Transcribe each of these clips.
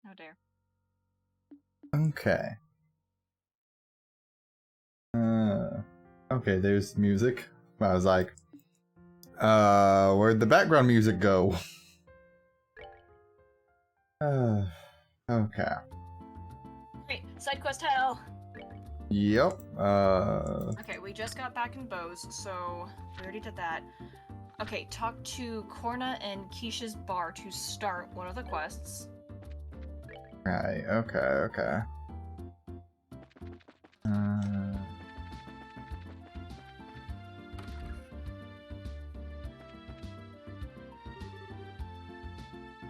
Oh dear. Okay. Okay, there's music. I was like, where'd the background music go? Okay. Great, side quest hell! Yep. Okay, we just got back in Bose, so we already did that. Okay, talk to Corna and Keisha's bar to start one of the quests. Right, okay.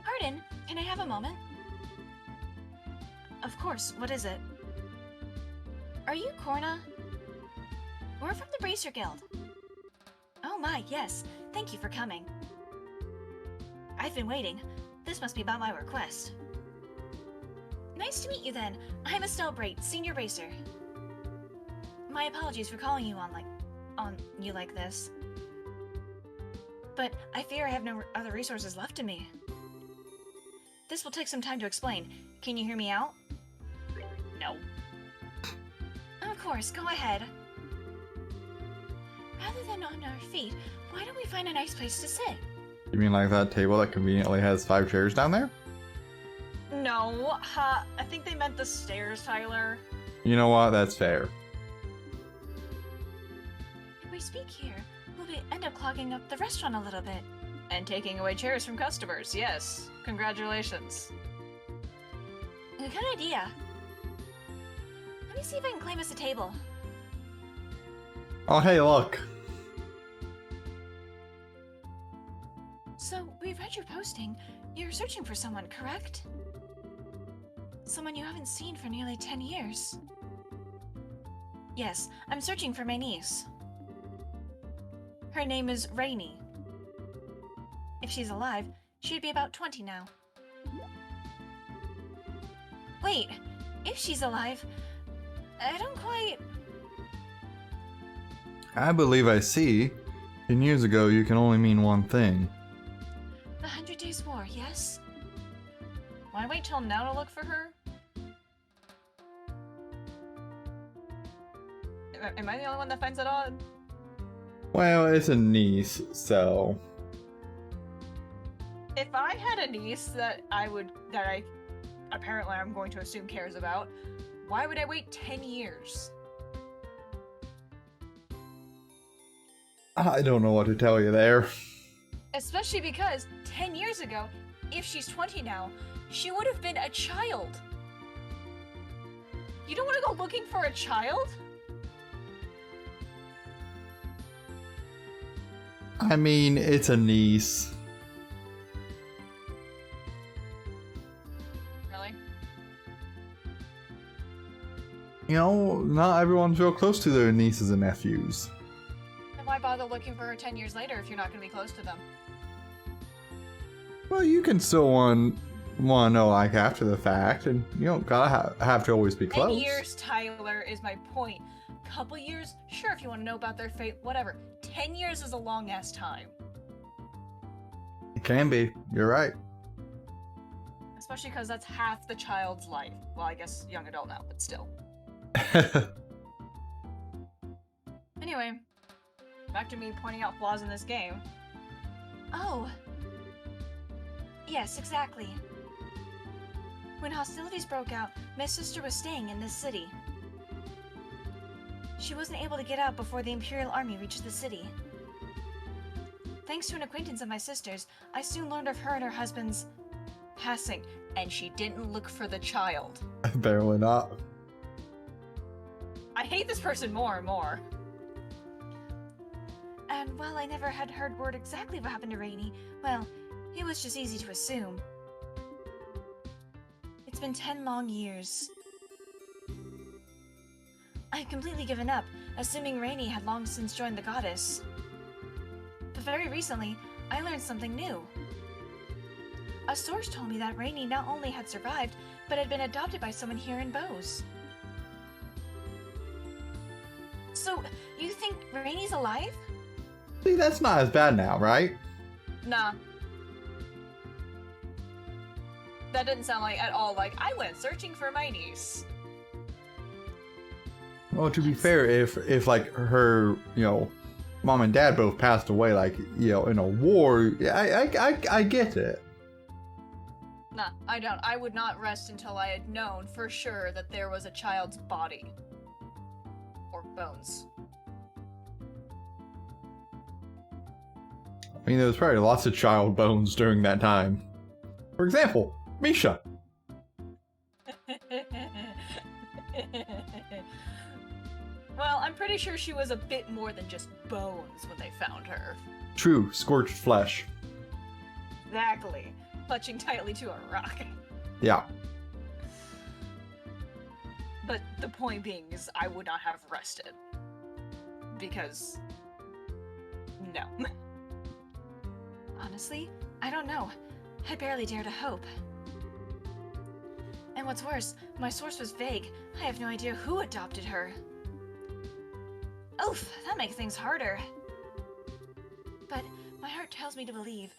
Pardon, can I have a moment? Of course, what is it? Are you Corna? We're from the Bracer Guild. Oh my, yes. Thank you for coming. I've been waiting. This must be about my request. Nice to meet you then. I'm Estelle Brait, Senior Racer. My apologies for calling you on you like this. But I fear I have no other resources left to me. This will take some time to explain. Can you hear me out? No. Of course, go ahead. Rather than on our feet, why don't we find a nice place to sit? You mean like that table that conveniently has 5 chairs down there? No, I think they meant the stairs, Tyler. You know what? That's fair. If we speak here, we'll end up clogging up the restaurant a little bit. And taking away chairs from customers, yes. Congratulations. Good idea. Let me see if I can claim us a table. Oh, hey, look. So, we read your posting. You're searching for someone, correct? Someone you haven't seen for nearly 10 years. Yes, I'm searching for my niece. Her name is Rainy. If she's alive, she'd be about 20 now. Wait, if she's alive, I don't quite... I believe I see. 10 years ago, you can only mean one thing. The 100 Days War, yes? Why wait till now to look for her? Am I the only one that finds it odd? Well, it's a niece, so... If I had a niece that apparently I'm going to assume cares about, why would I wait 10 years? I don't know what to tell you there. Especially because 10 years ago, if she's 20 now, she would have been a child. You don't want to go looking for a child? I mean, it's a niece. Really? You know, not everyone's real close to their nieces and nephews. Then why bother looking for her 10 years later if you're not going to be close to them? Well, you can still want to know, like, after the fact, and you don't gotta have to always be 10 close. years, Tyler, is my point. Couple years? Sure, if you want to know about their fate, whatever. 10 years is a long-ass time. It can be. You're right. Especially because that's half the child's life. Well, I guess young adult now, but still. Anyway, back to me pointing out flaws in this game. Oh. Yes, exactly. When hostilities broke out, my sister was staying in this city. She wasn't able to get out before the Imperial Army reached the city. Thanks to an acquaintance of my sister's, I soon learned of her and her husband's passing, and she didn't look for the child. Apparently not. I hate this person more and more. And while I never had heard word exactly what happened to Rainy, well, it was just easy to assume. It's been 10 long years. I've completely given up, assuming Rainy had long since joined the goddess. But very recently, I learned something new. A source told me that Rainy not only had survived, but had been adopted by someone here in Bose. So, you think Rainy's alive? See, that's not as bad now, right? Nah. That didn't sound like at all like I went searching for my niece. Well, to be fair, if like her, mom and dad both passed away, like, in a war, I get it. Nah, I don't. I would not rest until I had known for sure that there was a child's body. Or bones. I mean, there was probably lots of child bones during that time. For example, Misha. Well, I'm pretty sure she was a bit more than just bones when they found her. True, scorched flesh. Exactly. Clutching tightly to a rock. Yeah. But the point being is I would not have rested. Because... no. Honestly, I don't know. I barely dare to hope. And what's worse, my source was vague. I have no idea who adopted her. Oof, that makes things harder. But my heart tells me to believe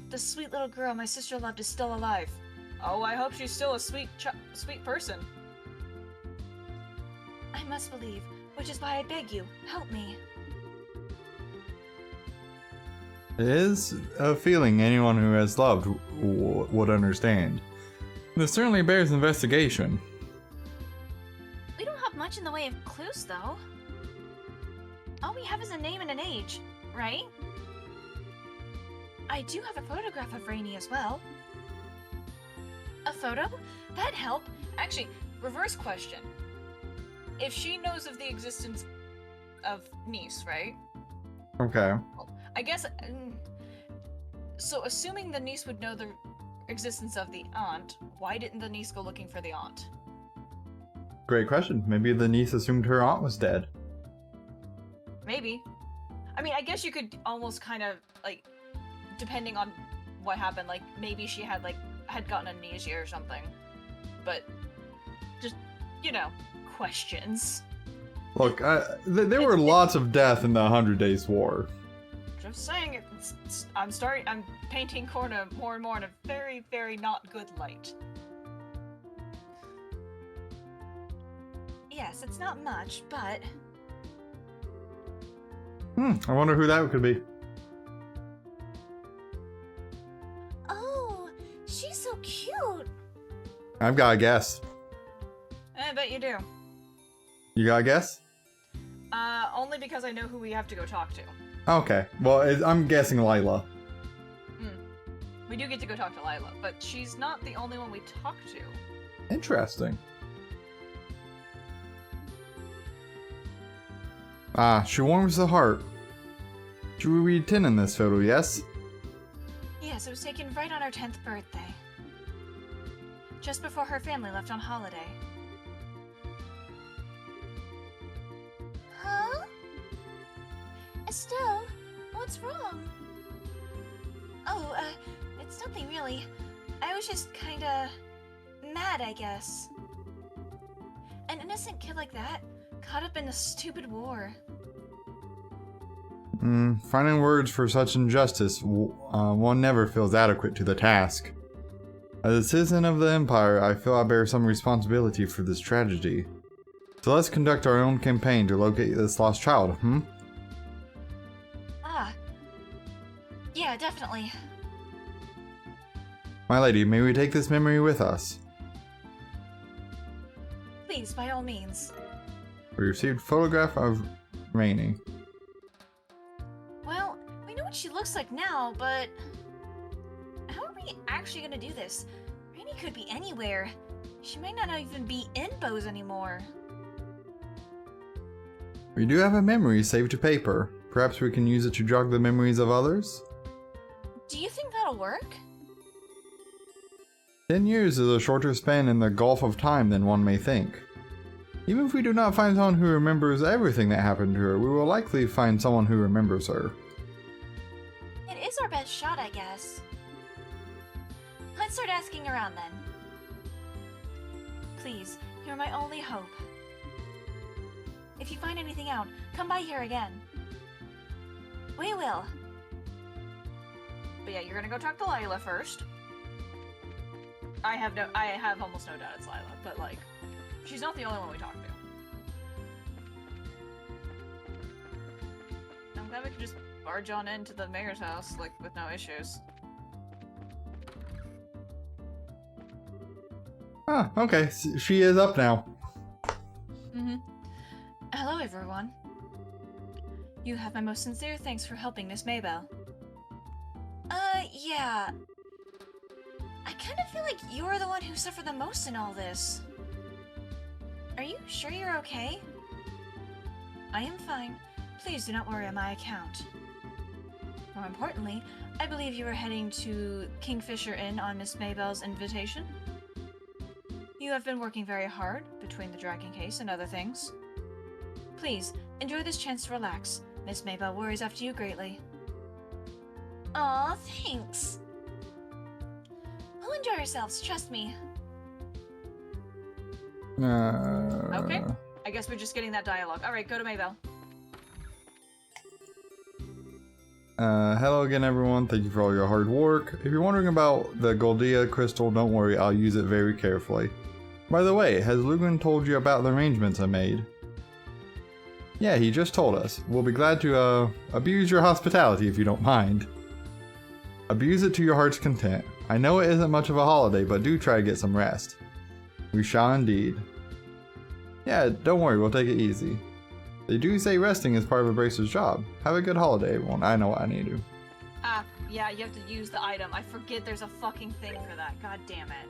the sweet little girl my sister loved is still alive. Oh, I hope she's still a sweet person. I must believe, which is why I beg you, help me. It is a feeling anyone who has loved would understand. This certainly bears investigation. We don't have much in the way of clues, though. All we have is a name and an age, right? I do have a photograph of Rainy as well. A photo? That'd help. Actually, reverse question. If she knows of the existence of niece, right? Okay. I guess... so assuming the niece would know the existence of the aunt, why didn't the niece go looking for the aunt? Great question. Maybe the niece assumed her aunt was dead. Maybe. I mean, I guess you could almost kind of, like, depending on what happened, like, maybe she had gotten amnesia or something. But, just, questions. Look, there were lots of death in the 100 Days War. Just saying, I'm painting Corna more and more in a very, very not good light. Yes, it's not much, but... I wonder who that could be. Oh, she's so cute! I've got a guess. I bet you do. You got a guess? Only because I know who we have to go talk to. Okay. Well, I'm guessing Lila. We do get to go talk to Lila, but she's not the only one we talk to. Interesting. Ah, she warms the heart. Should we read 10 in this photo, yes? Yes, it was taken right on her 10th birthday. Just before her family left on holiday. Huh? Estelle, what's wrong? Oh, it's nothing really. I was just kinda... mad, I guess. An innocent kid like that, caught up in a stupid war. Finding words for such injustice, one never feels adequate to the task. As a citizen of the Empire, I feel I bear some responsibility for this tragedy. So let's conduct our own campaign to locate this lost child, Ah. Yeah, definitely. My lady, may we take this memory with us? Please, by all means. We received photograph of Rainy. Well, we know what she looks like now, but... how are we actually gonna do this? Rainy could be anywhere. She might not even be in Bose anymore. We do have a memory saved to paper. Perhaps we can use it to jog the memories of others? Do you think that'll work? 10 years is a shorter span in the gulf of time than one may think. Even if we do not find someone who remembers everything that happened to her, we will likely find someone who remembers her. It is our best shot, I guess. Let's start asking around then. Please, you're my only hope. If you find anything out, come by here again. We will. But yeah, you're gonna go talk to Lila first. I have almost no doubt it's Lila, but like, she's not the only one we talked to. I'm glad we could just barge on into the mayor's house, like, with no issues. Ah, okay. She is up now. Hello, everyone. You have my most sincere thanks for helping Miss Maybell. Yeah. I kind of feel like you're the one who suffered the most in all this. Are you sure you're okay? I am fine. Please do not worry on my account. More importantly, I believe you are heading to Kingfisher Inn on Miss Maybell's invitation. You have been working very hard between the dragon case and other things. Please, enjoy this chance to relax. Miss Maybell worries after you greatly. Aw, thanks. We'll enjoy ourselves, trust me. Okay. I guess we're just getting that dialogue. Alright, go to Maybell. Hello again, everyone. Thank you for all your hard work. If you're wondering about the Goldia crystal, don't worry, I'll use it very carefully. By the way, has Lugan told you about the arrangements I made? Yeah, he just told us. We'll be glad to, abuse your hospitality if you don't mind. Abuse it to your heart's content. I know it isn't much of a holiday, but do try to get some rest. We shall indeed. Yeah, don't worry, we'll take it easy. They do say resting is part of a bracer's job. Have a good holiday, everyone. I know what I need to do. Ah, yeah, you have to use the item. I forget there's a fucking thing for that. God damn it.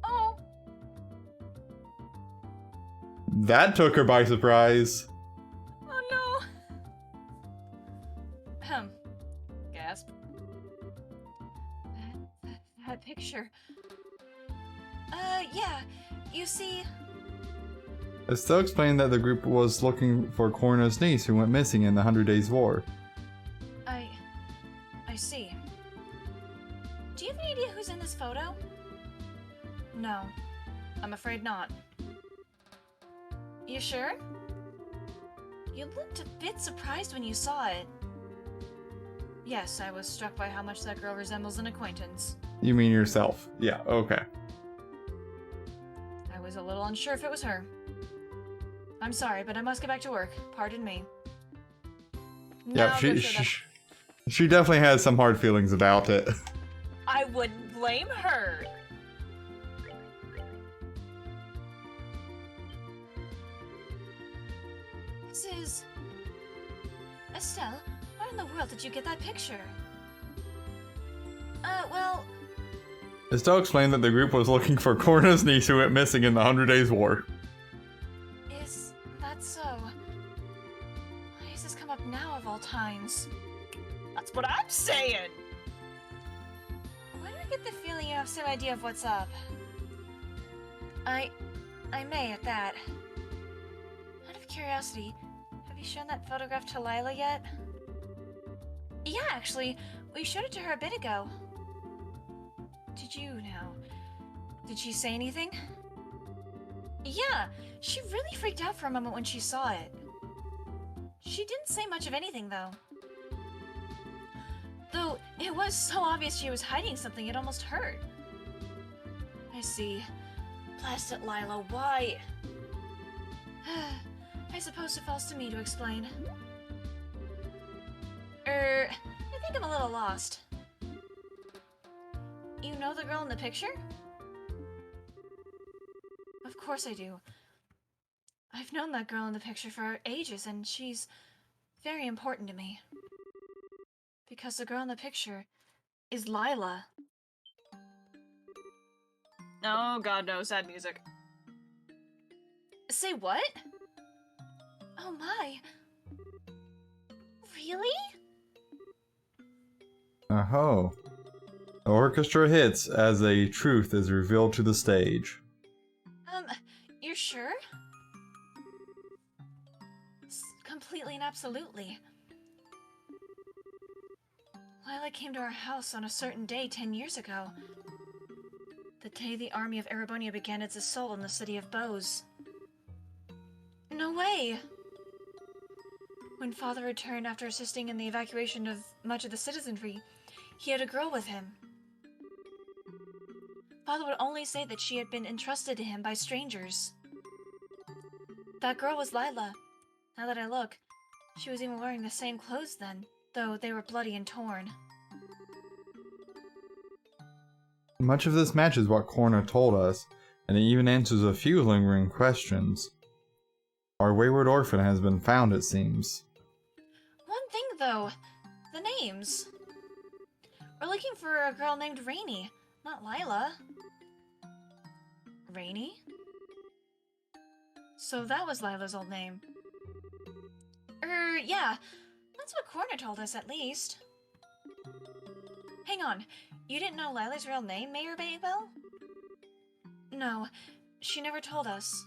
Oh! That took her by surprise. Oh no! Gasp. That picture. Yeah. You see... Estelle explained that the group was looking for Corna's niece who went missing in the 100 Days War. I see. Do you have any idea who's in this photo? No. I'm afraid not. You sure? You looked a bit surprised when you saw it. Yes, I was struck by how much that girl resembles an acquaintance. You mean yourself? Yeah, okay. I was a little unsure if it was her. I'm sorry, but I must get back to work. Pardon me. Yeah, she definitely has some hard feelings about it. I wouldn't blame her. This is... Estelle, where in the world did you get that picture? Well... Estelle explained that the group was looking for Corna's niece who went missing in the 100 Days War. Is that so? Why has this come up now of all times? That's what I'm saying! Why do I get the feeling you have some idea of what's up? I may at that. Out of curiosity, have you shown that photograph to Lila yet? Yeah, actually, we showed it to her a bit ago. Did you now? Did she say anything? Yeah, she really freaked out for a moment when she saw it. She didn't say much of anything, though. Though, it was so obvious she was hiding something, it almost hurt. I see. Blast it, Lila, why? I suppose it falls to me to explain. I think I'm a little lost. You know the girl in the picture? Of course I do. I've known that girl in the picture for ages, and she's very important to me. Because the girl in the picture is Lila. Oh god, no, sad music. Say what? Oh my. Really? Oh. The orchestra hits as a truth is revealed to the stage. You're sure? Completely and absolutely. Lila came to our house on a certain day 10 years ago. The day the army of Erebonia began its assault on the city of Bose. No way! When Father returned after assisting in the evacuation of much of the citizenry, he had a girl with him. Father would only say that she had been entrusted to him by strangers. That girl was Lila. Now that I look, she was even wearing the same clothes then, though they were bloody and torn. Much of this matches what Corna told us, and it even answers a few lingering questions. Our wayward orphan has been found, it seems. One thing, though. The names. We're looking for a girl named Rainy, not Lila. Rainy? So that was Lila's old name. Yeah. That's what Corna told us, at least. Hang on. You didn't know Lila's real name, Mayor Babel? No. She never told us.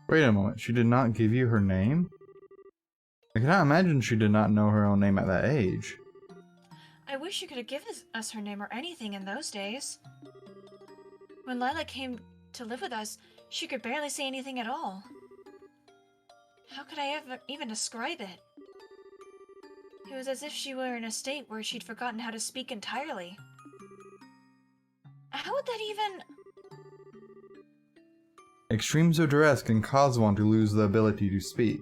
Wait a moment, she did not give you her name? I cannot imagine she did not know her own name at that age. I wish she could have given us her name or anything in those days. When Lila came to live with us, she could barely say anything at all. How could I even describe it? It was as if she were in a state where she'd forgotten how to speak entirely. How would that even... Extremes of duress can cause one to lose the ability to speak.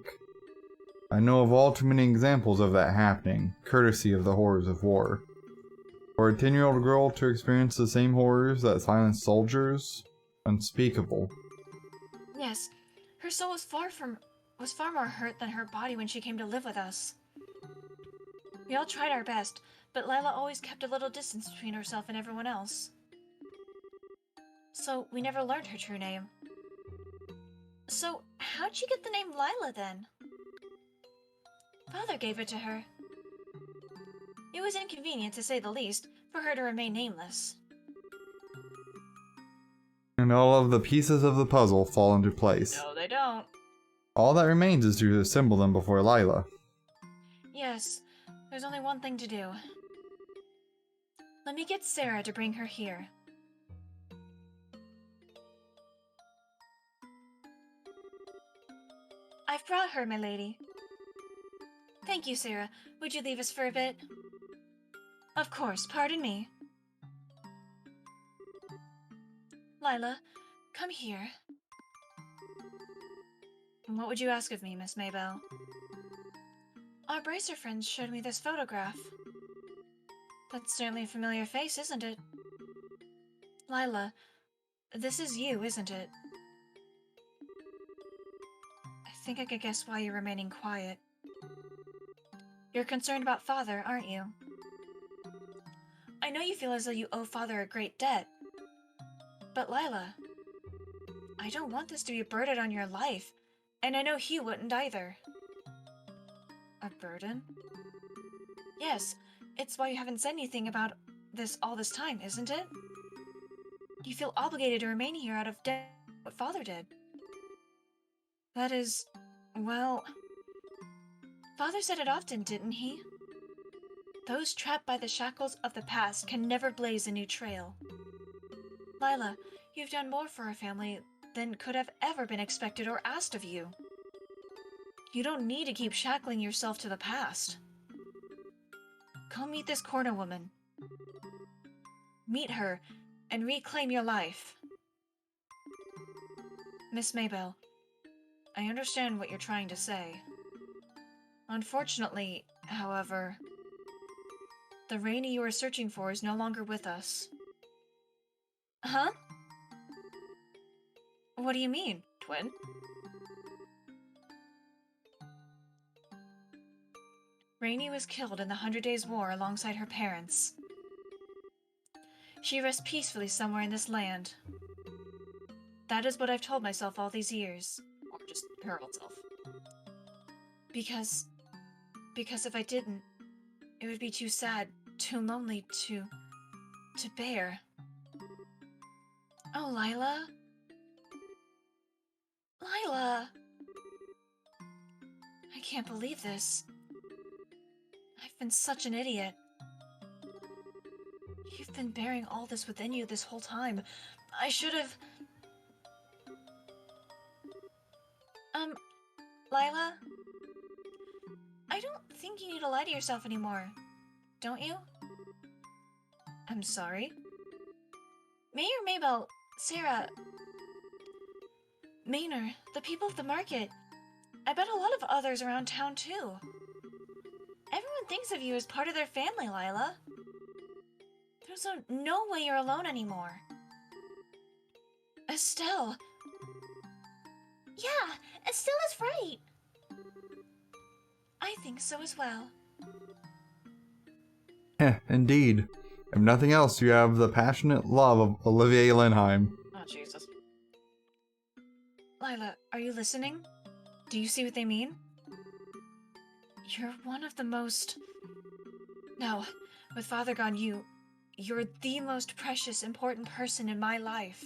I know of all too many examples of that happening, courtesy of the horrors of war. For a 10-year-old girl to experience the same horrors that silenced soldiers? Unspeakable. Yes, her soul was far more hurt than her body when she came to live with us. We all tried our best, but Lila always kept a little distance between herself and everyone else. So we never learned her true name. So how'd she get the name Lila then? Father gave it to her. It was inconvenient, to say the least, for her to remain nameless. And all of the pieces of the puzzle fall into place. No, they don't. All that remains is to assemble them before Lila. Yes, there's only one thing to do. Let me get Sarah to bring her here. I've brought her, my lady. Thank you, Sarah. Would you leave us for a bit? Of course, pardon me. Lila, come here. What would you ask of me, Miss Maybell? Our Bracer friends showed me this photograph. That's certainly a familiar face, isn't it? Lila, this is you, isn't it? I think I could guess why you're remaining quiet. You're concerned about Father, aren't you? I know you feel as though you owe Father a great debt. But Lila, I don't want this to be a burden on your life, and I know he wouldn't either. A burden? Yes, it's why you haven't said anything about this all this time, isn't it? You feel obligated to remain here out of debt what Father did. That is, well... Father said it often, didn't he? Those trapped by the shackles of the past can never blaze a new trail. Lila, you've done more for our family than could have ever been expected or asked of you. You don't need to keep shackling yourself to the past. Go meet this Corna woman. Meet her and reclaim your life. Miss Maybell, I understand what you're trying to say. Unfortunately, however, the Rainy you are searching for is no longer with us. Huh? What do you mean, twin? Rainy was killed in the 100 Days' War alongside her parents. She rests peacefully somewhere in this land. That is what I've told myself all these years. Or just her old self. Because if I didn't, it would be too sad, too lonely to bear. Oh, Lila? Lila! I can't believe this. I've been such an idiot. You've been bearing all this within you this whole time. I should have... Lila? I don't think you need to lie to yourself anymore. Don't you? I'm sorry? Mayor Maybell, Sarah... Maynor, the people of the market. I bet a lot of others around town, too. Everyone thinks of you as part of their family, Lila. There's no way you're alone anymore. Estelle. Yeah, Estelle is right. I think so as well. Indeed. If nothing else, you have the passionate love of Olivier Linheim. Oh, Jesus. Lila, are you listening? Do you see what they mean? You're one of the most... No, with Father gone, you're the most precious, important person in my life.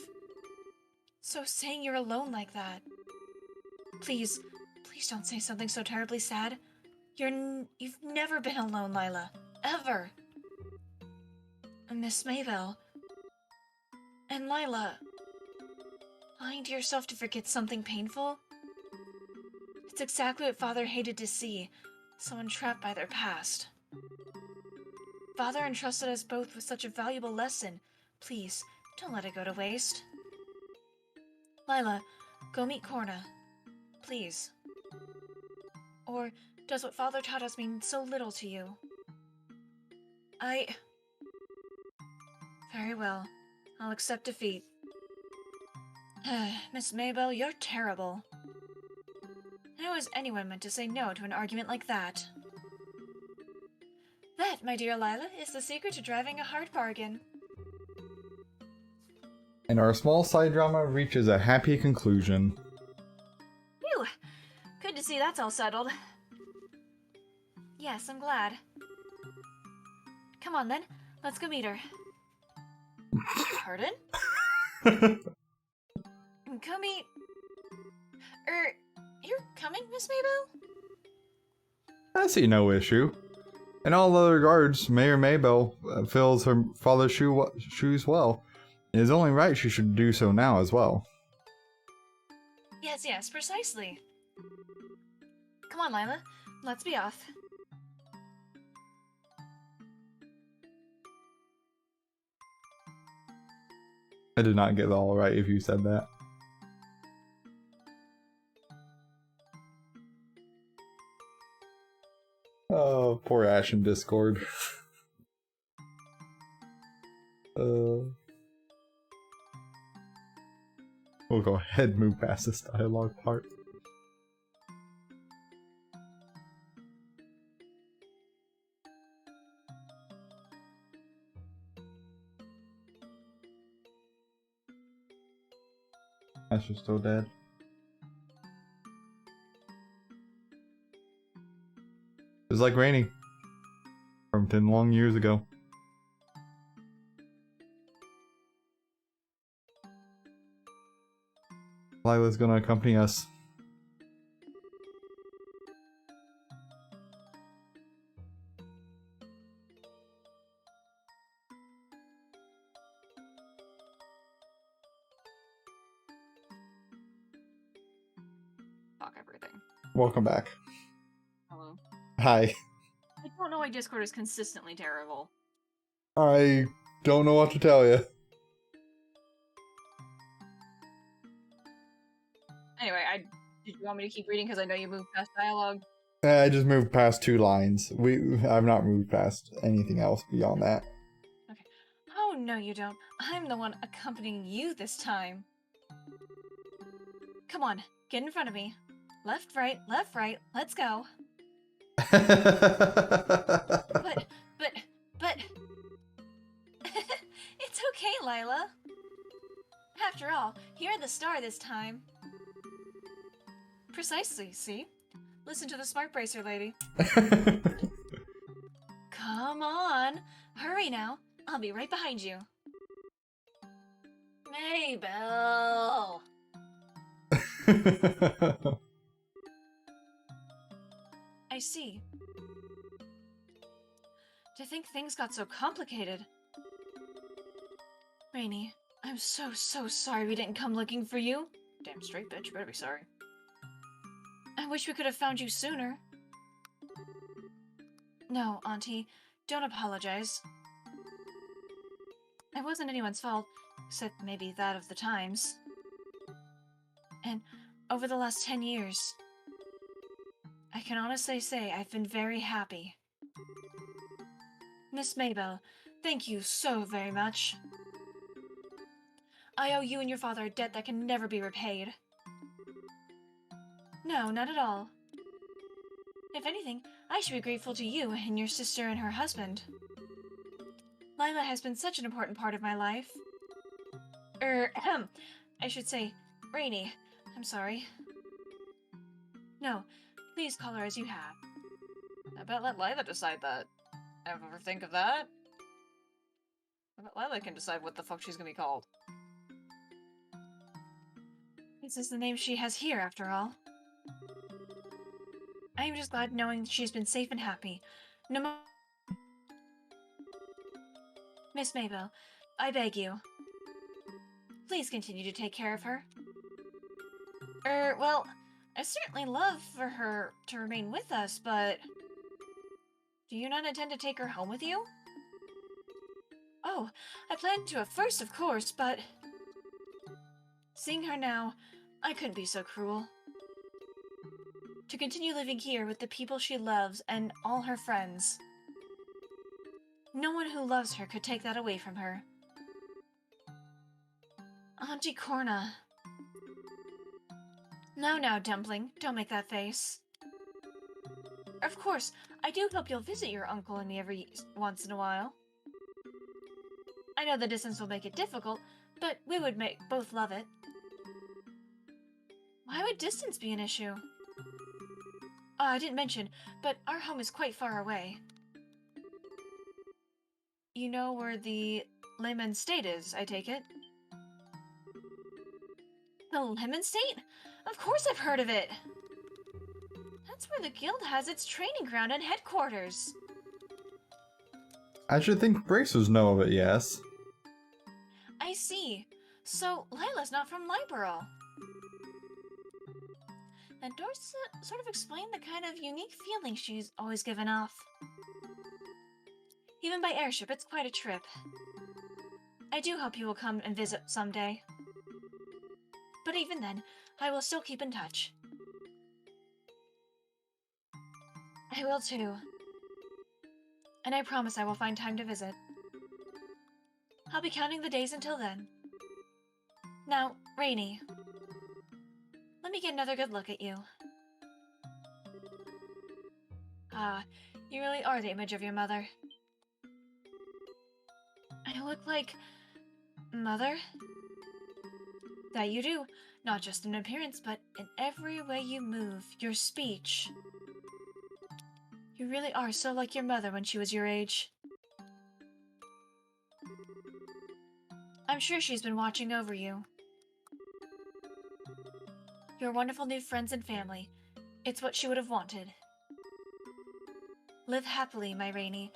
So saying you're alone like that... Please don't say something so terribly sad. You've never been alone, Lila. Ever. Miss Maybell. And Lila... Lying to yourself to forget something painful? It's exactly what Father hated to see. Someone trapped by their past. Father entrusted us both with such a valuable lesson. Please, don't let it go to waste. Lila, go meet Corna. Please. Or does what Father taught us mean so little to you? Very well. I'll accept defeat. Miss Maybell, you're terrible. How is anyone meant to say no to an argument like that? That, my dear Lila, is the secret to driving a hard bargain. And our small side drama reaches a happy conclusion. Phew! Good to see that's all settled. Yes, I'm glad. Come on then, let's go meet her. Pardon? Come meet... You're coming, Miss Maybell? I see no issue. In all other regards, Mayor Maybell fills her father's shoes well. It is only right she should do so now as well. Yes, precisely. Come on, Lila. Let's be off. I did not get it all right if you said that. Oh, poor Ash in Discord. We'll go ahead and move past this dialogue part. Ash is still dead. Just like Rainy from 10 long years ago. Lila's gonna accompany us. Fuck everything. Welcome back. Hello. Hi. I don't know why Discord is consistently terrible. I don't know what to tell you. Anyway, did you want me to keep reading because I know you moved past dialogue? I just moved past 2 lines. I've not moved past anything else beyond that. Okay. Oh, no you don't. I'm the one accompanying you this time. Come on, get in front of me. Left, right, let's go. But... It's okay, Lila. After all, you're the star this time. Precisely, see? Listen to the smart bracer lady. Come on. Hurry now. I'll be right behind you. Maybell. I see. To think things got so complicated. Rainy, I'm so sorry we didn't come looking for you. Damn straight bitch, you better be sorry. I wish we could have found you sooner. No, Auntie, don't apologize. It wasn't anyone's fault, except maybe that of the times. And over the last 10 years, I can honestly say I've been very happy. Miss Maybell, thank you so very much. I owe you and your father a debt that can never be repaid. No, not at all. If anything, I should be grateful to you and your sister and her husband. Lila has been such an important part of my life. I should say, Rainy. I'm sorry. No, please call her as you have. I bet let Lila decide that. Ever think of that? I bet Lila can decide what the fuck she's gonna be called. This is the name she has here, after all. I am just glad knowing she's been safe and happy. No matter. Miss Maybell, I beg you. Please continue to take care of her. Well, I certainly love for her to remain with us, but... Do you not intend to take her home with you? Oh, I planned to at first, of course, but... Seeing her now, I couldn't be so cruel. To continue living here with the people she loves and all her friends. No one who loves her could take that away from her. Auntie Corna. Now, Dumpling, don't make that face. Of course, I do hope you'll visit your uncle and me every once in a while. I know the distance will make it difficult, but we would both love it. Why would distance be an issue? I didn't mention, but our home is quite far away. You know where the Lemon State is, I take it? The Lemon State? Of course I've heard of it! That's where the guild has its training ground and headquarters. I should think Bracers know of it, yes. I see. So, Lila's not from Libero. That does sort of explain the kind of unique feeling she's always given off. Even by airship, it's quite a trip. I do hope you will come and visit someday. But even then, I will still keep in touch. I will too. And I promise I will find time to visit. I'll be counting the days until then. Now, Rainy. Let me get another good look at you. Ah, you really are the image of your mother. I look like... Mother? That you do. Not just in appearance, but in every way you move, your speech. You really are so like your mother when she was your age. I'm sure she's been watching over you. Your wonderful new friends and family. It's what she would have wanted. Live happily, my Rainy,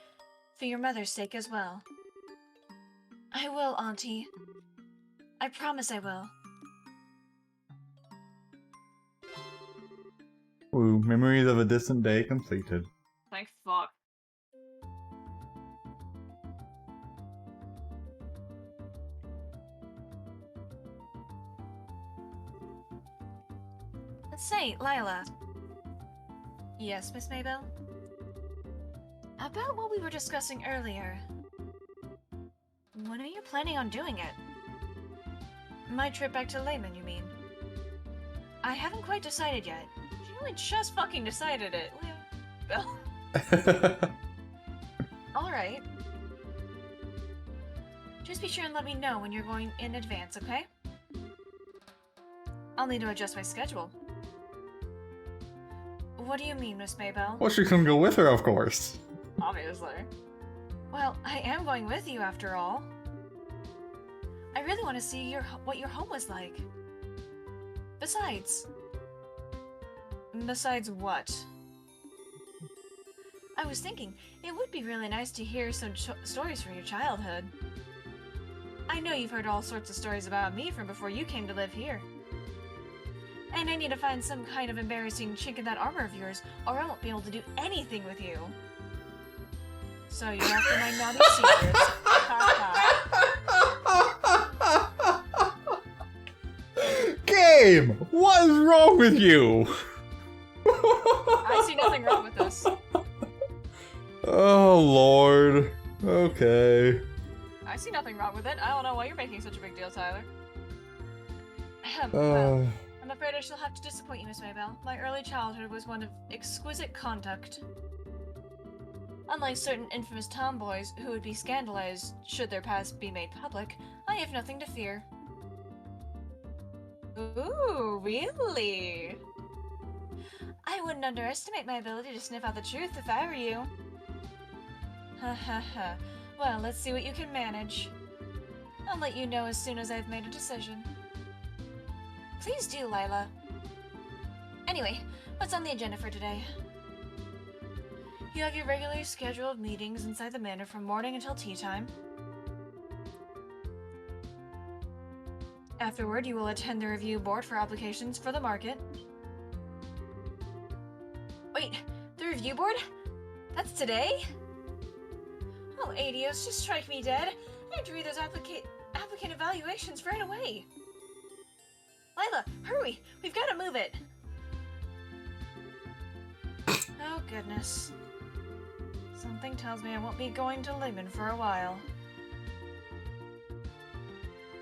for your mother's sake as well. I will, Auntie. I promise I will. Ooh, memories of a distant day completed. Thank fuck. Let's say, Lila. Yes, Miss Maybell? About what we were discussing earlier. When are you planning on doing it? My trip back to Lehman, you mean? I haven't quite decided yet. She only just fucking decided it. Bill. Alright. Just be sure and let me know when you're going in advance, okay? I'll need to adjust my schedule. What do you mean, Miss Maybell? Well, she couldn't go with her, of course. Obviously. Well, I am going with you after all. I really want to see what your home was like. Besides what? I was thinking, it would be really nice to hear some stories from your childhood. I know you've heard all sorts of stories about me from before you came to live here. And I need to find some kind of embarrassing chink in that armor of yours, or I won't be able to do anything with you. So you're after my naughty secrets. Game! What is wrong with you? I see nothing wrong with this. Oh, Lord. Okay. I see nothing wrong with it. I don't know why you're making such a big deal, Tyler. Well, I'm afraid I shall have to disappoint you, Miss Maybell. My early childhood was one of exquisite conduct. Unlike certain infamous tomboys who would be scandalized should their past be made public, I have nothing to fear. Ooh, really? I wouldn't underestimate my ability to sniff out the truth if I were you. Ha ha ha. Well, let's see what you can manage. I'll let you know as soon as I've made a decision. Please do, Lila. Anyway, what's on the agenda for today? You have your regularly scheduled meetings inside the manor from morning until tea time. Afterward, you will attend the review board for applications for the market. Wait, the review board? That's today? Oh, Adios, just strike me dead. I have to read those applicant evaluations right away. Lila, hurry! We've got to move it! Oh, goodness. Something tells me I won't be going to Lingman for a while.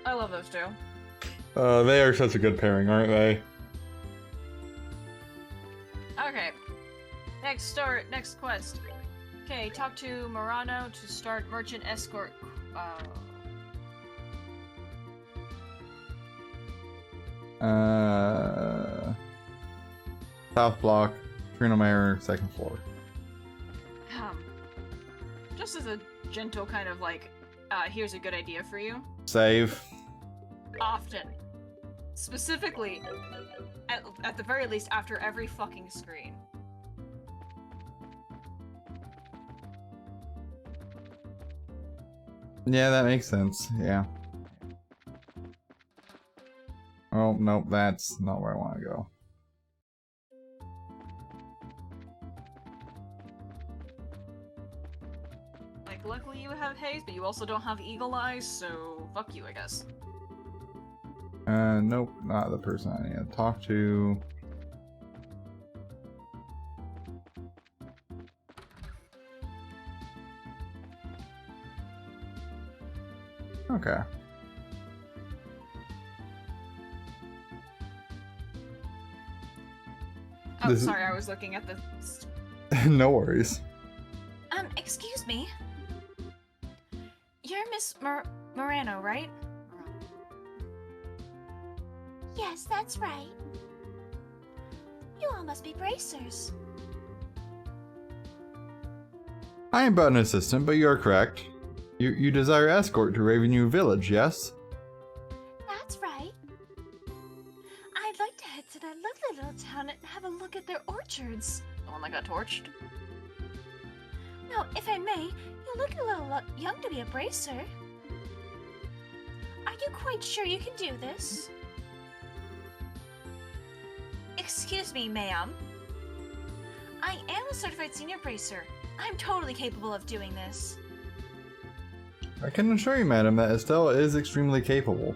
I love those two. They are such a good pairing, aren't they? Okay. Next quest. Okay, talk to Murano to start merchant escort. South block, Trino Manor, second floor. Just as a gentle kind of like, here's a good idea for you. Save. Often. Specifically, at the very least, after every fucking screen. Yeah, that makes sense. Yeah. Oh, nope, that's not where I want to go. Like, luckily you have haze, but you also don't have eagle eyes, so fuck you, I guess. Nope, not the person I need to talk to. Okay. Oh, This is- sorry, I was looking at the... No worries. Excuse me? You're Miss Murano, right? Yes, that's right. You all must be bracers. I am but an assistant, but you are correct. You desire escort to Ravenview Village, yes? That's right. I'd like to head to that lovely little town and have a look at their orchards. The one that got torched? Now, if I may, you look a little young to be a bracer. Are you quite sure you can do this? Excuse me, ma'am. I am a certified senior bracer. I'm totally capable of doing this. I can assure you, madam, that Estelle is extremely capable.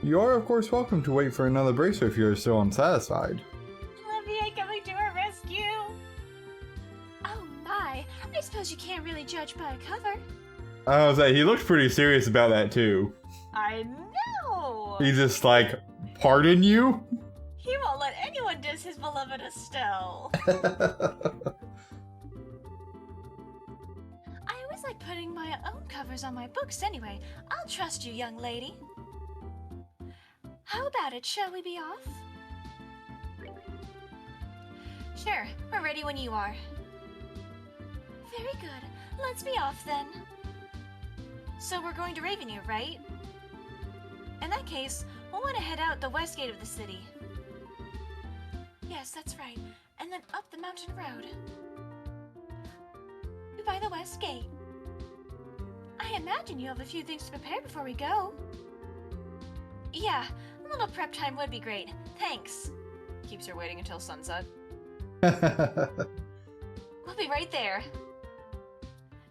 You are, of course, welcome to wait for another bracer if you are still unsatisfied. Olivia coming to our rescue! Oh my, I suppose you can't really judge by a cover. I was like, he looked pretty serious about that too. I know! He's just like, pardon you? He won't let anyone diss his beloved Estelle. I always like putting my own covers on my books anyway. I'll trust you, young lady. How about it? Shall we be off? Sure, we're ready when you are. Very good. Let's be off then. So we're going to Ravenview, right? In that case, we'll want to head out the west gate of the city. Yes, that's right. And then up the mountain road. By the west gate. I imagine you have a few things to prepare before we go. Yeah, A little prep time would be great. Thanks. Keeps her waiting until sunset. We'll be right there.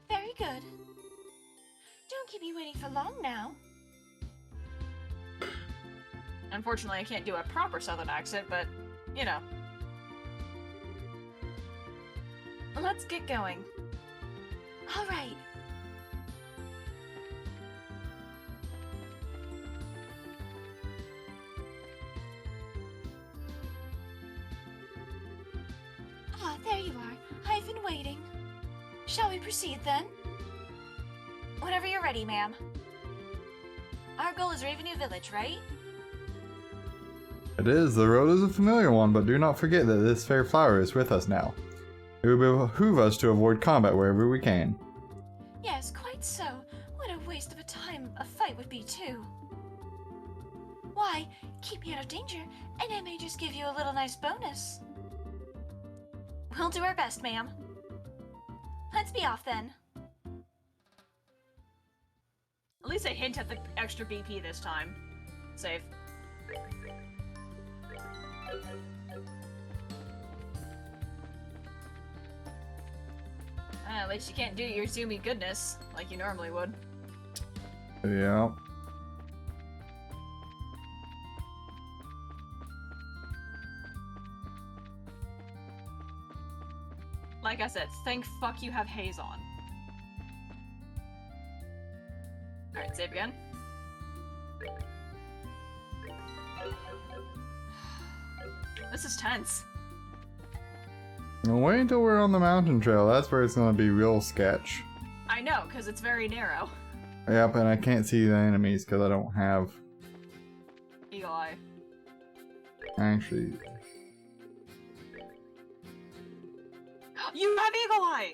Very good. Don't keep me waiting for long now. Unfortunately, I can't do a proper southern accent, but, you know. Let's get going. All right. Ah, there you are. I've been waiting. Shall we proceed then? Whenever you're ready, ma'am. Our goal is Ravenue Village, right? It is. The road is a familiar one, but do not forget that this fair flower is with us now. It would behoove us to avoid combat wherever we can. Yes, quite so. What a waste of a time a fight would be, too. Why, keep me out of danger, and I may just give you a little nice bonus. We'll do our best, ma'am. Let's be off, then. At least I hint at the extra BP this time. Save. At least you can't do your zoomy goodness like you normally would. Yeah. Like I said, thank fuck you have haze on. Alright, save again. This is tense. Well, wait until we're on the mountain trail. That's where it's gonna be real sketch. I know, because it's very narrow. Yep, and I can't see the enemies because I don't have... Eagle eye. Actually... You have eagle eye!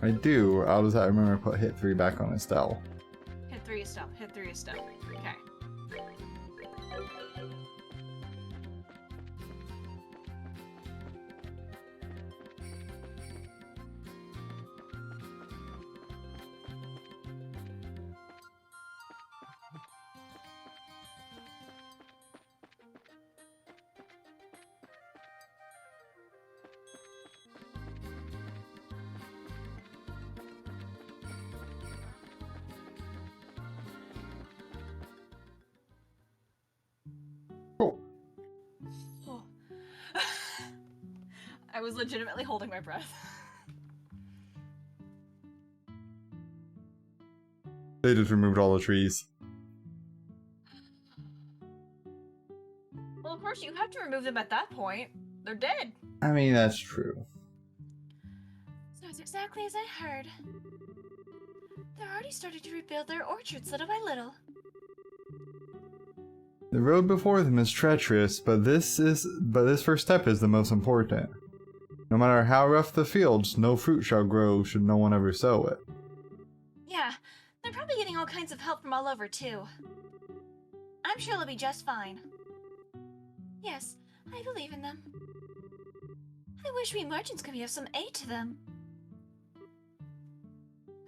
I do. I'll just have to remember to put hit 3 back on Estelle. Hit 3 is stealth. Hit 3 is stealth. Okay. Cool. Oh. I was legitimately holding my breath. They just removed all the trees. Well, of course, you have to remove them at that point. They're dead. I mean, that's true. So it's exactly as I heard. They're already starting to rebuild their orchards little by little. The road before them is treacherous, but this first step is the most important. No matter how rough the fields, no fruit shall grow should no one ever sow it. Yeah, they're probably getting all kinds of help from all over, too. I'm sure they'll be just fine. Yes, I believe in them. I wish we merchants could be of some aid to them.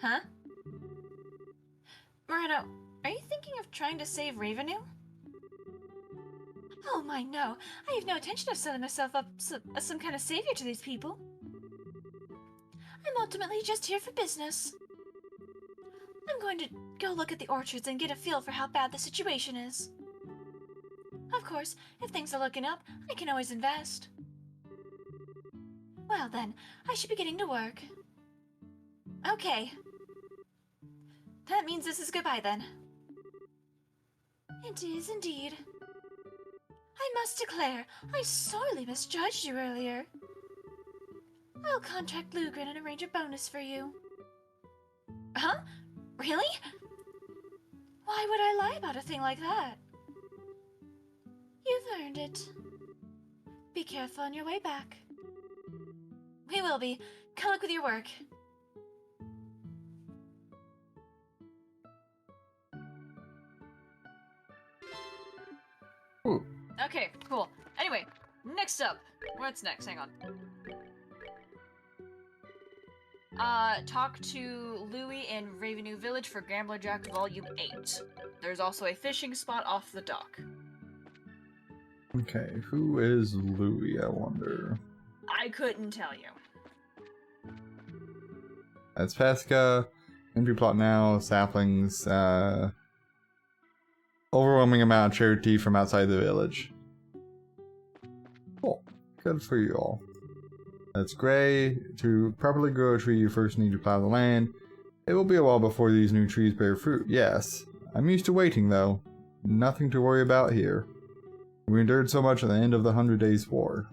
Huh? Moreno, are you thinking of trying to save Ravenue? Oh my, no. I have no intention of setting myself up as some kind of savior to these people. I'm ultimately just here for business. I'm going to go look at the orchards and get a feel for how bad the situation is. Of course, if things are looking up, I can always invest. Well then, I should be getting to work. Okay. That means this is goodbye then. It is indeed. I must declare, I sorely misjudged you earlier. I'll contact Lugrin and arrange a bonus for you. Huh? Really? Why would I lie about a thing like that? You've earned it. Be careful on your way back. We will be. Good luck with your work. Ooh. Okay, cool. Anyway, next up. What's next? Hang on. Talk to Louis in Ravenue Village for Gambler Jack Volume 8. There's also a fishing spot off the dock. Okay, who is Louis, I wonder? I couldn't tell you. That's Pesca. Entry plot now, saplings, overwhelming amount of charity from outside the village. Cool. Good for you all. That's Gray. To properly grow a tree, you first need to plow the land. It will be a while before these new trees bear fruit, yes. I'm used to waiting, though. Nothing to worry about here. We endured so much at the end of the 100 Days' War.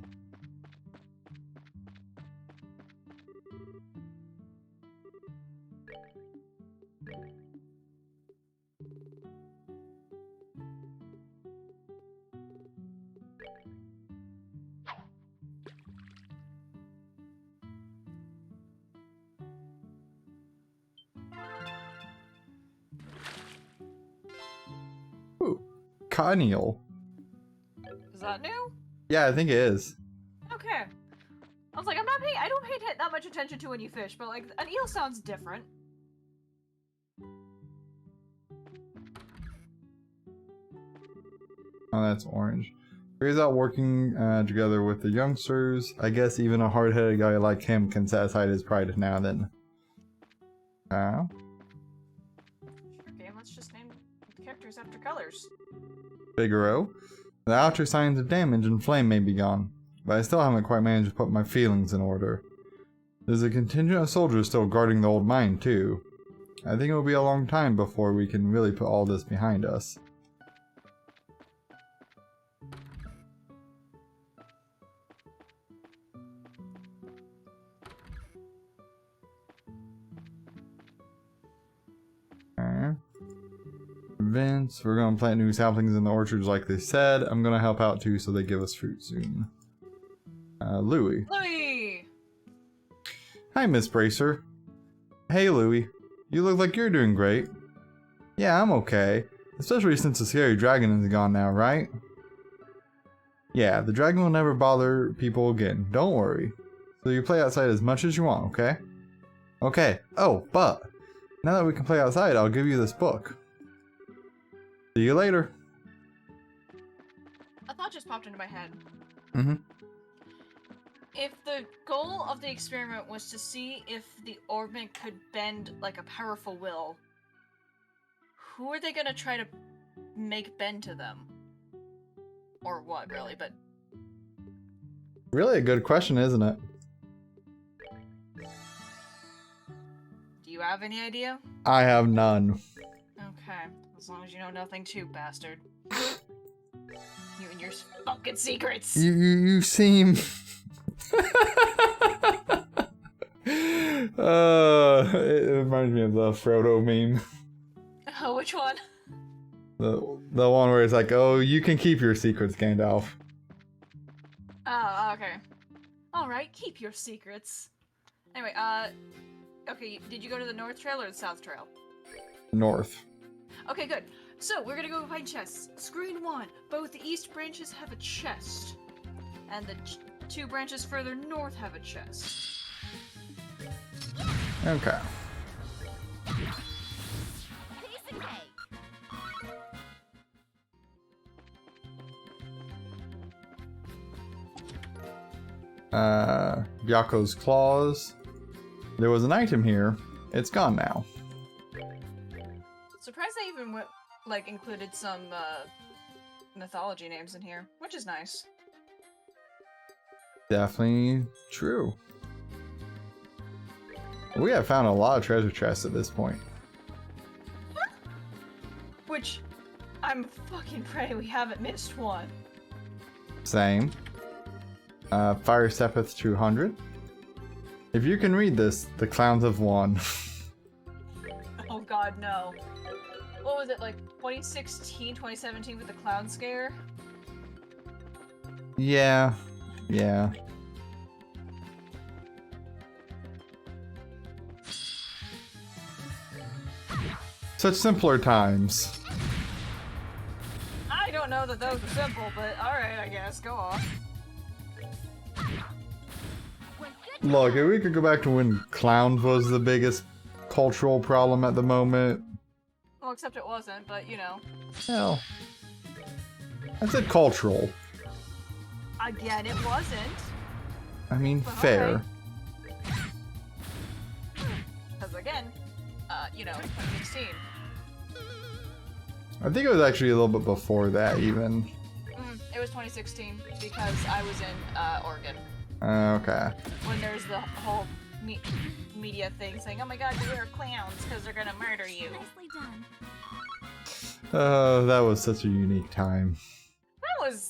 Ooh, Conneal. Is that new? Yeah, I think it is. Okay. I was like, I don't pay that much attention to when you fish, but like, an eel sounds different. Oh, that's orange. He's out working together with the youngsters. I guess even a hard-headed guy like him can set aside his pride now and then. Sure, game, let's just name the characters after colors. Figaro. The outer signs of damage and flame may be gone, but I still haven't quite managed to put my feelings in order. There's a contingent of soldiers still guarding the old mine, too. I think it will be a long time before we can really put all this behind us. Vince, we're gonna plant new saplings in the orchards like they said. I'm gonna help out too so they give us fruit soon. Louis. Louis! Hi, Miss Bracer. Hey, Louis. You look like you're doing great. Yeah, I'm okay. Especially since the scary dragon is gone now, right? Yeah, the dragon will never bother people again. Don't worry. So you play outside as much as you want, okay? Okay. Oh, but now that we can play outside, I'll give you this book. See you later. A thought just popped into my head. Mm-hmm. If the goal of the experiment was to see if the orbment could bend like a powerful will, who are they gonna try to make bend to them? Or what, really, but... Really a good question, isn't it? Do you have any idea? I have none. Okay, as long as you know nothing too, bastard. You and your fucking secrets! You seem... it reminds me of the Frodo meme. Oh, which one? The one where it's like, oh, you can keep your secrets, Gandalf. Oh, okay. Alright, keep your secrets. Anyway, okay, did you go to the North Trail or the South Trail? North. Okay, good. So, we're gonna go find chests. Screen 1. Both the east branches have a chest. And the two branches further north have a chest. Okay. Byako's claws. There was an item here. It's gone now. Surprised they even included some mythology names in here, which is nice. Definitely true. We have found a lot of treasure chests at this point. Which, I'm fucking praying we haven't missed one. Same. Fire Sepith 200. If you can read this, the clowns have won. Oh god, no. What was it, like 2016, 2017 with the clown scare? Yeah. Such simpler times. I don't know that those were simple, but alright, I guess. Go on. Look, if we could go back to when clowns was the biggest cultural problem at the moment. Well, except it wasn't, but you know. Hell. I said cultural. Again, it wasn't. I mean, Well, fair. Because again, 2016. I think it was actually a little bit before that, even. It was 2016 because I was in Oregon Okay. when there's the whole media thing saying, "Oh my God, you are clowns because they're gonna murder you." Nicely done. That was such a unique time.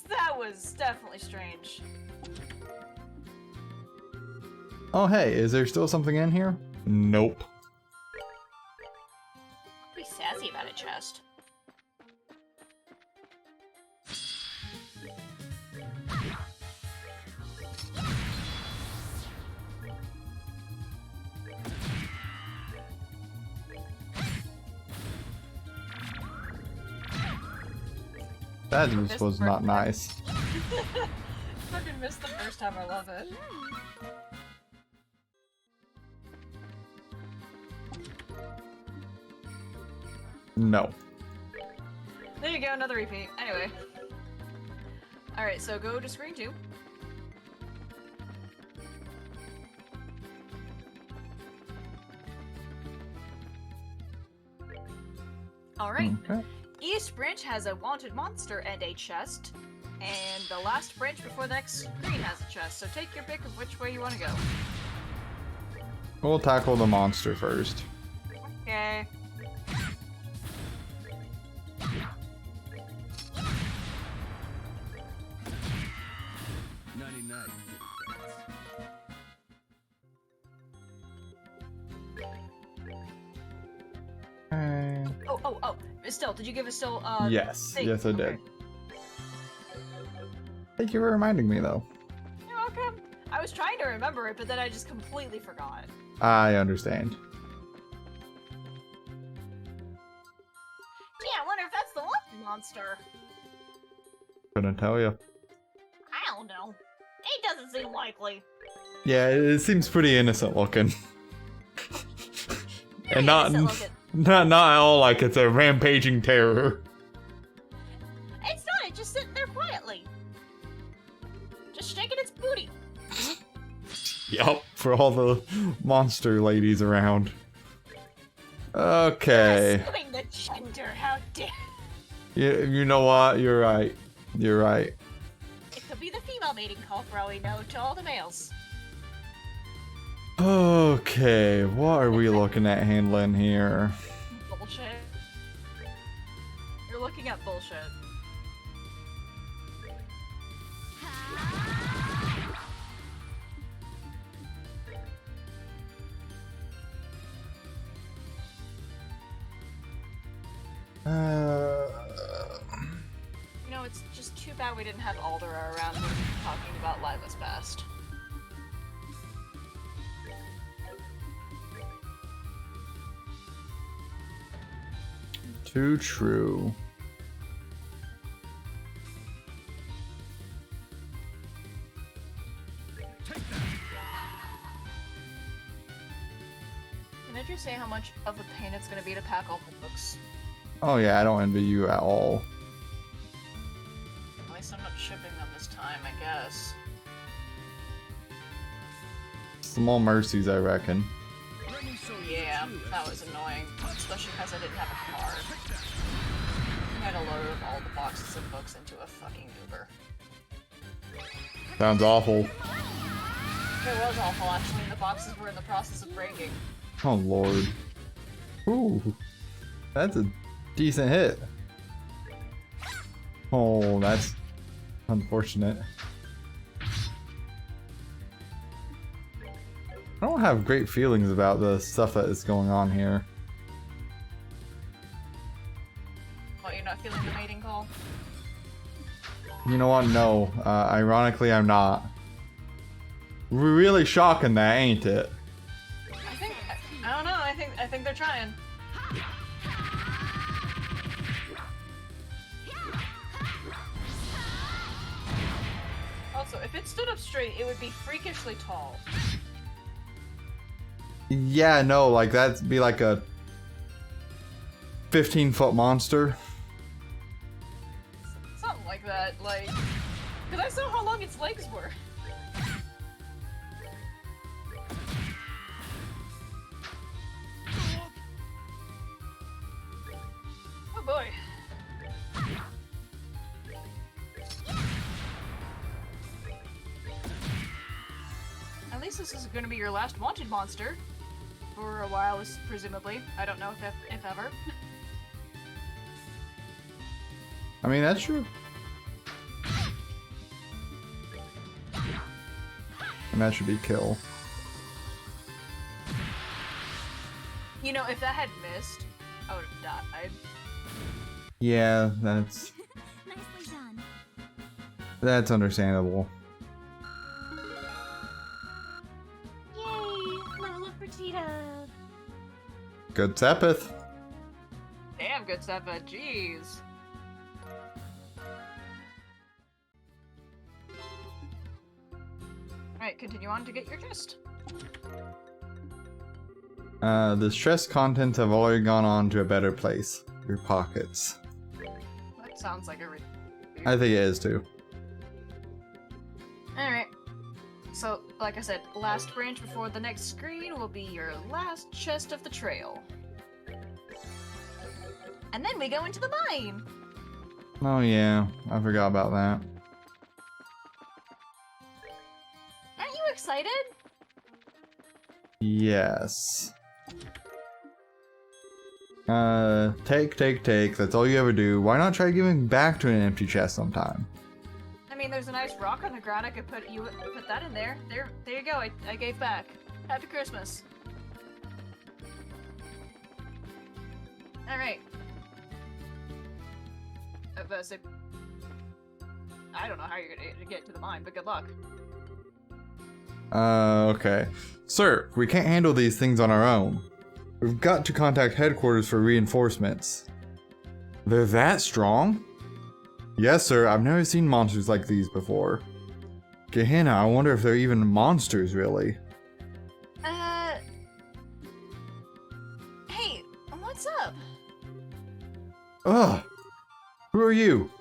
That was definitely strange. Oh, hey, is there still something in here? Nope. Be sassy about a chest. That just was not nice. Fucking missed the first time. I love it. No. There you go, another repeat. Anyway. Alright, so go to screen 2. Alright. Okay. East branch has a wanted monster and a chest. And the last branch before the next screen has a chest. So take your pick of which way you want to go. We'll tackle the monster first. Okay. Okay. Oh. Estelle, did you give Estelle, Yes. thing? Yes, I did. Okay. Thank you for reminding me, though. You're welcome. I was trying to remember it, but then I just completely forgot. I understand. Gee, I wonder if that's the one monster. Couldn't tell you. I don't know. It doesn't seem likely. Yeah, it seems pretty innocent looking. And not at all like it's a rampaging terror. It's not. It's just sitting there quietly. Just shaking its booty. Yup, for all the monster ladies around. Okay. Assuming the gender. How dare. You know what? You're right. You're right. It could be the female mating call for all we know to all the males. Okay, what are we looking at handling here? Bullshit. You're looking at bullshit. You know, it's just too bad we didn't have Aldera around when talking about Lila's past. Too true. Can I just say how much of a pain it's gonna be to pack all the books? Oh yeah, I don't envy you at all. At least I'm not shipping them this time, I guess. Small mercies, I reckon. Yeah, that was annoying. Especially because I didn't have a car. I had to load all the boxes of books into a fucking Uber. Sounds awful. It was awful, actually. The boxes were in the process of breaking. Oh lord. Ooh. That's a decent hit. Oh, that's unfortunate. I don't have great feelings about the stuff that is going on here. What, you're not feeling the mating call? You know what? No. Ironically, I'm not. We're really shocking that, ain't it? I don't know, I think they're trying. Also, if it stood up straight, it would be freakishly tall. Yeah, no, like that'd be like a 15-foot monster. Something like that, like... Because I saw how long its legs were. Oh boy. At least this is going to be your last wanted monster. For a while, presumably. I don't know if ever. I mean, that's true. And that should be kill. You know, if that had missed, I would have died. Yeah, that's Nicely done. that's understandable. Yay! Level up for Cheetah. Good Sepith. Damn, good Seppa, jeez. Alright, continue on to get your chest. The stress contents have already gone on to a better place. Your pockets. That sounds like a I think it is too. Alright. So, like I said, last branch before the next screen will be your last chest of the trail. And then we go into the mine! Oh yeah, I forgot about that. Aren't you excited? Yes. Take. That's all you ever do. Why not try giving back to an empty chest sometime? I mean, there's a nice rock on the ground. I could put that in there. There you go. I gave back. Happy Christmas. All right. I don't know how you're gonna get to the mine, but good luck. Okay. Sir, we can't handle these things on our own. We've got to contact headquarters for reinforcements. They're that strong? Yes, sir. I've never seen monsters like these before. Gehenna, I wonder if they're even monsters, really. Hey, what's up? Ugh! Who are you?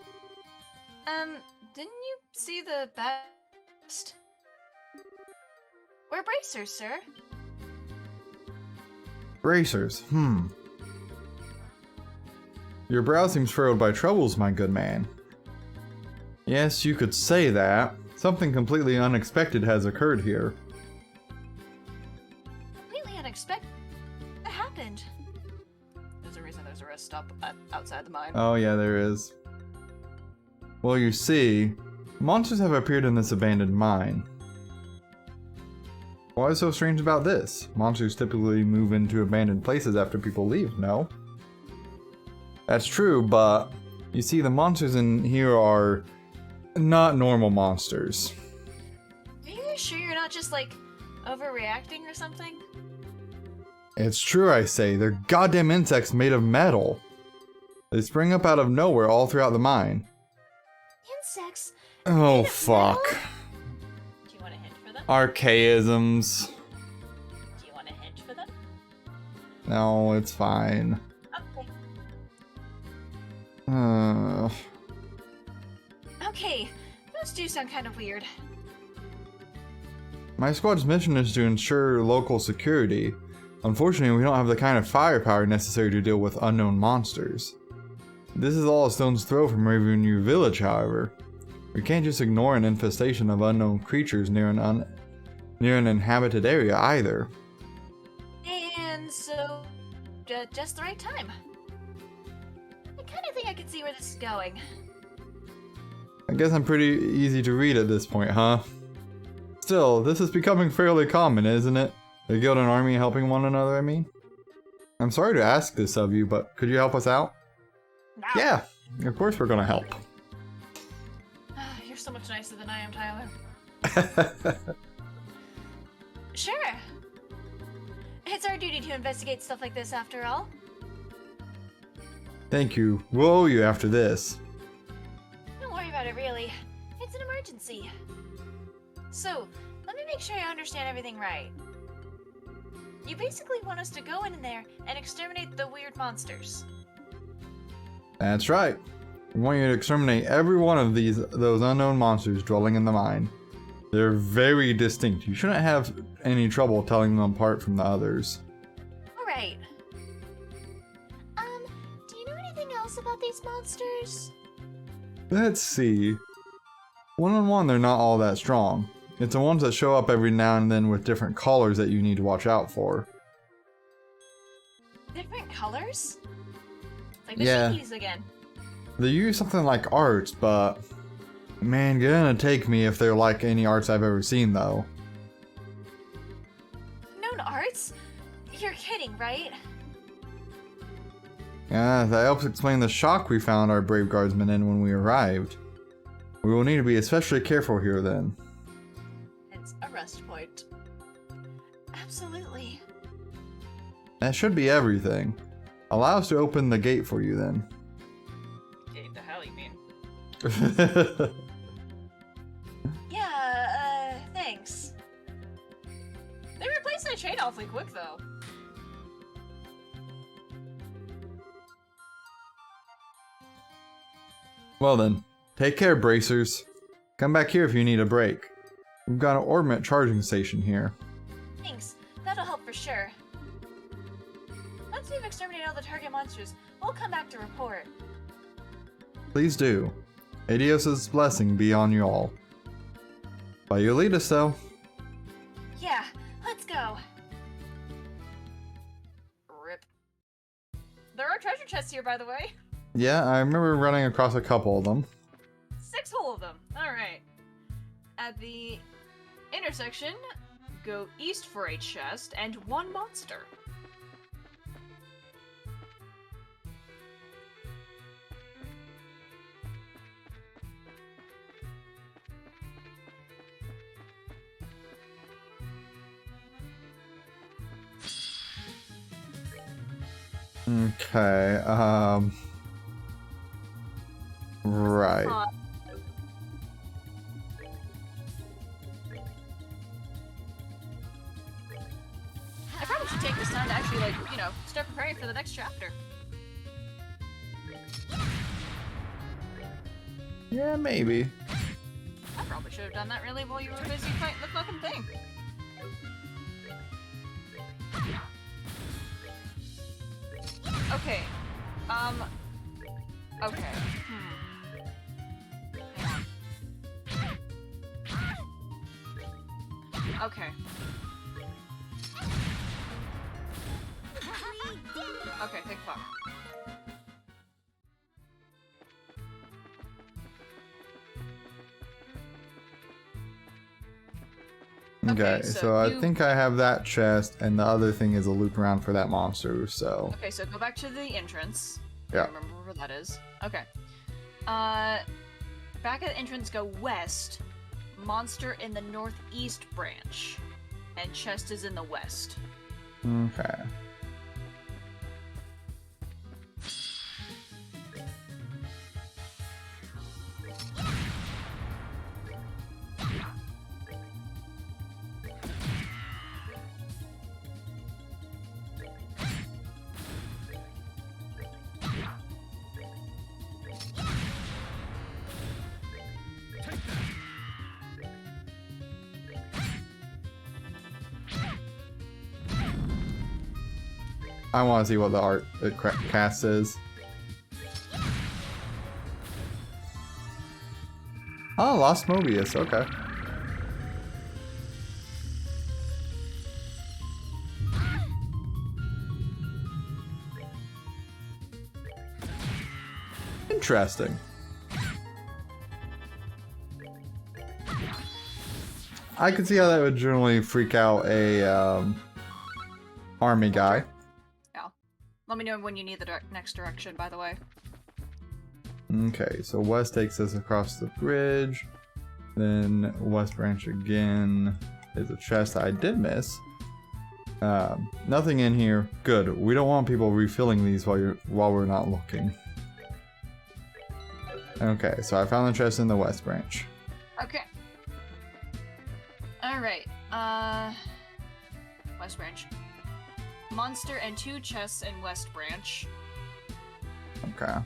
Didn't you see the best? We're bracers, sir. Bracers, Your brow seems furrowed by troubles, my good man. Yes, you could say that. Something completely unexpected has occurred here. Completely unexpected. What happened? There's a reason there's a rest stop outside the mine. Oh yeah, there is. Well, you see, monsters have appeared in this abandoned mine. What is so strange about this? Monsters typically move into abandoned places after people leave, no? That's true, but you see, the monsters in here are not normal monsters. Are you guys sure you're not just like overreacting or something? It's true, I say. They're goddamn insects made of metal. They spring up out of nowhere all throughout the mine. Insects? Oh, Made of fuck. metal? Do you want a hint for them? Archaisms. Do you want a hint for them? No, it's fine. Okay. Okay, those do sound kind of weird. My squad's mission is to ensure local security. Unfortunately, we don't have the kind of firepower necessary to deal with unknown monsters. This is all a stone's throw from Ravenview Village, however. We can't just ignore an infestation of unknown creatures near an inhabited area either. And so, just the right time. I kind of think I can see where this is going. I guess I'm pretty easy to read at this point, huh? Still, this is becoming fairly common, isn't it? The guild and army helping one another, I mean? I'm sorry to ask this of you, but could you help us out? No. Yeah, of course we're gonna help. You're so much nicer than I am, Tyler. Sure. It's our duty to investigate stuff like this after all. Thank you. We'll owe you after this. Don't worry about it, really. It's an emergency. So, let me make sure I understand everything right. You basically want us to go in there and exterminate the weird monsters. That's right. I want you to exterminate every one of those unknown monsters dwelling in the mine. They're very distinct. You shouldn't have any trouble telling them apart from the others. Alright. Do you know anything else about these monsters? Let's see. One-on-one, they're not all that strong. It's the ones that show up every now and then with different colors that you need to watch out for. Different colors? Like the Yeah. Shiggies again. They use something like arts, but man, gonna take me if they're like any arts I've ever seen, though. Known arts? You're kidding, right? Yeah, that helps explain the shock we found our brave guardsmen in when we arrived. We will need to be especially careful here then. It's a rest point. Absolutely. That should be everything. Allow us to open the gate for you then. Okay, the hell you mean? Yeah, thanks. They replaced that chain awfully quick, though. Well then, take care, bracers. Come back here if you need a break. We've got an orbit charging station here. Thanks. That'll help for sure. Once we've exterminated all the target monsters, we'll come back to report. Please do. Adios' blessing be on you all. By your lead us, though. Yeah, let's go. Rip. There are treasure chests here, by the way. Yeah, I remember running across a couple of them. 6 whole of them. Alright. At the intersection, go east for a chest and 1 monster. Okay, right. I probably should take this time to actually, like, you know, start preparing for the next chapter. Yeah, maybe. I probably should have done that really while you were busy fighting the fucking thing. Okay. Okay. Hang on. Okay. Okay, thank fuck. Okay, Okay, so so I you- think I have that chest, and the other thing is a loop around for that monster, so... Okay, so go back to the entrance. Yeah. I remember where that is. Okay. Back at the entrance, go west. Monster in the northeast branch. And chest is in the west. Okay. I want to see what the art cast is. Oh, Lost Mobius, okay. Interesting. I can see how that would generally freak out a army guy. Let me know when you need the next direction, by the way. Okay, so west takes us across the bridge. Then west branch again. There's a chest I did miss. Nothing in here. Good. We don't want people refilling these while we're not looking. Okay, so I found the chest in the west branch. Okay. Alright, west branch. Monster and 2 chests in west branch. Okay.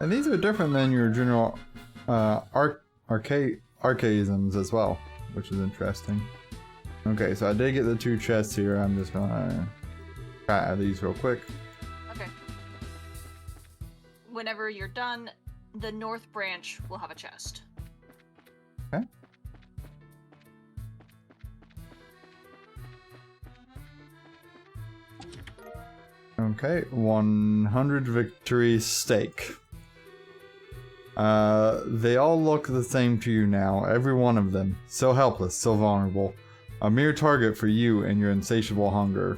And these are different than your general archaisms as well, which is interesting. Okay, so I did get the 2 chests here. I'm just gonna try out these real quick. Okay. Whenever you're done, the north branch will have a chest. Okay. Okay, 100 victory stake. They all look the same to you now, every one of them. So helpless, so vulnerable. A mere target for you and your insatiable hunger.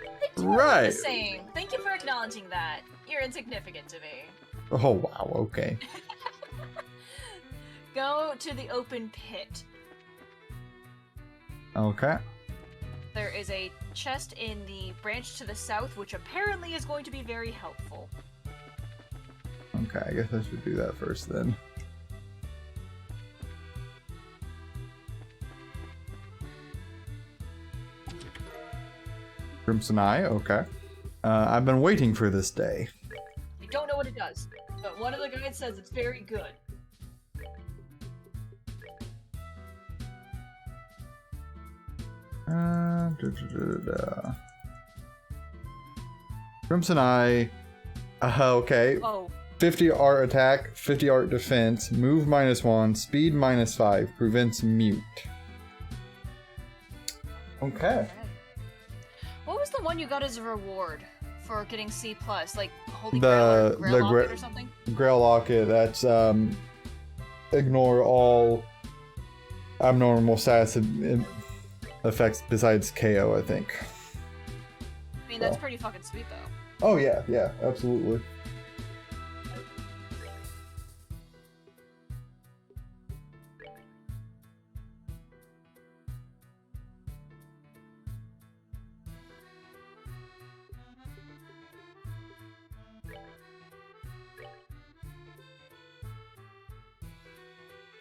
They do look Right. the same. Thank you for acknowledging that. You're insignificant to me. Oh wow, okay. Go to the open pit. Okay. There is a chest in the branch to the south, which apparently is going to be very helpful. Okay, I guess I should do that first then. Crimson Eye, okay. I've been waiting for this day. I don't know what it does, but one of the guides says it's very good. Crimson Eye. Okay. Oh, 50 art attack, 50 art defense, move -1, speed -5, prevents mute. Okay. what was the one you got as a reward for getting C+? Like Holy The- Grail or the Grail gra- Locket or something? Grail Locket, that's ignore all abnormal status effects besides KO, I think. I mean, that's pretty fucking sweet though. Oh yeah, yeah, absolutely.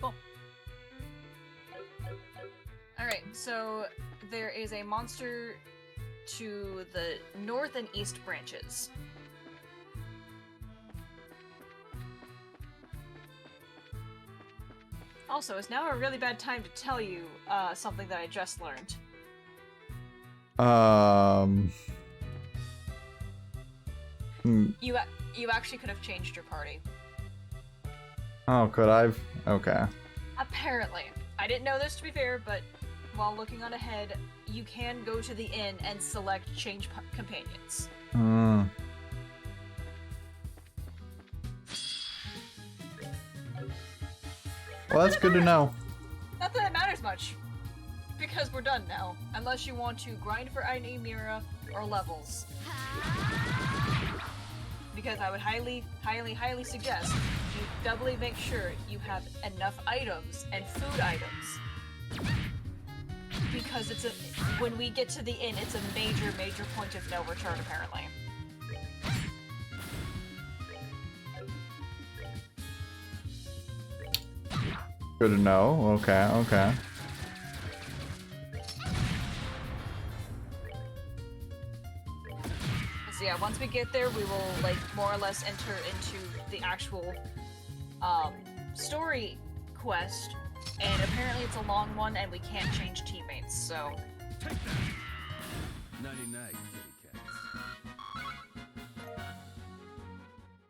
Cool. Alright, so there is a monster to the north and east branches. Also, it's now a really bad time to tell you something that I just learned. You actually could have changed your party. Oh, could I've? Okay. Apparently. I didn't know this, to be fair, but while looking on ahead, you can go to the inn and select change companions. Hmm. Well, that's good to know. Not that it matters much, because we're done now. Unless you want to grind for Ainamira or levels. Because I would highly, highly, highly suggest you doubly make sure you have enough items and food items. Because when we get to the inn, it's a major, major point of no return, apparently. Good to know. Okay, okay. So yeah, once we get there, we will, like, more or less enter into the actual, story quest. And apparently it's a long one, and we can't change teammates, so... Take that. Nighty-night, kitty cats.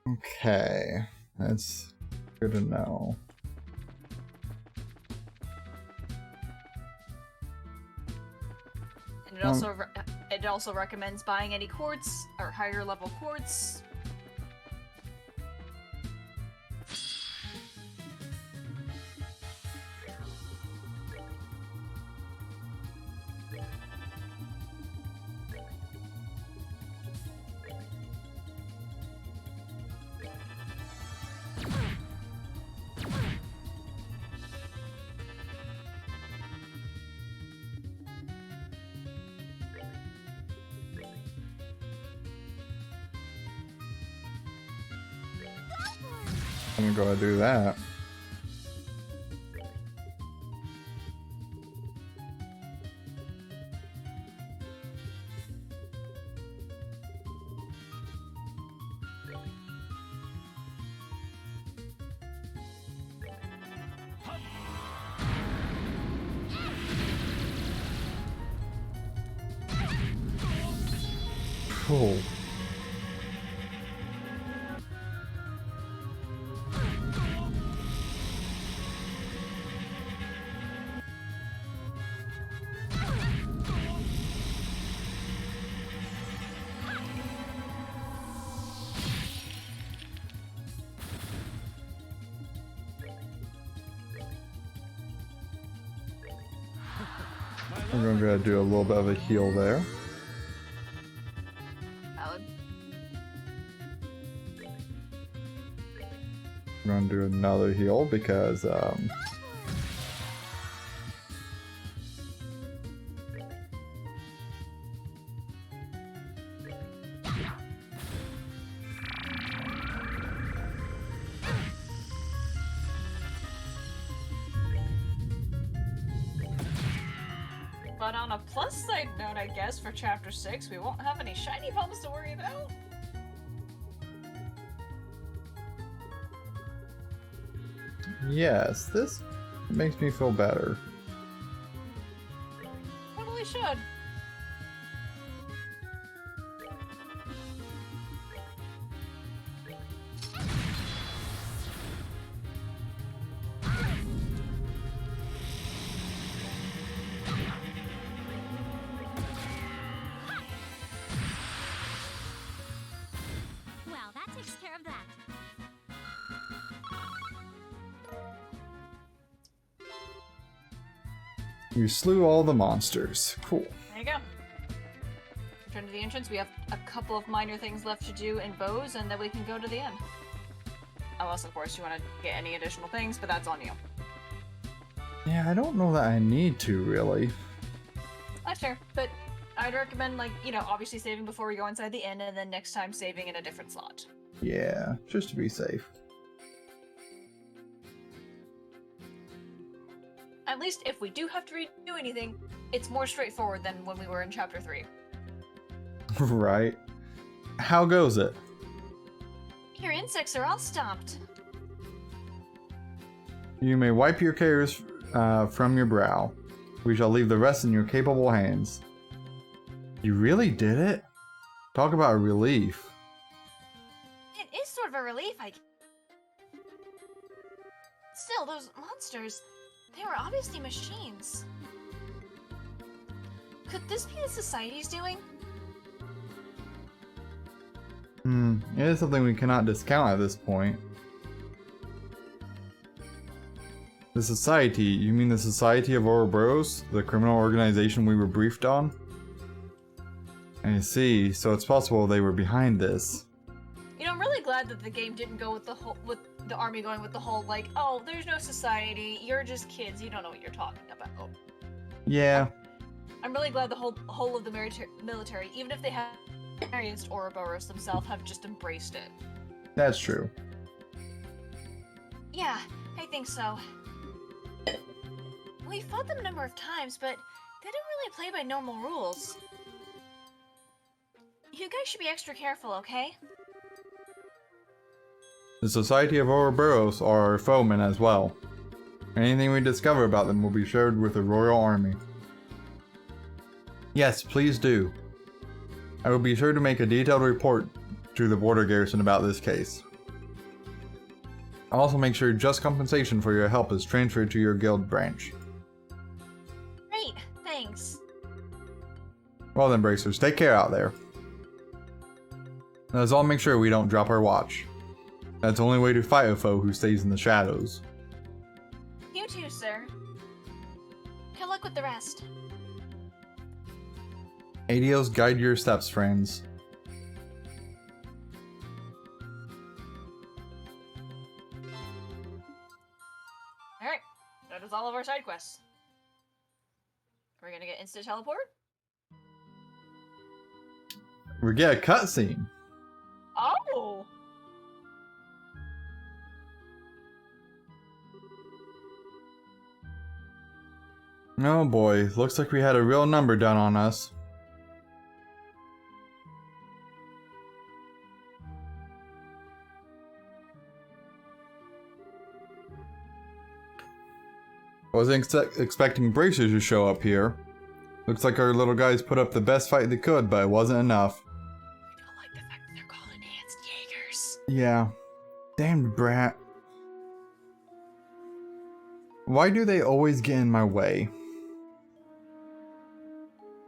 Okay. That's good to know. And it also recommends buying any quartz, or higher level quartz. I'm gonna go and do that. Cool. I'm gonna do a little bit of a heal there. Valid. I'm gonna do another heal because But on a plus side note, I guess, for Chapter 6, we won't have any shiny bumps to worry about. yes, this makes me feel better. Totally should. Well, that takes care of that. We slew all the monsters. Cool. There you go. Return to the entrance. We have a couple of minor things left to do in Bose, and then we can go to the end. Unless, of course, you want to get any additional things, but that's on you. Yeah, I don't know that I need to really. That's fair, but I'd recommend, like, you know, obviously saving before we go inside the inn, and then next time saving in a different slot. Yeah, just to be safe. At least if we do have to redo anything, it's more straightforward than when we were in Chapter 3. Right. How goes it? Your insects are all stopped. You may wipe your cares from your brow. We shall leave the rest in your capable hands. You really did it? Talk about a relief. It is sort of a relief, Still, those monsters, they were obviously machines. Could this be the Society's doing? It is something we cannot discount at this point. The Society? You mean the Society of Ouroboros? The criminal organization we were briefed on? I see, so it's possible they were behind this. You know, I'm really glad that the game didn't go with with the army going with the whole, like, oh, there's no society, you're just kids, you don't know what you're talking about. Yeah. I'm really glad the whole of the military, even if they have experienced Ouroboros themselves, have just embraced it. That's true. Yeah, I think so. We fought them a number of times, but they didn't really play by normal rules. You guys should be extra careful, okay? The Society of Ouroboros are our foemen as well. Anything we discover about them will be shared with the Royal Army. Yes, please do. I will be sure to make a detailed report to the border garrison about this case. I'll also make sure just compensation for your help is transferred to your guild branch. Great, thanks. Well then, Bracers, take care out there. Let's all make sure we don't drop our watch. That's the only way to fight a foe who stays in the shadows. You too, sir. Good luck with the rest. Adios, guide your steps, friends. Alright, that is all of our side quests. We're gonna get instant teleport? We get a cutscene. Oh! Oh boy, looks like we had a real number done on us. Wasn't expecting Bracers to show up here. Looks like our little guys put up the best fight they could, but it wasn't enough. Yeah. Damn brat. Why do they always get in my way?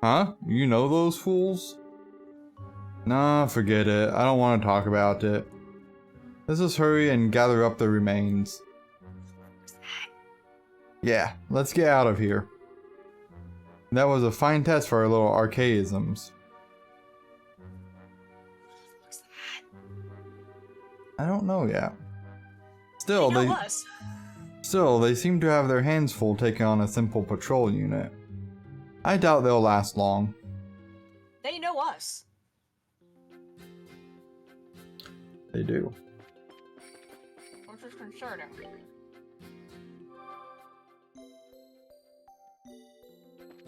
Huh? You know those fools? Nah, forget it. I don't want to talk about it. Let's just hurry and gather up the remains. Yeah, let's get out of here. That was a fine test for our little archaisms. I don't know yet. Still, They know us. Still, they seem to have their hands full taking on a simple patrol unit. I doubt they'll last long. They know us. They do. Which is concerning.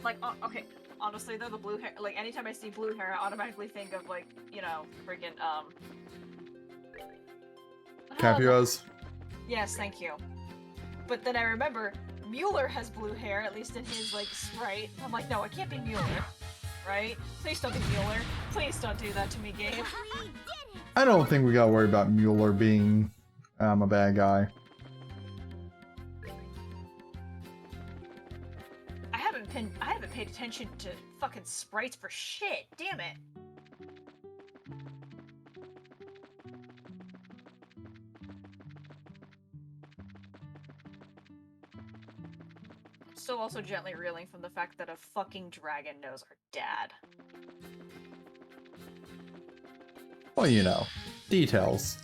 Like, okay, honestly though, the blue hair, like, anytime I see blue hair, I automatically think of, like, you know, friggin', Capuas? Yes, thank you. But then I remember, Mueller has blue hair, at least in his, like, sprite. I'm like, no, it can't be Mueller. Right? Please don't be Mueller. Please don't do that to me, Gabe. I don't think we gotta worry about Mueller being a bad guy. I haven't paid attention to fucking sprites for shit. Damn it. Still also gently reeling from the fact that a fucking dragon knows our dad. Well, you know, details.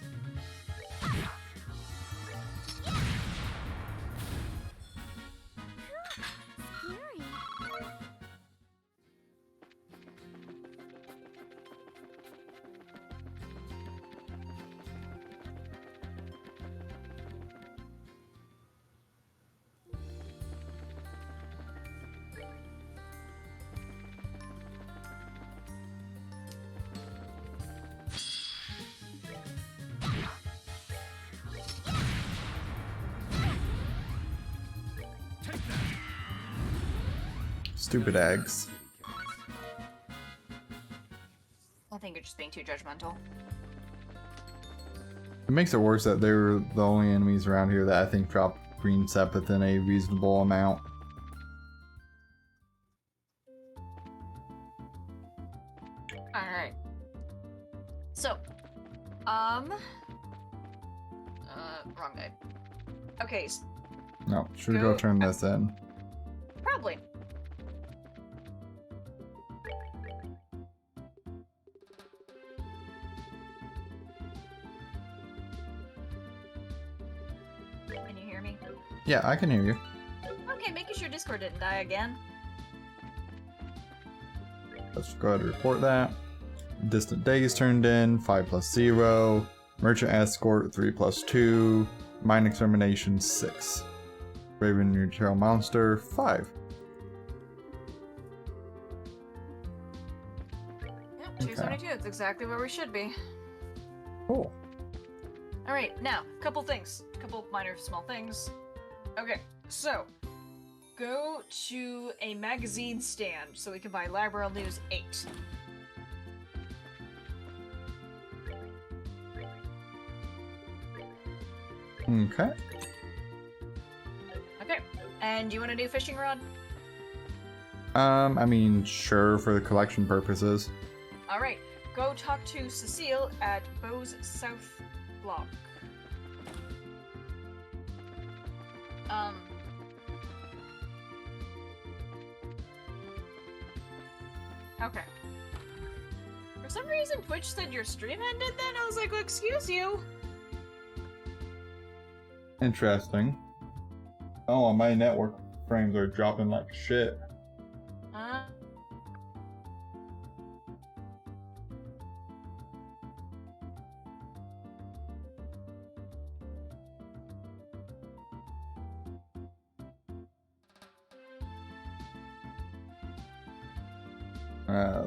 Stupid eggs. I think you're just being too judgmental. It makes it worse that they're the only enemies around here that I think drop green sep within a reasonable amount. Alright. So, wrong guy. Okay, No, should we go Go- turn this in? probably. Can you hear me? Yeah, I can hear you. Okay, making sure Discord didn't die again. Let's go ahead and report that. Distant Days turned in, 5 plus 0. Merchant Escort, 3 plus 2. Mine Extermination, 6. Raven Neutral Monster, 5. Yep, 272. That's exactly where we should be. Cool. Alright, now, couple things. Couple minor small things. Okay, so go to a magazine stand so we can buy Library News 8. Okay. Okay, and do you want to do fishing rod? I mean, sure, for the collection purposes. Alright, go talk to Cecile at Beau's South Block. Okay. For some reason, Twitch said your stream ended then. I was like, well, excuse you. Interesting. Oh, my network frames are dropping like shit.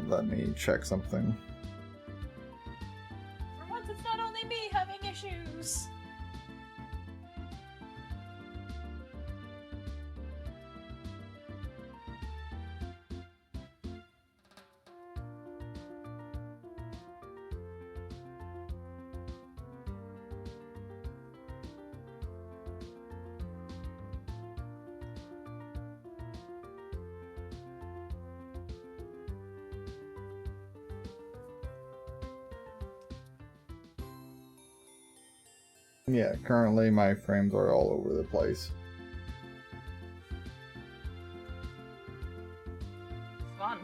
Let me check something. For once, it's not only me having issues. Yeah, currently my frames are all over the place. Fun.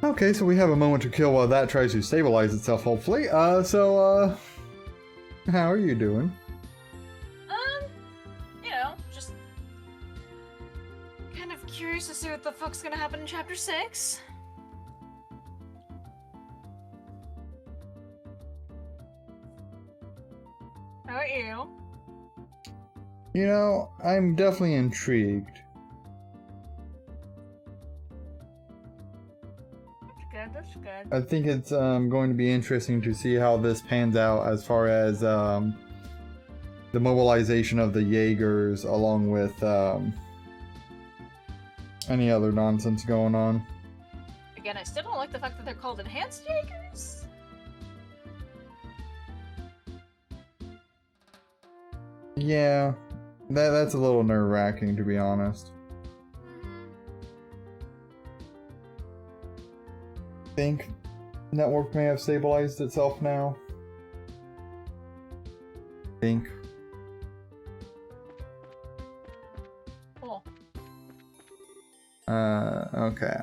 Okay, so we have a moment to kill while that tries to stabilize itself, hopefully. How are you doing? You know, just kind of curious to see what the fuck's gonna happen in chapter 6. How about you? You know, I'm definitely intrigued. That's good. I think it's going to be interesting to see how this pans out as far as the mobilization of the Jaegers along with any other nonsense going on. Again, I still don't like the fact that they're called enhanced Jaegers. Yeah, that's a little nerve-wracking, to be honest. Think network may have stabilized itself now. Think. Cool. Okay.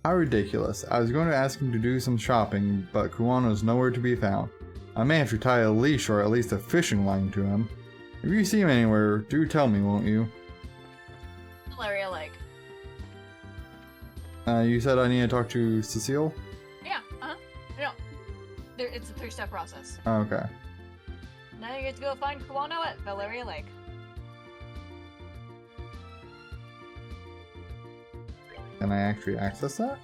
How ridiculous. I was going to ask him to do some shopping, but Kuwano's nowhere to be found. I may have to tie a leash or at least a fishing line to him. If you see him anywhere, do tell me, won't you? Valeria Lake. You said I need to talk to Cecile? Yeah, No. It's a 3-step process. Okay. Now you get to go find Kuwano at Valeria Lake. Can I actually access that?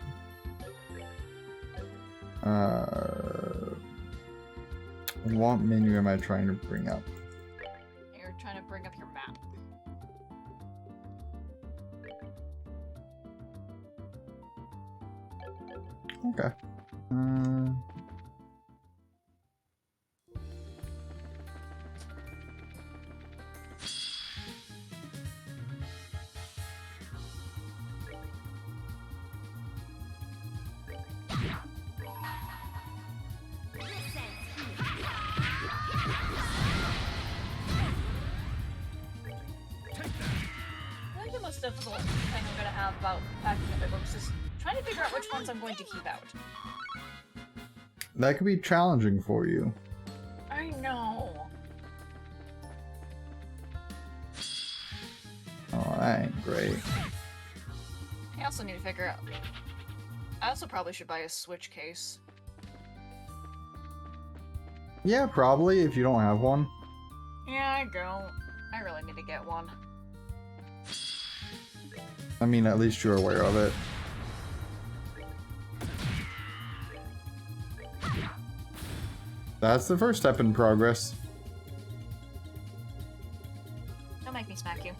What menu am I trying to bring up? You're trying to bring up your map. Okay. I think the most difficult thing I'm gonna have about packing up my books is trying to figure out which ones I'm going to keep out. That could be challenging for you. I know. Oh, that ain't great. I also need to figure out. I also probably should buy a Switch case. Yeah, probably, if you don't have one. Yeah, I don't. I really need to get one. I mean, at least you're aware of it. That's the first step in progress. Don't make me smack you.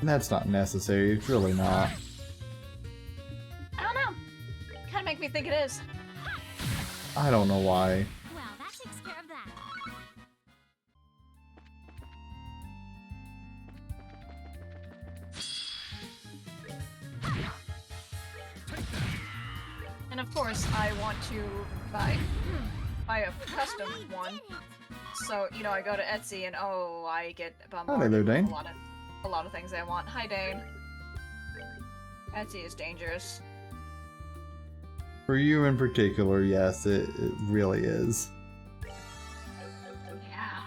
That's not necessary, it's really not. I don't know. Kinda make me think it is. I don't know why. Well, that takes care of that. And of course, I want to buy a custom one. So, you know, I go to Etsy and oh, I get bombarded there, with Dane. a lot of things I want. Hi, Dane. Etsy is dangerous. For you in particular, yes, it really is. Yeah.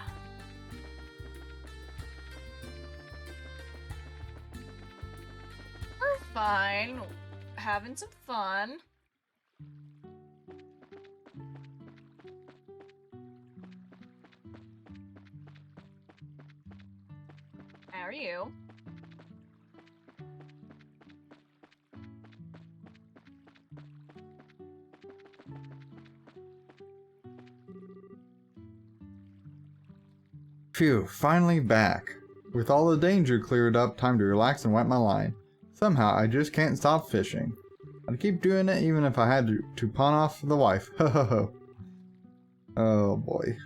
We're fine. Having some fun. How are you? Phew, finally back. With all the danger cleared up, time to relax and wet my line. Somehow, I just can't stop fishing. I'd keep doing it even if I had to pawn off the wife. Ho ho ho. Oh boy.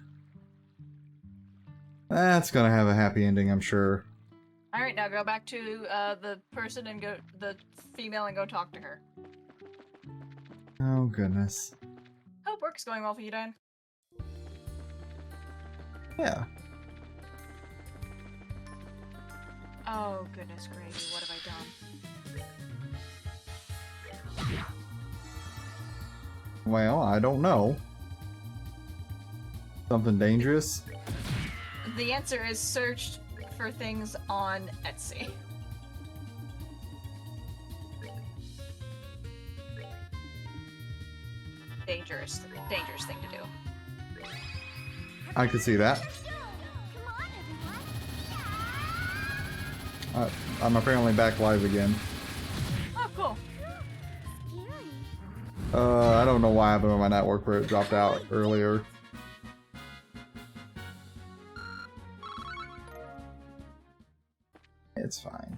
That's gonna have a happy ending, I'm sure. All right, now go back to the person and go the female and go talk to her. Oh goodness. Hope work's going well for you, Dan. Yeah. Oh goodness gravy, what have I done? Well, I don't know. Something dangerous? The answer is searched for things on Etsy. Dangerous thing to do. I could see that. Come on, everyone. I'm apparently back live again. Oh, cool. Scary. I don't know what happened with my network where it dropped out earlier. It's fine.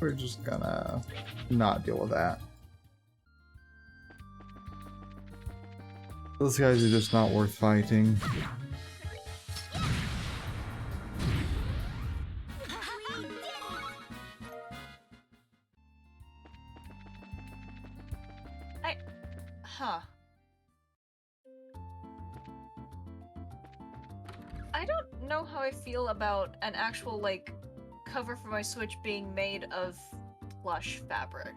We're just gonna not deal with that. Those guys are just not worth fighting. Huh. I don't know how I feel about an actual, like, cover for my Switch being made of plush fabric.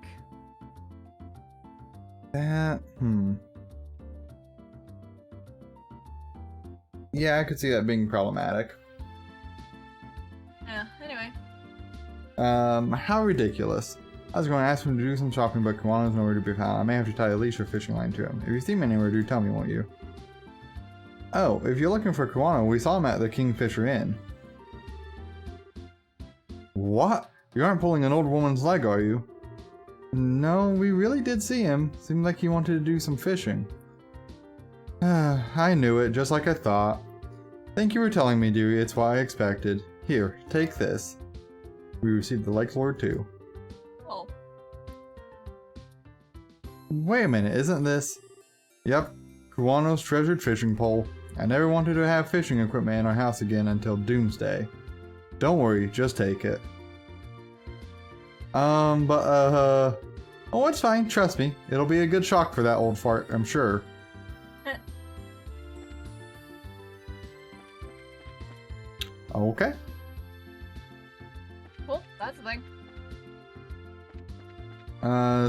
That, Yeah, I could see that being problematic. Yeah, anyway. How ridiculous. I was going to ask him to do some shopping, but Kiwano's nowhere to be found. I may have to tie a leash or fishing line to him. If you see him anywhere, do tell me, won't you? Oh, if you're looking for Kiwano, we saw him at the Kingfisher Inn. What? You aren't pulling an old woman's leg, are you? No, we really did see him. Seemed like he wanted to do some fishing. I knew it, just like I thought. Thank you for telling me, dearie. It's what I expected. Here, take this. We received the Lake Lord too. Oh. Wait a minute, isn't this? Yep, Kiwano's treasured fishing pole. I never wanted to have fishing equipment in our house again until Doomsday. Don't worry, just take it. Oh, it's fine, trust me. It'll be a good shock for that old fart, I'm sure. Okay. Cool, that's the thing.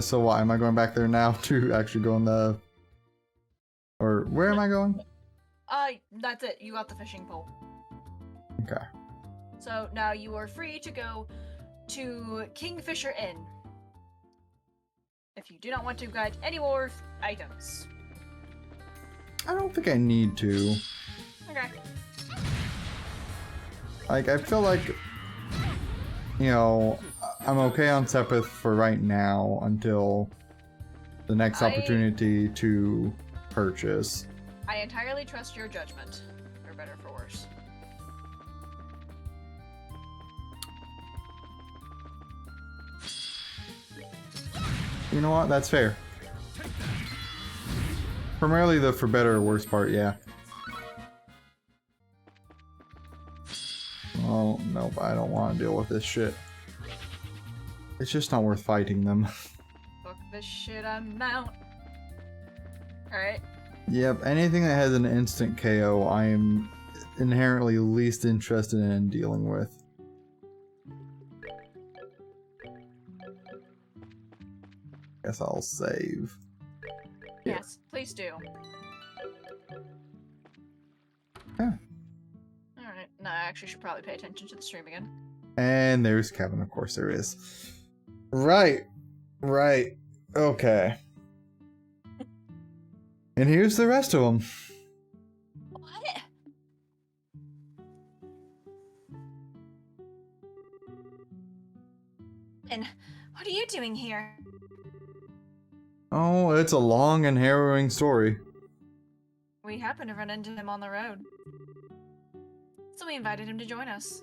So what, am I going back there now to actually go in the... Or, where am I going? That's it. You got the fishing pole. Okay. So now you are free to go to Kingfisher Inn. If you do not want to get any more items. I don't think I need to. Okay. Like, I feel like, you know, I'm okay on Sepith for right now until the next opportunity to purchase. I entirely trust your judgment, for better or for worse. You know what? That's fair. Primarily the for better or worse part, yeah. Oh, nope, I don't want to deal with this shit. It's just not worth fighting them. Fuck this shit, I'm out. Alright. Yep, anything that has an instant KO, I am inherently least interested in dealing with. Guess I'll save. Yes, please do. Yeah. Alright, no, I actually should probably pay attention to the stream again. And there's Kevin, of course there is. Right. Right. Okay. And here's the rest of them. What? And what are you doing here? Oh, it's a long and harrowing story. We happened to run into him on the road. So we invited him to join us.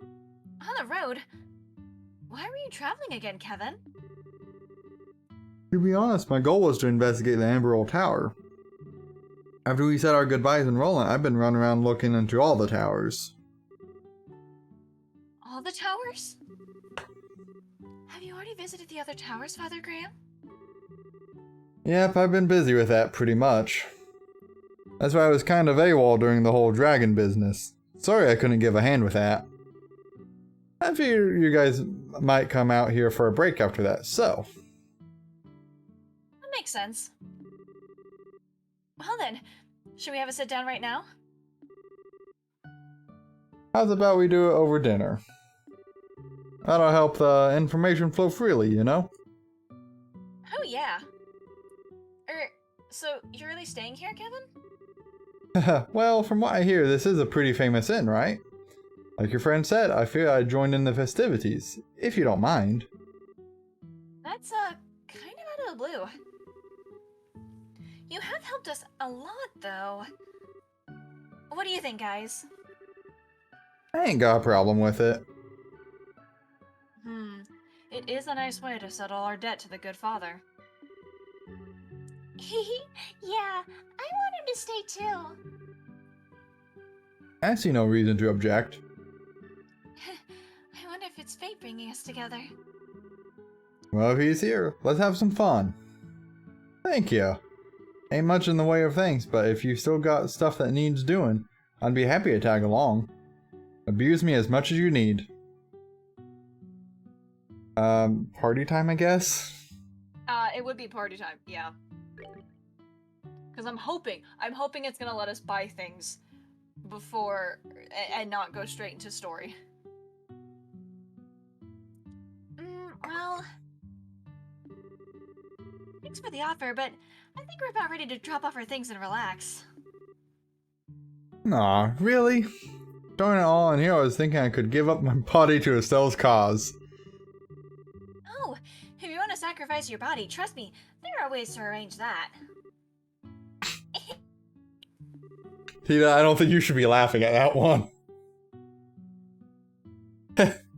On the road? Why were you traveling again, Kevin? To be honest, my goal was to investigate the Amberol Tower. After we said our goodbyes in Roland, I've been running around looking into all the towers. All the towers? Have you already visited the other towers, Father Graham? Yep, I've been busy with that pretty much. That's why I was kind of AWOL during the whole dragon business. Sorry I couldn't give a hand with that. I figured you guys might come out here for a break after that, so. That makes sense. Well then, should we have a sit down right now? How's about we do it over dinner? That'll help the information flow freely, you know? Oh yeah. So you're really staying here, Kevin? Well, from what I hear, this is a pretty famous inn, right? Like your friend said, I feel I'd join in the festivities, if you don't mind. That's, kind of out of the blue. You have helped us a lot, though. What do you think, guys? I ain't got a problem with it. It is a nice way to settle our debt to the good father. Yeah, I want him to stay too. I see no reason to object. I wonder if it's fate bringing us together. Well, if he's here, let's have some fun. Thank you. Ain't much in the way of thanks, but if you still got stuff that needs doing, I'd be happy to tag along. Abuse me as much as you need. Party time, I guess? It would be party time, yeah. Because I'm hoping it's gonna let us buy things before, and not go straight into story. Well... Thanks for the offer, but I think we're about ready to drop off our things and relax. Aw, really? Throwing it all in here, I was thinking I could give up my body to Estelle's cause. Oh, if you want to sacrifice your body, trust me, there are ways to arrange that. Tina, I don't think you should be laughing at that one.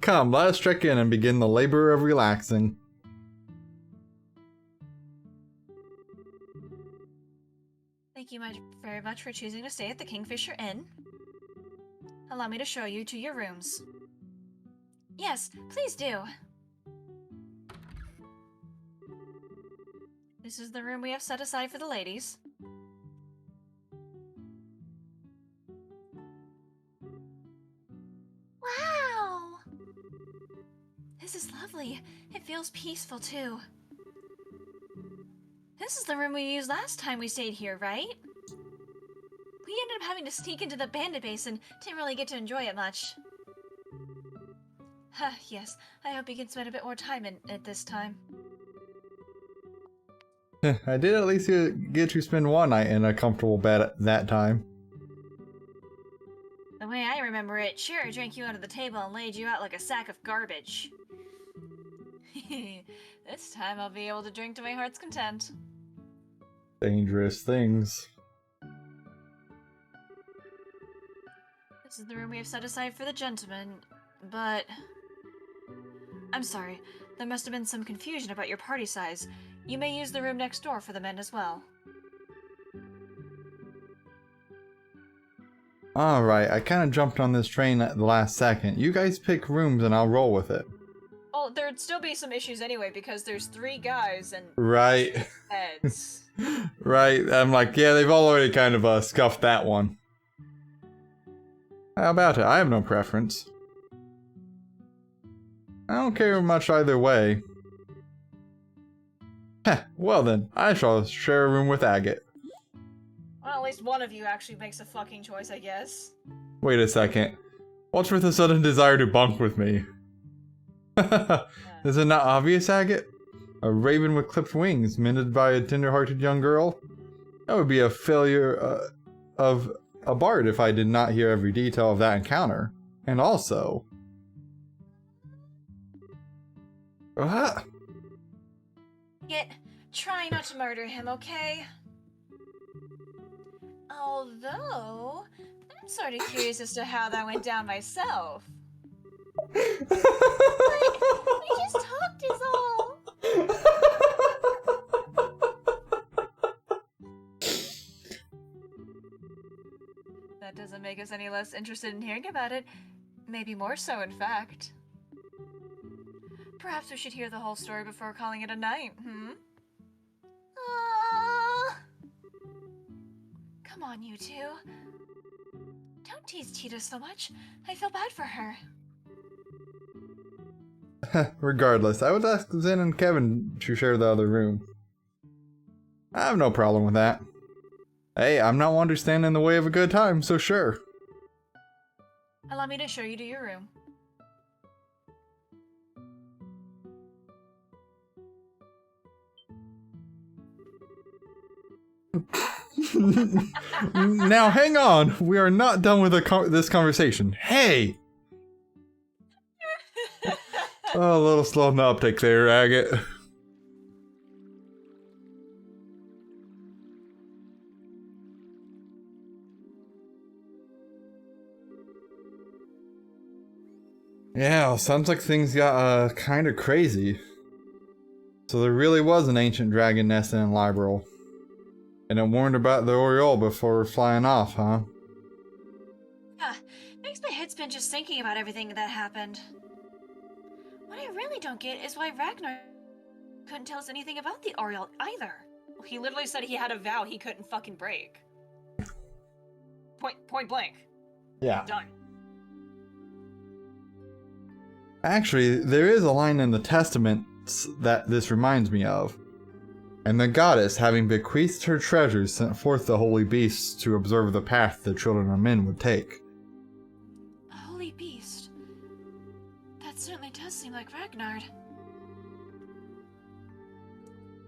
Come, let us check in and begin the labor of relaxing. Thank you very much for choosing to stay at the Kingfisher Inn. Allow me to show you to your rooms. Yes, please do. This is the room we have set aside for the ladies. Wow! This is lovely. It feels peaceful, too. This is the room we used last time we stayed here, right? We ended up having to sneak into the bandit base and didn't really get to enjoy it much. Yes, I hope you can spend a bit more time in it this time. I did at least get to spend one night in a comfortable bed at that time. The way I remember it, Shira drank you under the table and laid you out like a sack of garbage. This time I'll be able to drink to my heart's content. Dangerous things. This is the room we have set aside for the gentlemen, but... I'm sorry, there must have been some confusion about your party size. You may use the room next door for the men as well. Alright, I kind of jumped on this train at the last second. You guys pick rooms and I'll roll with it. Well, there'd still be some issues anyway, because there's 3 guys and Right. heads. Right, I'm like, yeah, they've already kind of scuffed that one. How about it? I have no preference. I don't care much either way. Heh, well then, I shall share a room with Agate. Well, at least one of you actually makes a fucking choice, I guess. Wait a second. What's with the sudden desire to bunk with me? Is it not obvious, Agate? A raven with clipped wings, minted by a tender-hearted young girl? That would be a failure of a bard if I did not hear every detail of that encounter. And also... Yet, try not to murder him, okay? Although, I'm sort of curious as to how that went down myself. We just talked is all. That doesn't make us any less interested in hearing about it. Maybe more so, in fact. Perhaps we should hear the whole story before calling it a night, hmm? Come on, you two. Don't tease Tita so much. I feel bad for her. Regardless, I would ask Zen and Kevin to share the other room. I have no problem with that. Hey, I'm not one to stand in the way of a good time, so sure. Allow me to show you to your room. Now, hang on. We are not done with this conversation. Hey! Oh, a little slow in the uptake there, Agate. Yeah, sounds like things got kind of crazy. So there really was an ancient dragon nest in Liberl. And it warned about the Oriole before flying off, huh? Makes my head spin just thinking about everything that happened. What I really don't get is why Ragnar couldn't tell us anything about the Oriole either. He literally said he had a vow he couldn't fucking break. Point blank. Yeah. Done. Actually, there is a line in the Testaments that this reminds me of. And the goddess, having bequeathed her treasures, sent forth the holy beasts to observe the path the children of men would take. A holy beast. That certainly does seem like Ragnar.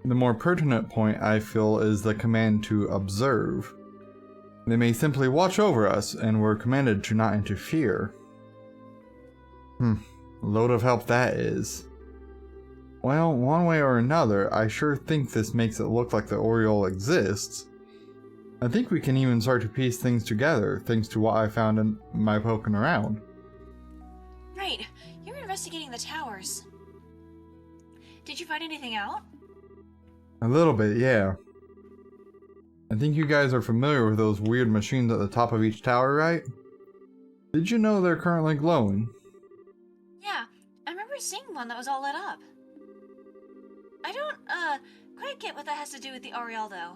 The more pertinent point, I feel, is the command to observe. They may simply watch over us, and we're commanded to not interfere. Load of help that is. Well, one way or another, I sure think this makes it look like the Oriole exists. I think we can even start to piece things together, thanks to what I found in my poking around. Right, you were investigating the towers. Did you find anything out? A little bit, yeah. I think you guys are familiar with those weird machines at the top of each tower, right? Did you know they're currently glowing? Yeah, I remember seeing one that was all lit up. I don't, quite get what that has to do with the Oriole, though.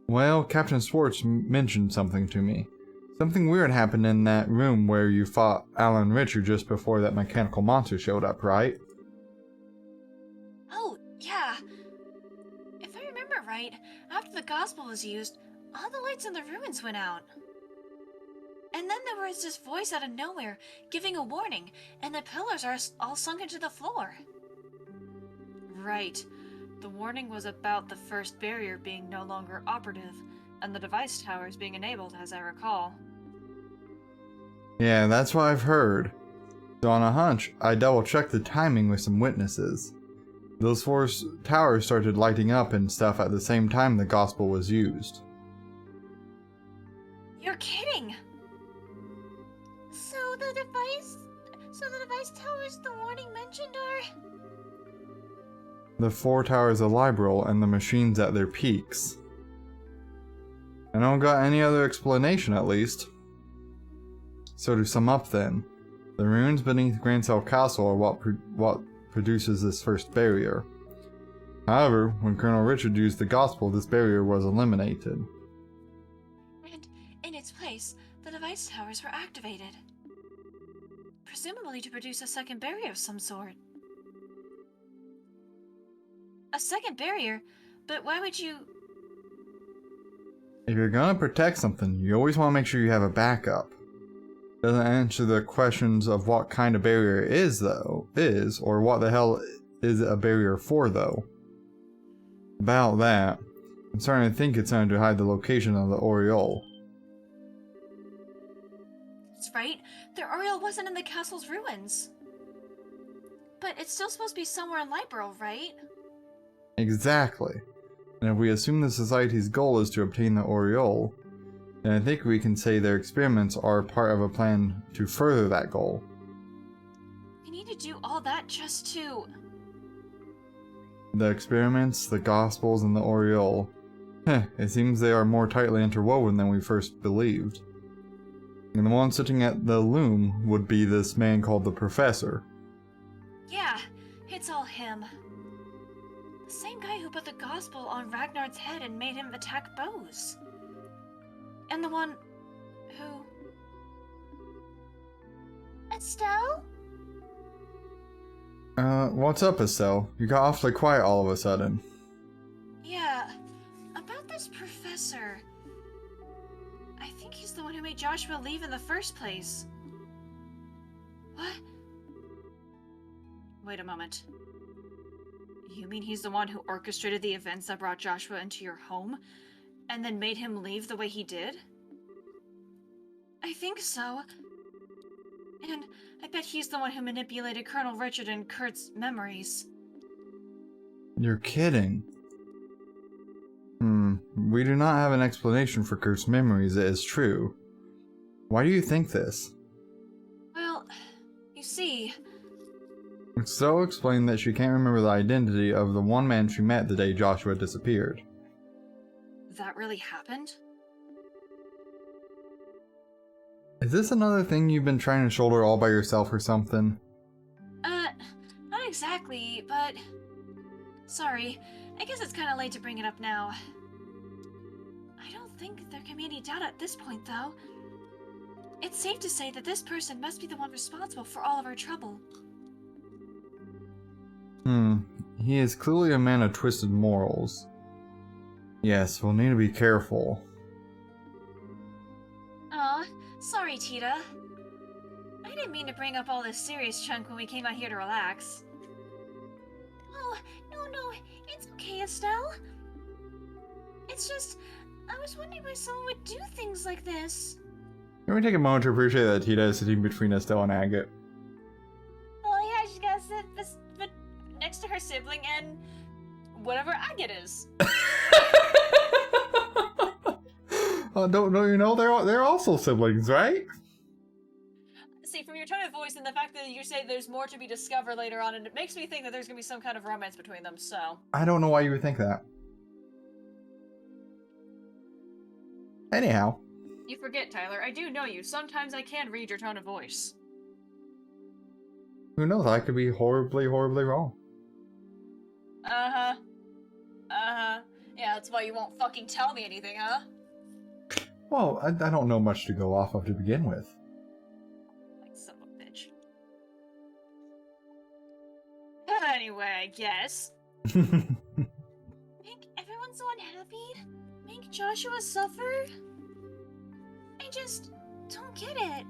Well, Captain Swartz mentioned something to me. Something weird happened in that room where you fought Alan Richard just before that mechanical monster showed up, right? Oh, yeah. If I remember right, after the gospel was used, all the lights in the ruins went out. And then there was this voice out of nowhere, giving a warning, and the pillars are all sunk into the floor. Right. The warning was about the first barrier being no longer operative, and the device towers being enabled, as I recall. Yeah, that's what I've heard. So on a hunch, I double-checked the timing with some witnesses. Those four towers started lighting up and stuff at the same time the gospel was used. You're kidding! So the device towers the warning mentioned are... The four towers of Liberl and the machines at their peaks. I don't got any other explanation, at least. So to sum up then, the ruins beneath Grancel Castle are what produces this first barrier. However, when Colonel Richard used the gospel, this barrier was eliminated. And in its place, the device towers were activated. Presumably to produce a second barrier of some sort. A second barrier? But why would you... If you're gonna protect something, you always want to make sure you have a backup. Doesn't answer the questions of what kind of barrier it is, or what the hell is a barrier for, though. About that, I'm starting to think it's time to hide the location of the Oriole. That's right, the Oriole wasn't in the castle's ruins. But it's still supposed to be somewhere in Liberl, right? Exactly. And if we assume the Society's goal is to obtain the Aureole, then I think we can say their experiments are part of a plan to further that goal. We need to do all that just to... The experiments, the Gospels, and the Aureole. It seems they are more tightly interwoven than we first believed. And the one sitting at the loom would be this man called the Professor. Yeah, it's all him. The same guy who put the gospel on Ragnard's head and made him attack Bose. And the one who... Estelle? What's up, Estelle? You got awfully quiet all of a sudden. Yeah, about this professor. I think he's the one who made Joshua leave in the first place. What? Wait a moment. You mean he's the one who orchestrated the events that brought Joshua into your home, and then made him leave the way he did? I think so. And I bet he's the one who manipulated Colonel Richard and Kurt's memories. You're kidding. We do not have an explanation for Kurt's memories, it is true. Why do you think this? Well, you see... Estelle explained that she can't remember the identity of the one man she met the day Joshua disappeared. That really happened? Is this another thing you've been trying to shoulder all by yourself or something? Not exactly, but... Sorry, I guess it's kinda late to bring it up now. I don't think there can be any doubt at this point, though. It's safe to say that this person must be the one responsible for all of our trouble. He is clearly a man of twisted morals. Yes, we'll need to be careful. Aw, sorry, Tita. I didn't mean to bring up all this serious chunk when we came out here to relax. Oh, no, it's okay, Estelle. It's just, I was wondering why someone would do things like this. Can we take a moment to appreciate that Tita is sitting between Estelle and Agate? Oh yeah, she's gotta sit next to her sibling and whatever Agate is. Don't you know they're also siblings, right? See, from your tone of voice and the fact that you say there's more to be discovered later on, and it makes me think that there's gonna be some kind of romance between them, so... I don't know why you would think that. Anyhow. You forget, Tyler, I do know you. Sometimes I can read your tone of voice. Who knows, I could be horribly, horribly wrong. Uh-huh. Uh-huh. Yeah, that's why you won't fucking tell me anything, huh? Well, I don't know much to go off of to begin with. Like son of a bitch. Anyway, I guess. Make everyone so unhappy? Make Joshua suffer? I just don't get it.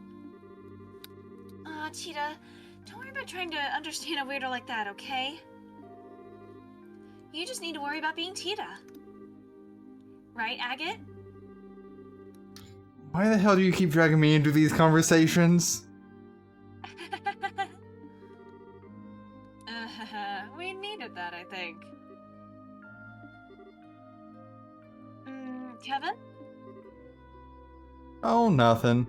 Aw, Tita, don't worry about trying to understand a weirdo like that, okay? You just need to worry about being Tita. Right, Agate? Why the hell do you keep dragging me into these conversations? We needed that, I think. Kevin? Oh, nothing.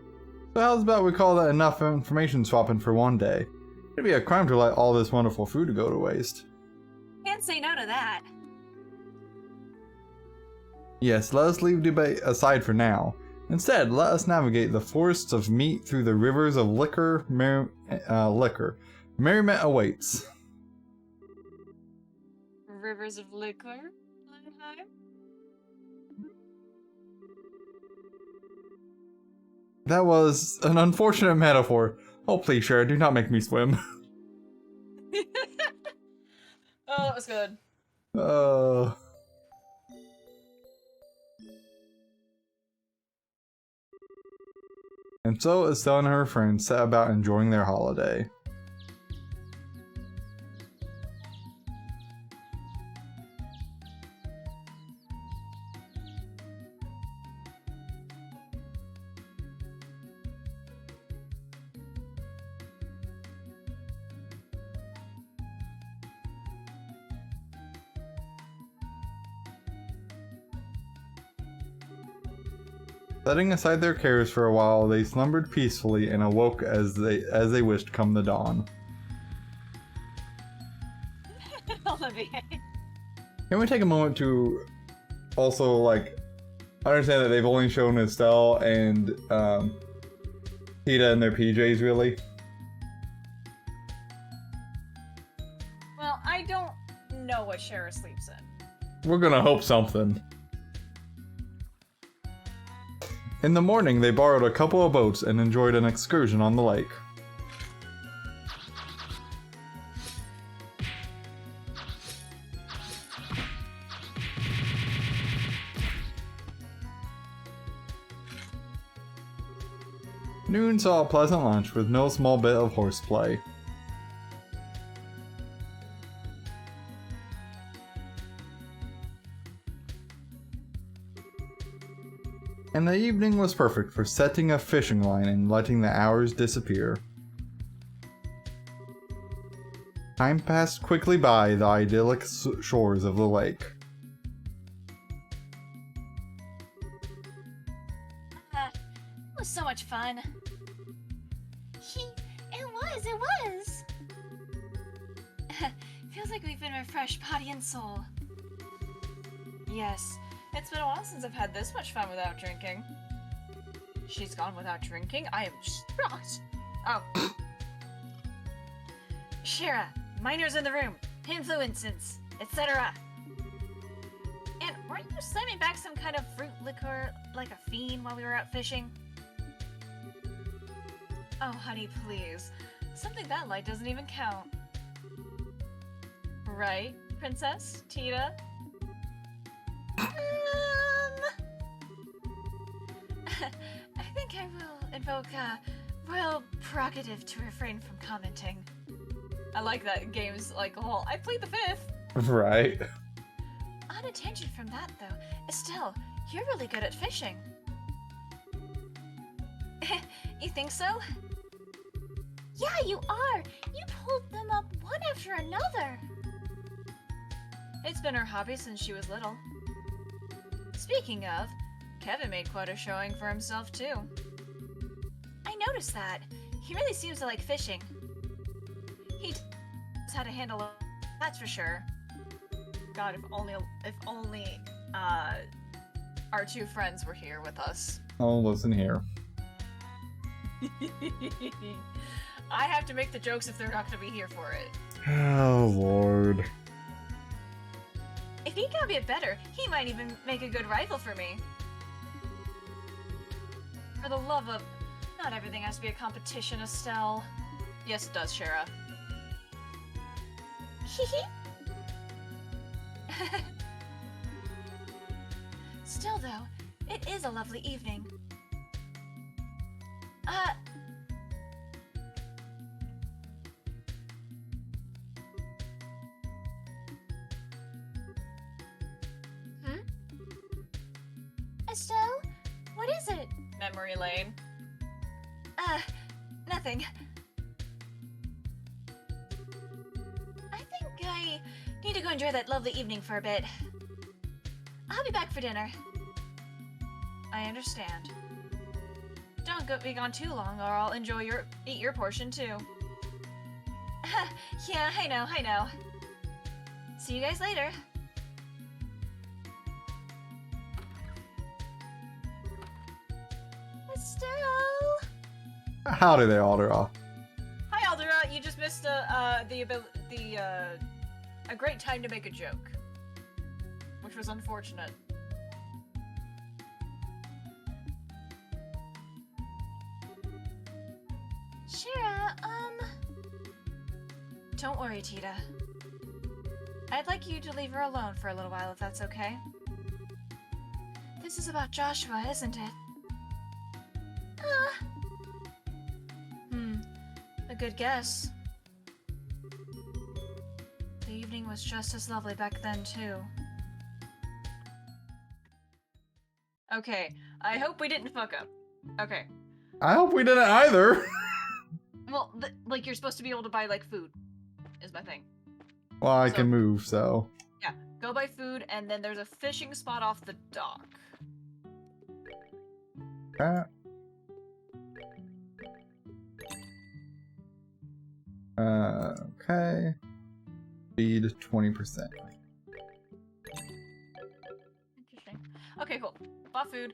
So how's about we call that enough information swapping for one day? It'd be a crime to let all this wonderful food go to waste. Can't say no to that. Yes, let us leave debate aside for now. Instead, let us navigate the forests of meat through the rivers of liquor. Merriment awaits. Rivers of liquor, Lenheim? That was an unfortunate metaphor. Oh, please, Shara, do not make me swim. Oh, that was good. And so Estelle and her friends set about enjoying their holiday. Setting aside their cares for a while, they slumbered peacefully and awoke as they wished come the dawn. Olivier. Can we take a moment to also, like, understand that they've only shown Estelle and Tita in their PJs, really? Well, I don't know what Shara sleeps in. We're gonna hope something. In the morning, they borrowed a couple of boats and enjoyed an excursion on the lake. Noon saw a pleasant lunch with no small bit of horseplay. And the evening was perfect for setting a fishing line and letting the hours disappear. Time passed quickly by the idyllic shores of the lake. It was so much fun. It was. Feels like we've been refreshed body and soul. Yes, it's been a while since I've had this much fun without drinking. She's gone without drinking? I am shocked. Oh. Shira, minors in the room, influences, etc. And weren't you slamming back some kind of fruit liquor like a fiend while we were out fishing? Oh, honey, please. Something that light doesn't even count. Right, Princess? Tita? I think I will invoke a royal prerogative to refrain from commenting. I like that game's like, well, I played the fifth. Right. On a tangent from that, though, Estelle, you're really good at fishing. You think so? Yeah, you are. You pulled them up one after another. It's been her hobby since she was little. Speaking of, Kevin made quite a showing for himself, too. I noticed that. He really seems to like fishing. He knows how to handle it, that's for sure. God, if only, our two friends were here with us. Oh, listen here. I have to make the jokes if they're not going to be here for it. Oh, Lord. If he can be better, he might even make a good rival for me. For the love of... Not everything has to be a competition, Estelle. Yes, it does, Shara. Still, though, it is a lovely evening. Estelle, what is it? Memory lane. Nothing. I think I need to go enjoy that lovely evening for a bit. I'll be back for dinner. I understand. Don't be gone too long, or I'll eat your portion too. Yeah, I know. See you guys later. Estelle! Howdy there, Aldera. Hi, Aldera. You just missed a great time to make a joke, which was unfortunate. Shira, Don't worry, Tita. I'd like you to leave her alone for a little while, if that's okay. This is about Joshua, isn't it? A good guess. The evening was just as lovely back then, too. Okay, I hope we didn't fuck up. Okay. I hope we didn't either. Well, like, you're supposed to be able to buy, like, food, is my thing. Well, I So- can move, so. Yeah, go buy food, and then there's a fishing spot off the dock. that. Okay. Speed 20%. Interesting. Okay, cool. Bought food.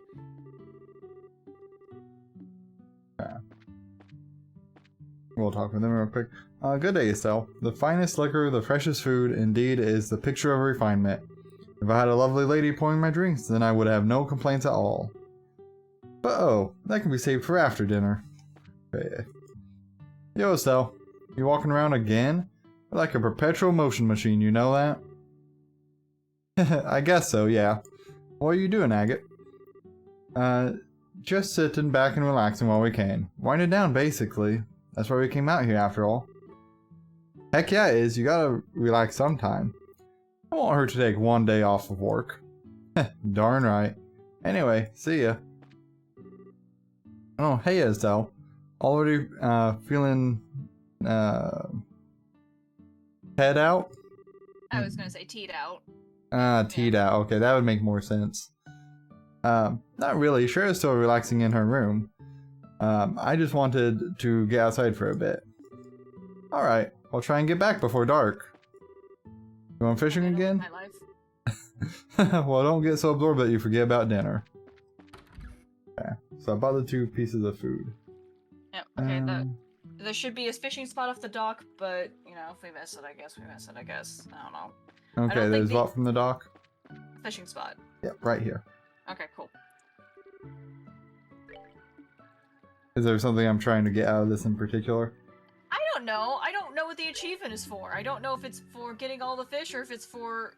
We'll talk with them real quick. Good day, Estelle. The finest liquor, the freshest food, indeed, is the picture of refinement. If I had a lovely lady pouring my drinks, then I would have no complaints at all. But oh, that can be saved for after dinner. Okay. Yo, Estelle. You walking around again? You're like a perpetual motion machine, you know that? I guess so, yeah. What are you doing, Agate? Just sitting back and relaxing while we can. Winding down, basically. That's why we came out here, after all. Heck yeah, it is. You gotta relax sometime. I won't hurt to take one day off of work. Darn right. Anyway, see ya. Oh, hey, Estelle. Already, feeling, head out? I was gonna say teed out. Teed out. Okay, that would make more sense. Not really. Sure is still relaxing in her room. I just wanted to get outside for a bit. Alright, I'll try and get back before dark. You going fishing again? My life. Well, don't get so absorbed that you forget about dinner. Okay, so I bought the 2 pieces of food. Yep. Okay. There should be a fishing spot off the dock, but you know, if we miss it, I guess we miss it. I guess. I don't know. Okay, don't think there's the- what from the dock? Fishing spot. Yep, right here. Okay. Cool. Is there something I'm trying to get out of this in particular? I don't know. I don't know what the achievement is for. I don't know if it's for getting all the fish or if it's for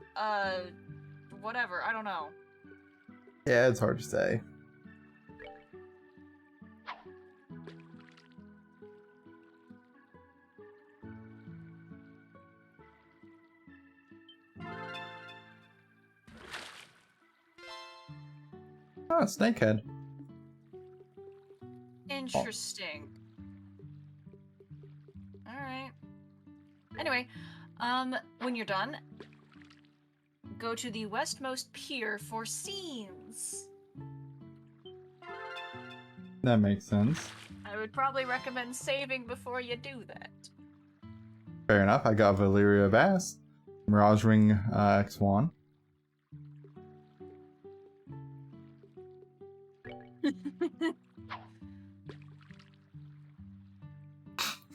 whatever. I don't know. Yeah, it's hard to say. Oh, snakehead. Interesting. All right. Anyway, when you're done, go to the westmost pier for scenes. That makes sense. I would probably recommend saving before you do that. Fair enough. I got Valeria Bass, Mirage Ring X1.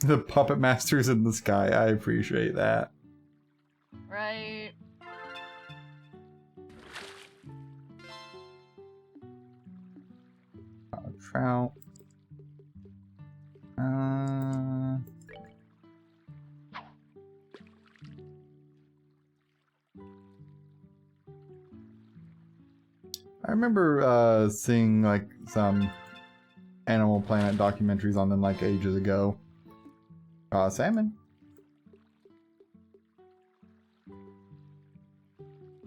The Puppet Masters in the sky. I appreciate that. Right. Trout. I remember seeing like some Animal Planet documentaries on them like ages ago. Salmon.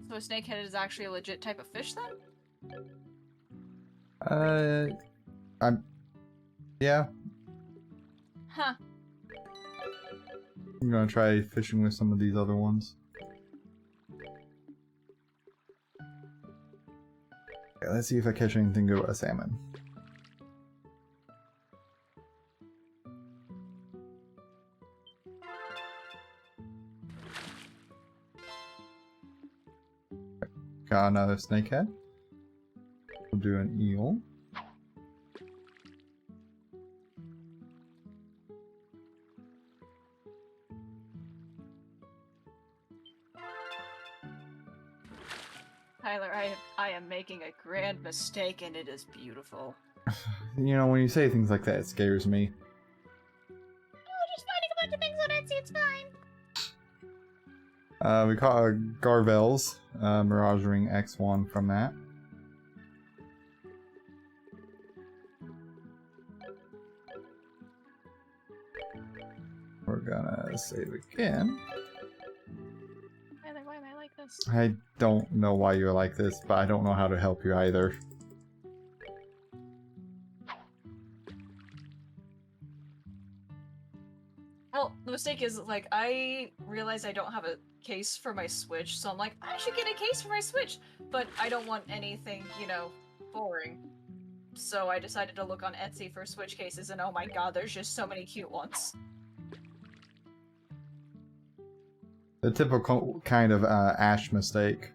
So a snakehead is actually a legit type of fish then? Yeah. Huh. I'm gonna try fishing with some of these other ones. Okay, let's see if I catch anything good with a salmon. Got another snakehead. We'll do an eel. Tyler, I am making a grand mistake and it is beautiful. You know, when you say things like that, it scares me. Oh, just finding a bunch of things on Etsy, it's fine. We caught a Garvel's Mirage Ring X1 from that. We're gonna save again. Tyler, why am I like this? I don't know why you're like this, but I don't know how to help you either. Well, the mistake is, like, I realize I don't have a case for my Switch, so I'm like, I should get a case for my Switch, but I don't want anything, you know, boring. so I decided to look on Etsy for Switch cases, and oh my god, there's just so many cute ones. The typical kind of Ash mistake.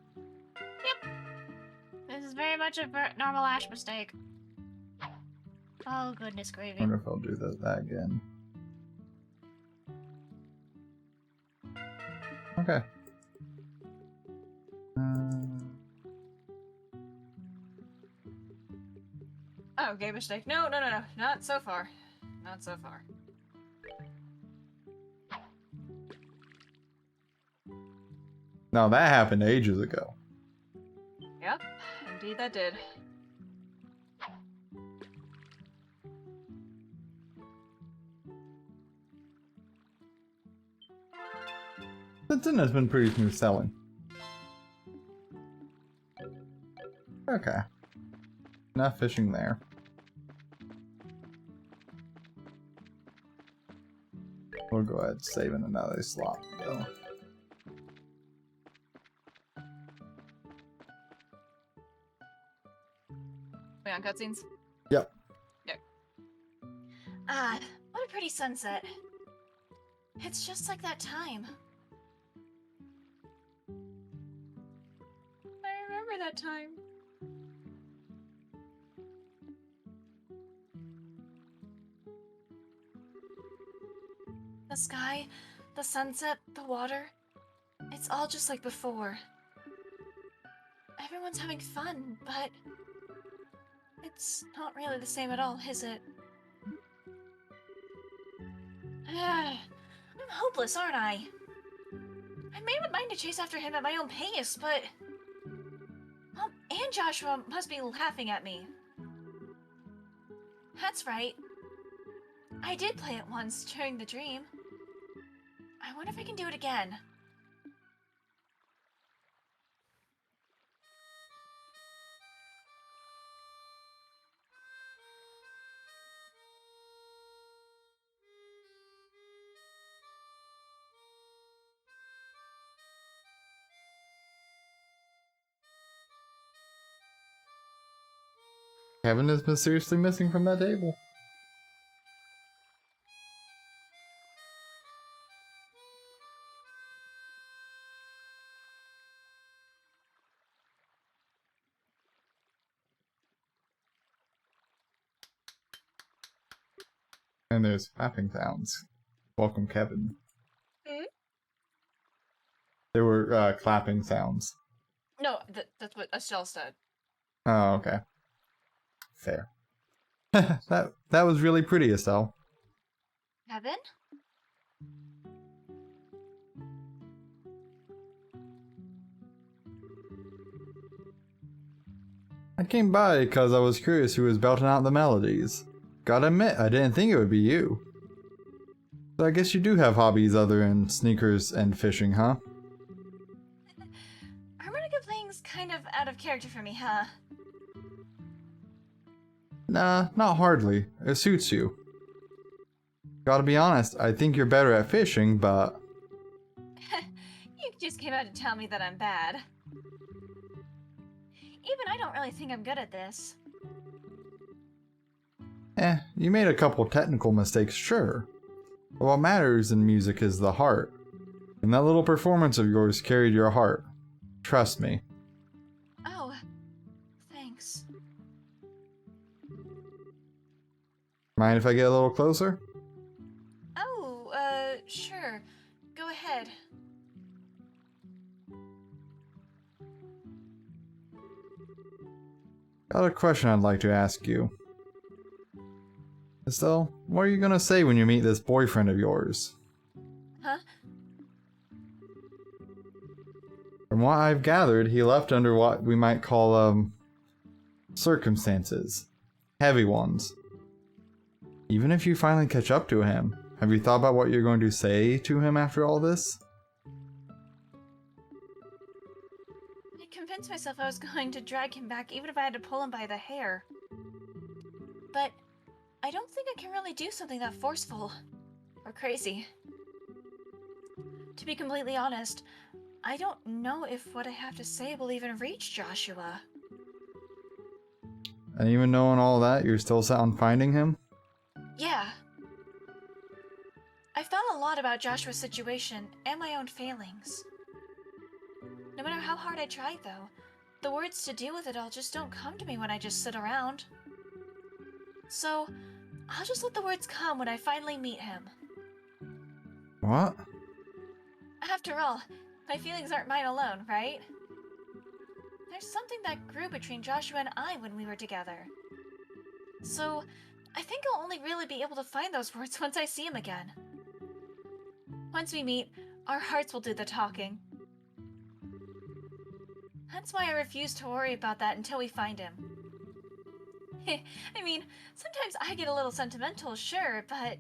This is very much a normal Ash mistake. Oh, goodness I gravy. wonder if I'll do that again. Okay. Oh, game mistake. No, no, no, no. Not so far. Not so far. No, that happened ages ago. Yep, indeed that did. Since has been pretty smooth selling. Okay. Enough fishing there. We'll go ahead and save in another slot though. We on cutscenes? Yep. Ah, what a pretty sunset. It's just like that time. I remember that time. The sky, the sunset, the water. It's all just like before. Everyone's having fun, but it's not really the same at all, is it? I'm hopeless, aren't I? I made up mind to chase after him at my own pace, but Mom and Joshua must be laughing at me. That's right. I did play it once during the dream. I wonder if I can do it again. Kevin is mysteriously missing from that table. And there's clapping sounds. Welcome, Kevin. Hmm? There were clapping sounds. No, that's what Estelle said. Oh, okay. Fair. that was really pretty, Estelle. Kevin? I came by because I was curious who was belting out the melodies. Gotta admit, I didn't think it would be you. So I guess you do have hobbies other than sneakers and fishing, huh? Harmonica playing's kind of out of character for me, huh? Nah, not hardly. It suits you. Gotta be honest, I think you're better at fishing, but... You just came out to tell me that I'm bad. Even I don't really think I'm good at this. You made a couple technical mistakes, sure. But what matters in music is the heart. And that little performance of yours carried your heart. Trust me. Oh, thanks. Mind if I get a little closer? Oh, sure. Go ahead. Got a question I'd like to ask you. Estelle, what are you gonna say when you meet this boyfriend of yours? Huh? From what I've gathered, he left under what we might call, circumstances. Heavy ones. Even if you finally catch up to him, have you thought about what you're going to say to him after all this? I convinced myself I was going to drag him back even if I had to pull him by the hair. But I don't think I can really do something that forceful or crazy. To be completely honest, I don't know if what I have to say will even reach Joshua. And even knowing all that, you're still set on finding him? Yeah. I've thought a lot about Joshua's situation and my own failings. No matter how hard I try, though, the words to deal with it all just don't come to me when I just sit around. So, I'll just let the words come when I finally meet him. What? After all, my feelings aren't mine alone, right? There's something that grew between Joshua and I when we were together. So, I think I'll only really be able to find those words once I see him again. Once we meet, our hearts will do the talking. That's why I refuse to worry about that until we find him. I mean, sometimes I get a little sentimental, sure, but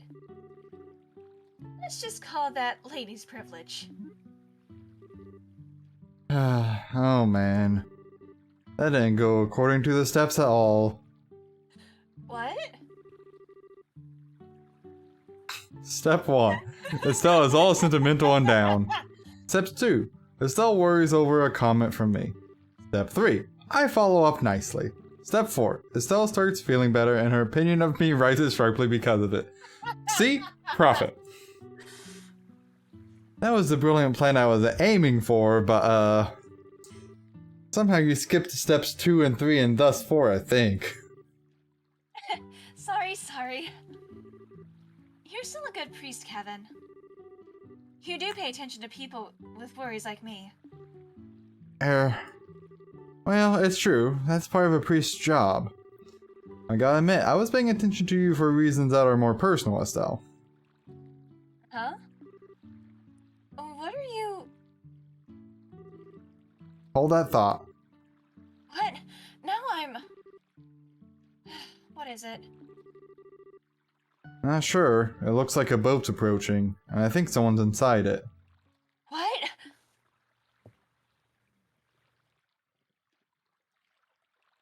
let's just call that lady's privilege. Oh man. That didn't go according to the steps at all. What? Step 1. Estelle is all sentimental and down. Step 2. Estelle worries over a comment from me. Step 3. I follow up nicely. Step 4. Estelle starts feeling better and her opinion of me rises sharply because of it. See? Profit. That was the brilliant plan I was aiming for, but somehow you skipped steps 2 and 3 and thus 4, I think. Sorry. You're still a good priest, Kevin. You do pay attention to people with worries like me. Well, it's true. That's part of a priest's job. I gotta admit, I was paying attention to you for reasons that are more personal, Estelle. Huh? What are you... Hold that thought. What? Now I'm... What is it? Not sure. It looks like a boat's approaching, and I think someone's inside it. What?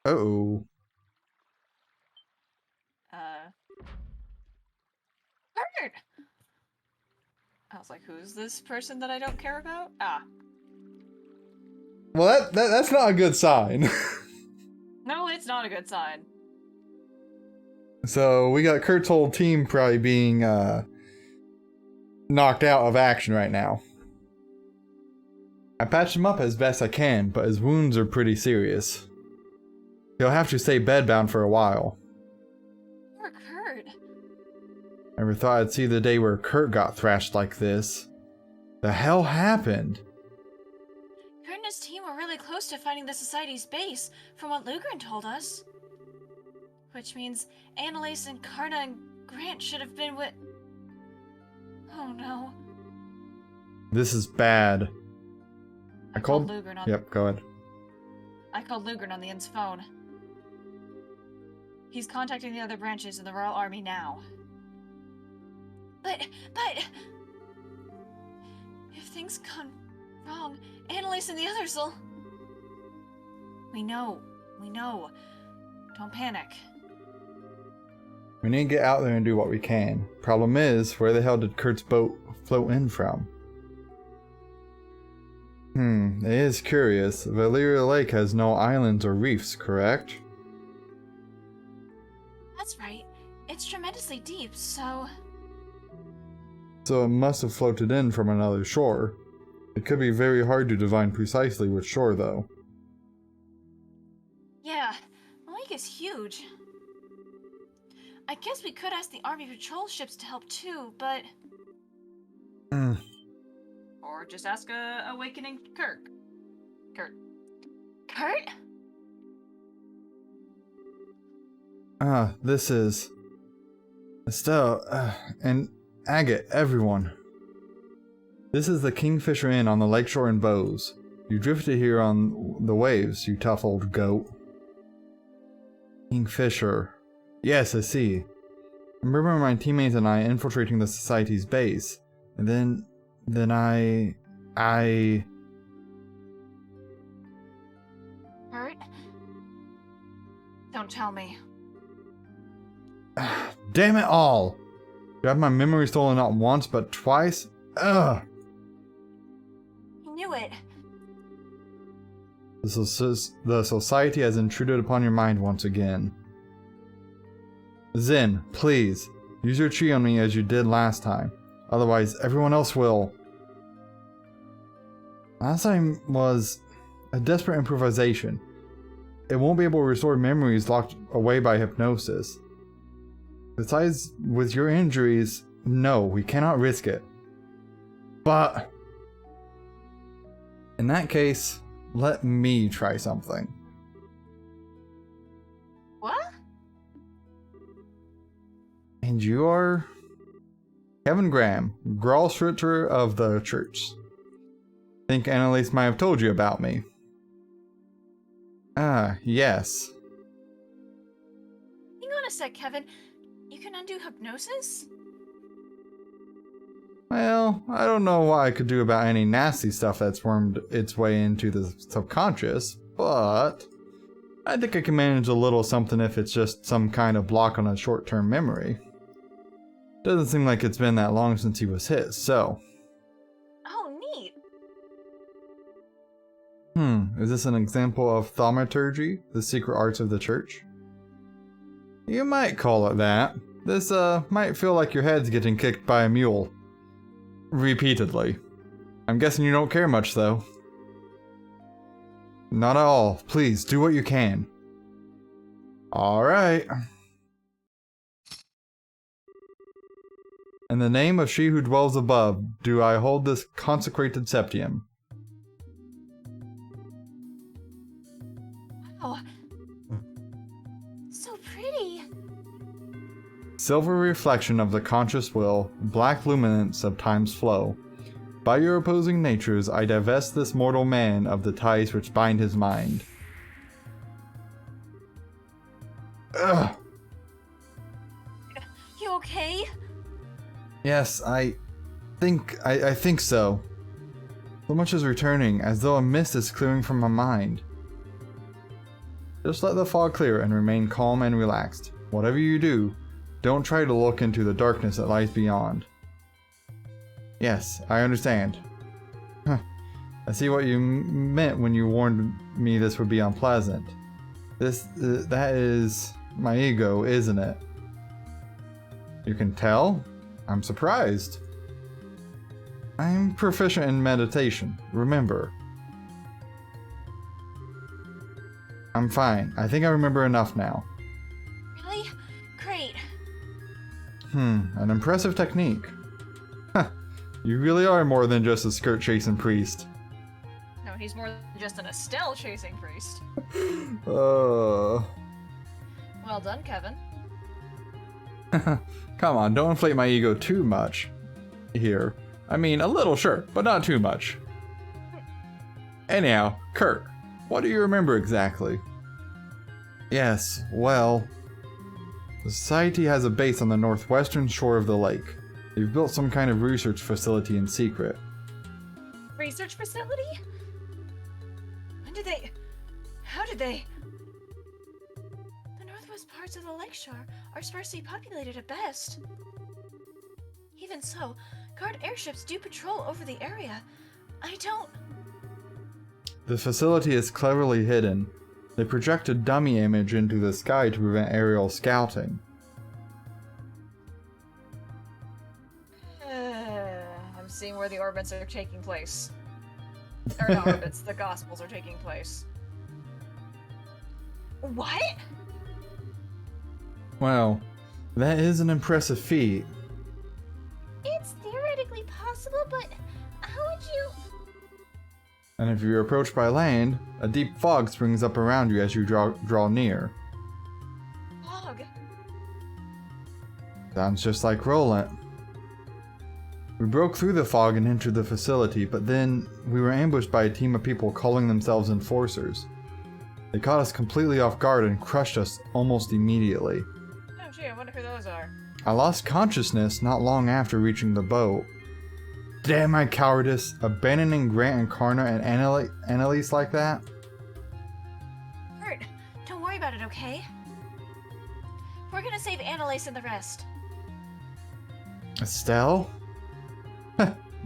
Uh-oh. Bird! I was like, who's this person that I don't care about? Ah. Well, that's not a good sign. No, it's not a good sign. So, we got Kurt's whole team probably being, knocked out of action right now. I patched him up as best I can, but his wounds are pretty serious. He'll have to stay bedbound for a while. Poor Kurt. Never thought I'd see the day where Kurt got thrashed like this. The hell happened? Kurt and his team were really close to finding the Society's base, from what Lugren told us. Which means Annalise and Karna and Grant should have been with... Oh no. This is bad. I called Lugren on... Yep, go ahead. I called Lugren on the inn's phone. He's contacting the other branches of the Royal Army now. But... If things gone wrong, Annalise and the others will... We know. Don't panic. We need to get out there and do what we can. Problem is, where the hell did Kurt's boat float in from? It is curious. Valeria Lake has no islands or reefs, correct? That's right. It's tremendously deep, so... So it must have floated in from another shore. It could be very hard to divine precisely which shore, though. Yeah, the lake is huge. I guess we could ask the Army patrol ships to help too, but... Or just ask a awakening Kurt. Kurt? This is... Estelle, and Agate, everyone. This is the Kingfisher Inn on the lakeshore in Bose. You drifted here on the waves, you tough old goat. Kingfisher. Yes, I see. I remember my teammates and I infiltrating the Society's base, and then I... Kurt? Don't tell me. Damn it all! You have my memory stolen not once, but twice? Ugh! I knew it. The Society has intruded upon your mind once again. Zin, please, use your chi on me as you did last time. Otherwise, everyone else will. Last time was a desperate improvisation. It won't be able to restore memories locked away by hypnosis. Besides, with your injuries, no, we cannot risk it. But in that case, let me try something. What? And you are Kevin Graham, Gralsritter of the church. Think Annalise might have told you about me. Ah, yes. Hang on a sec, Kevin. You can undo hypnosis? Well, I don't know what I could do about any nasty stuff that's wormed its way into the subconscious, but I think I can manage a little something if it's just some kind of block on a short-term memory. Doesn't seem like it's been that long since he was hit, so... Oh, neat. Is this an example of thaumaturgy, the secret arts of the church? You might call it that. This, might feel like your head's getting kicked by a mule. Repeatedly. I'm guessing you don't care much, though. Not at all. Please, do what you can. Alright. In the name of she who dwells above, do I hold this consecrated septium. Oh, so pretty. Silver reflection of the conscious will, black luminance of time's flow. By your opposing natures, I divest this mortal man of the ties which bind his mind. Ugh. You okay? Yes, I think so. So much is returning, as though a mist is clearing from my mind. Just let the fog clear and remain calm and relaxed. Whatever you do, don't try to look into the darkness that lies beyond. Yes, I understand. Huh. I see what you meant when you warned me this would be unpleasant. That is my ego, isn't it? You can tell? I'm surprised. I'm proficient in meditation, remember. I'm fine. I think I remember enough now. Really? Great. An impressive technique. Huh, you really are more than just a skirt-chasing priest. No, he's more than just an Estelle chasing priest. Uh... Well done, Kevin. Come on, don't inflate my ego too much. Here. I mean, a little, sure, but not too much. Anyhow, Kurt, what do you remember exactly? Yes, well... The Society has a base on the northwestern shore of the lake. They've built some kind of research facility in secret. Research facility? How did they? The northwest parts of the lakeshore are sparsely populated at best. Even so, guard airships do patrol over the area. I don't... The facility is cleverly hidden. They project a dummy image into the sky to prevent aerial scouting. I'm seeing where the orbits are taking place. Or not orbits, the Gospels are taking place. What? Well, that is an impressive feat. It's theoretically possible, but how would you... And if you're approached by land, a deep fog springs up around you as you draw near. Fog? Sounds just like Roland. We broke through the fog and entered the facility, but then we were ambushed by a team of people calling themselves enforcers. They caught us completely off guard and crushed us almost immediately. Oh gee, I wonder who those are. I lost consciousness not long after reaching the boat. Damn my cowardice, abandoning Grant and Karna and Annalise like that? Kurt, don't worry about it, okay? We're gonna save Annalise and the rest. Estelle?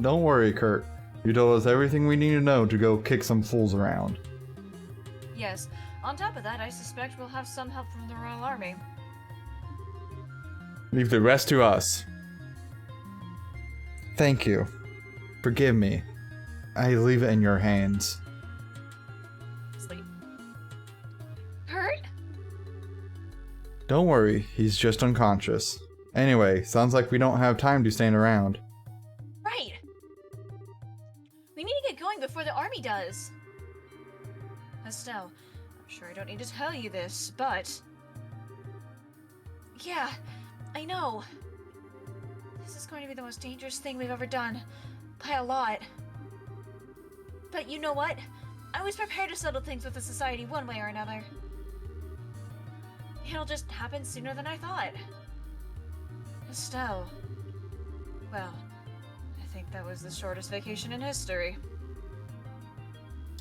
Don't worry, Kurt. You told us everything we need to know to go kick some fools around. Yes. On top of that, I suspect we'll have some help from the Royal Army. Leave the rest to us. Thank you. Forgive me. I leave it in your hands. Sleep. Hurt? Don't worry, he's just unconscious. Anyway, sounds like we don't have time to stand around. Right. We need to get going before the army does. Estelle, I'm sure I don't need to tell you this, but... Yeah, I know. This is going to be the most dangerous thing we've ever done. By a lot. But you know what? I was prepared to settle things with the society one way or another. It'll just happen sooner than I thought. Estelle. Well, I think that was the shortest vacation in history.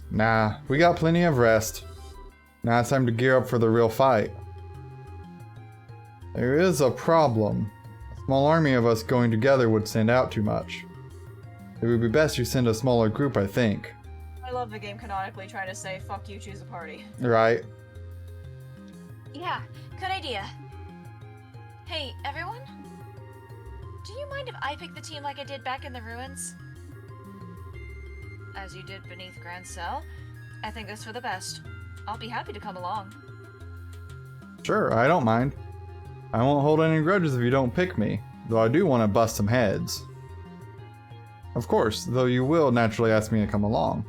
Nah, we got plenty of rest. Now it's time to gear up for the real fight. There is a problem. A small army of us going together would stand out too much. It would be best you send a smaller group, I think. I love the game canonically trying to say, fuck you, choose a party. Right? Yeah, good idea. Hey, everyone? Do you mind if I pick the team like I did back in the ruins? As you did beneath Grand Cell, I think that's for the best. I'll be happy to come along. Sure, I don't mind. I won't hold any grudges if you don't pick me, though I do want to bust some heads. Of course, though you will naturally ask me to come along.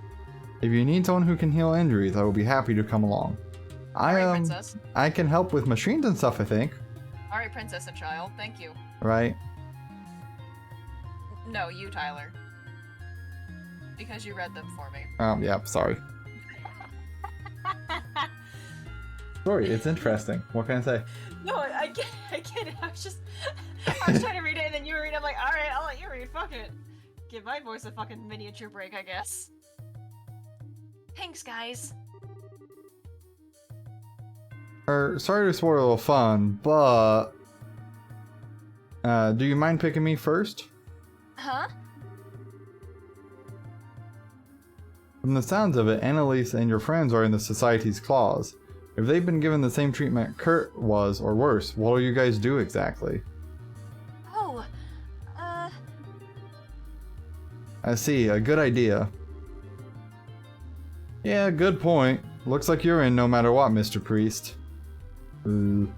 If you need someone who can heal injuries, I will be happy to come along. Alright, princess. I can help with machines and stuff, I think. Alright, princess and child, thank you. Right? No, you, Tyler. Because you read them for me. Yeah, sorry. Sorry, it's interesting. What can I say? No, I get it. I was trying to read it and then you were reading. I'm like, alright, I'll let you read. Fuck it. Give my voice a fucking miniature break, I guess. Thanks, guys. Sorry to spoil a little fun, but... do you mind picking me first? Huh? From the sounds of it, Annalise and your friends are in the Society's claws. If they've been given the same treatment Kurt was, or worse, what will you guys do exactly? Oh, I see, a good idea. Yeah, good point. Looks like you're in no matter what, Mr. Priest. Ooh.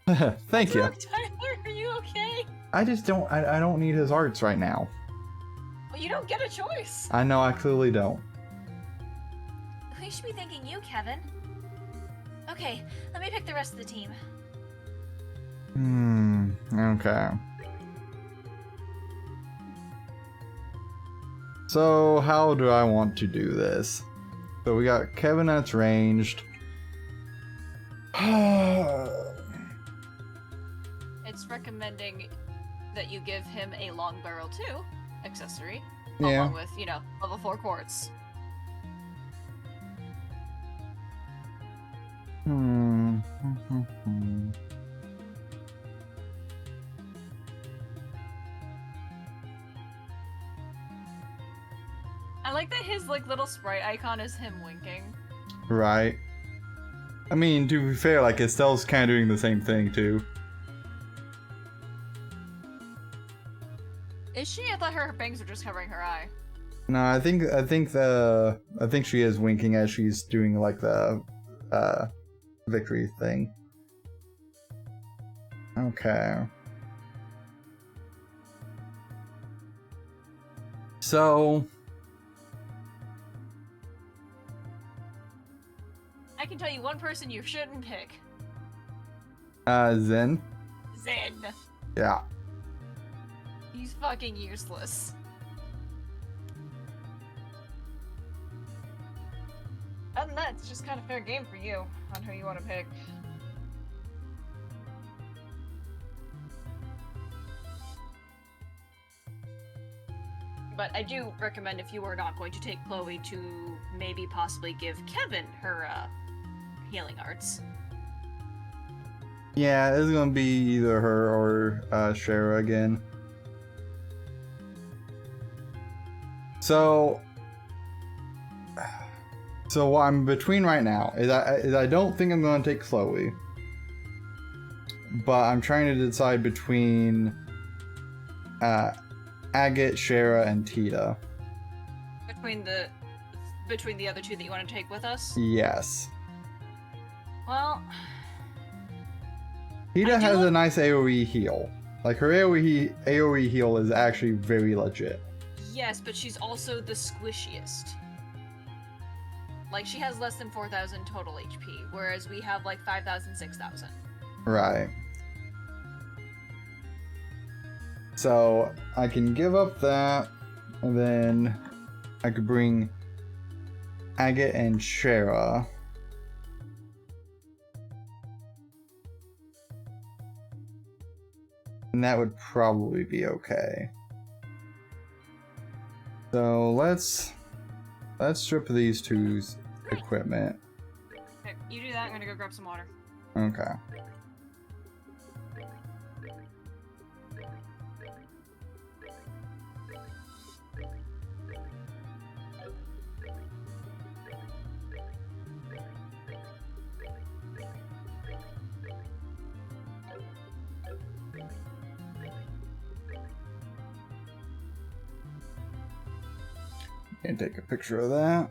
Thank you. Tyler, are you okay? I just don't, I don't need his arts right now. Well, you don't get a choice. I know I clearly don't. we should be thanking you, Kevin. Okay, let me pick the rest of the team. Okay. So, how do I want to do this? So we got Kevin that's ranged. It's recommending that you give him a long barrel 2 accessory, Yeah. along with, level 4 quartz. I like that his little sprite icon is him winking. Right. I mean, to be fair, Estelle's kind of doing the same thing too. Is she? I thought her bangs were just covering her eye. No, I think she is winking as she's doing the victory thing. Okay. So I can tell you one person you shouldn't pick. Zen. Zen. Yeah. He's fucking useless. Other than that, it's just kind of fair game for you on who you want to pick. But I do recommend, if you are not going to take Chloe, to maybe possibly give Kevin her healing arts. Yeah, it's gonna be either her or Shara again. So what I'm between right now is I don't think I'm gonna take Chloe. but I'm trying to decide between Agate, Shara, and Tita. Between the other two that you want to take with us? Yes. Well, Tita I do has a like- nice AoE heal. Like, her AoE heal is actually very legit. yes, but she's also the squishiest. Like, she has less than 4,000 total HP, whereas we have like 5,000, 6,000. Right. So, I can give up that, and then I could bring Agate and Shara. And that would probably be okay. So let's strip these two's equipment. Okay, you do that, I'm gonna go grab some water. Okay. And take a picture of that.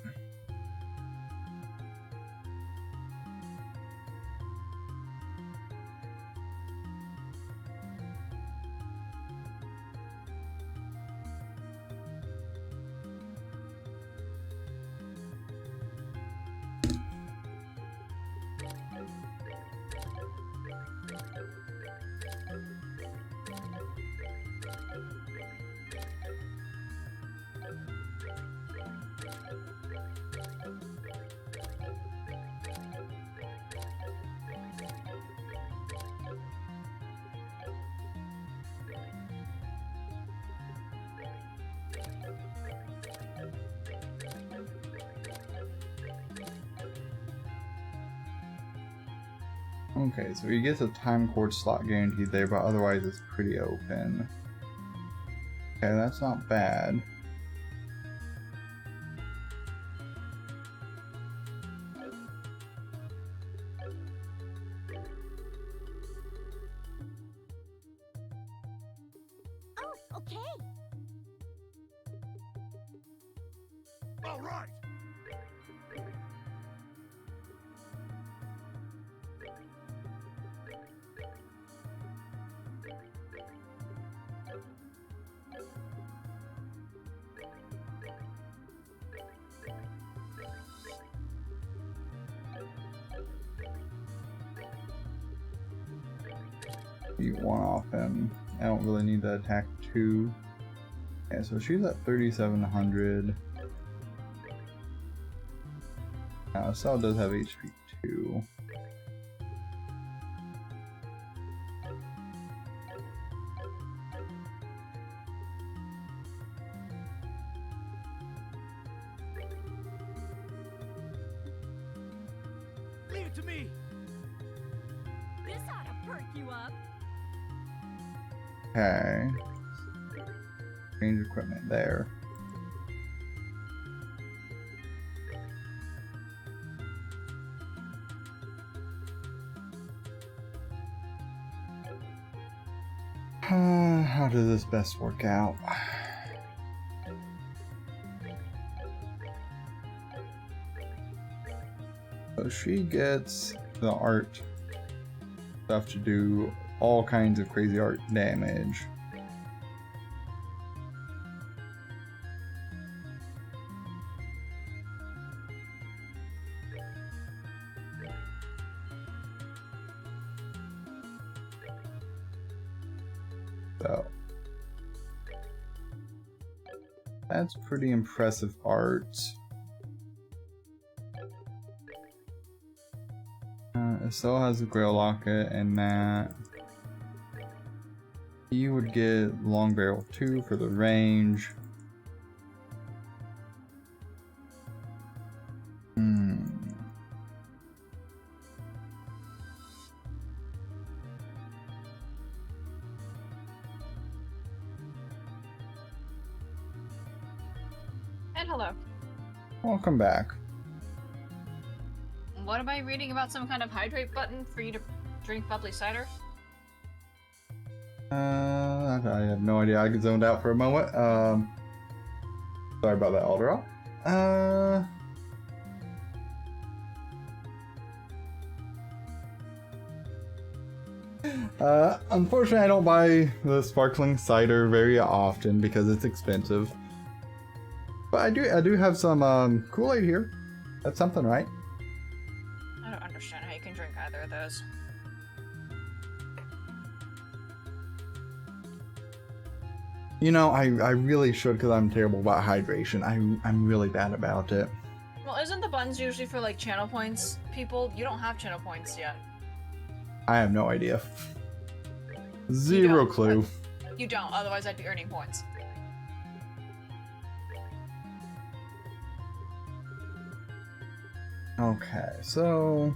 Okay, so he gets a time cord slot guaranteed there, but otherwise it's pretty open. Okay, that's not bad. Oh, okay. All right. Beat one off him. I don't really need to attack two. Okay, so she's at 3,700. Now, Estelle does have HP 2. Leave it to me. This ought to perk you up. Okay. Change equipment there. How does this best work out? So she gets the art stuff to do all kinds of crazy art damage. So that's pretty impressive art. Estelle has a Grail Locket, and that he would get Long Barrel 2 for the range. And hello. Welcome back. What am I reading about some kind of hydrate button for you to drink bubbly cider? I have no idea. I zoned out for a moment. Sorry about that, Alderaan. Unfortunately, I don't buy the sparkling cider very often because it's expensive. But I do have some Kool-Aid here. That's something, right? I don't understand how you can drink either of those. You know, I really should because I'm terrible about hydration. I'm really bad about it. Well, isn't the buns usually for like channel points people? You don't have channel points yet. I have no idea. Zero don't, clue. You don't, otherwise I'd be earning points. Okay, so...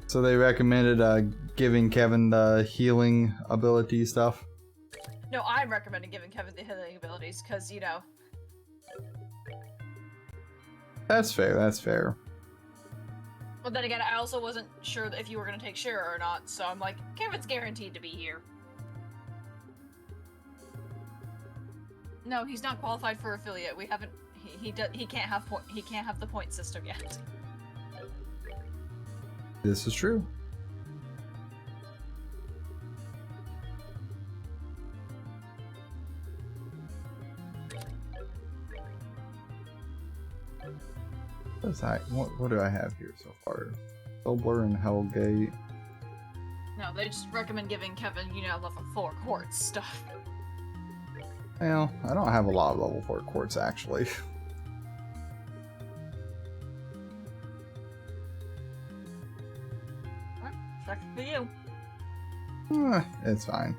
So they recommended giving Kevin the healing ability stuff? No, I'm recommending giving Kevin the healing abilities, because, you know... That's fair, that's fair. But then again, I also wasn't sure if you were going to take Shira or not, so I'm like, Kevin's guaranteed to be here. No, he's not qualified for affiliate. We haven't... He can't have the point system yet. This is true. What do I have here so far? Soulblur and Hellgate. No, they just recommend giving Kevin, you know, level 4 quartz stuff. Well, I don't have a lot of level 4 quartz actually. Sucks for you. It's fine.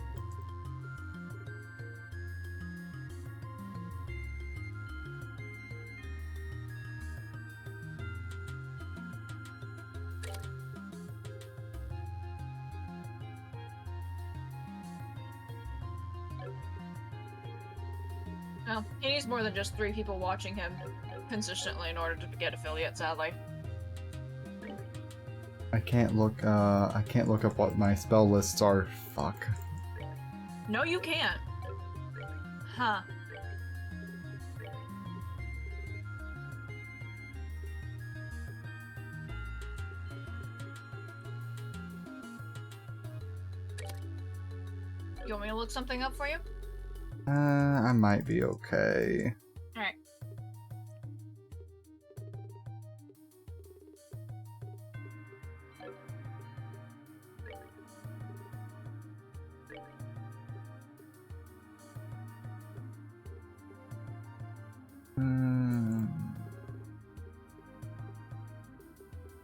No, he needs more than just 3 people watching him consistently in order to get affiliate, sadly. I can't look up what my spell lists are. Fuck. No, you can't. Huh. You want me to look something up for you? I might be okay. Alright.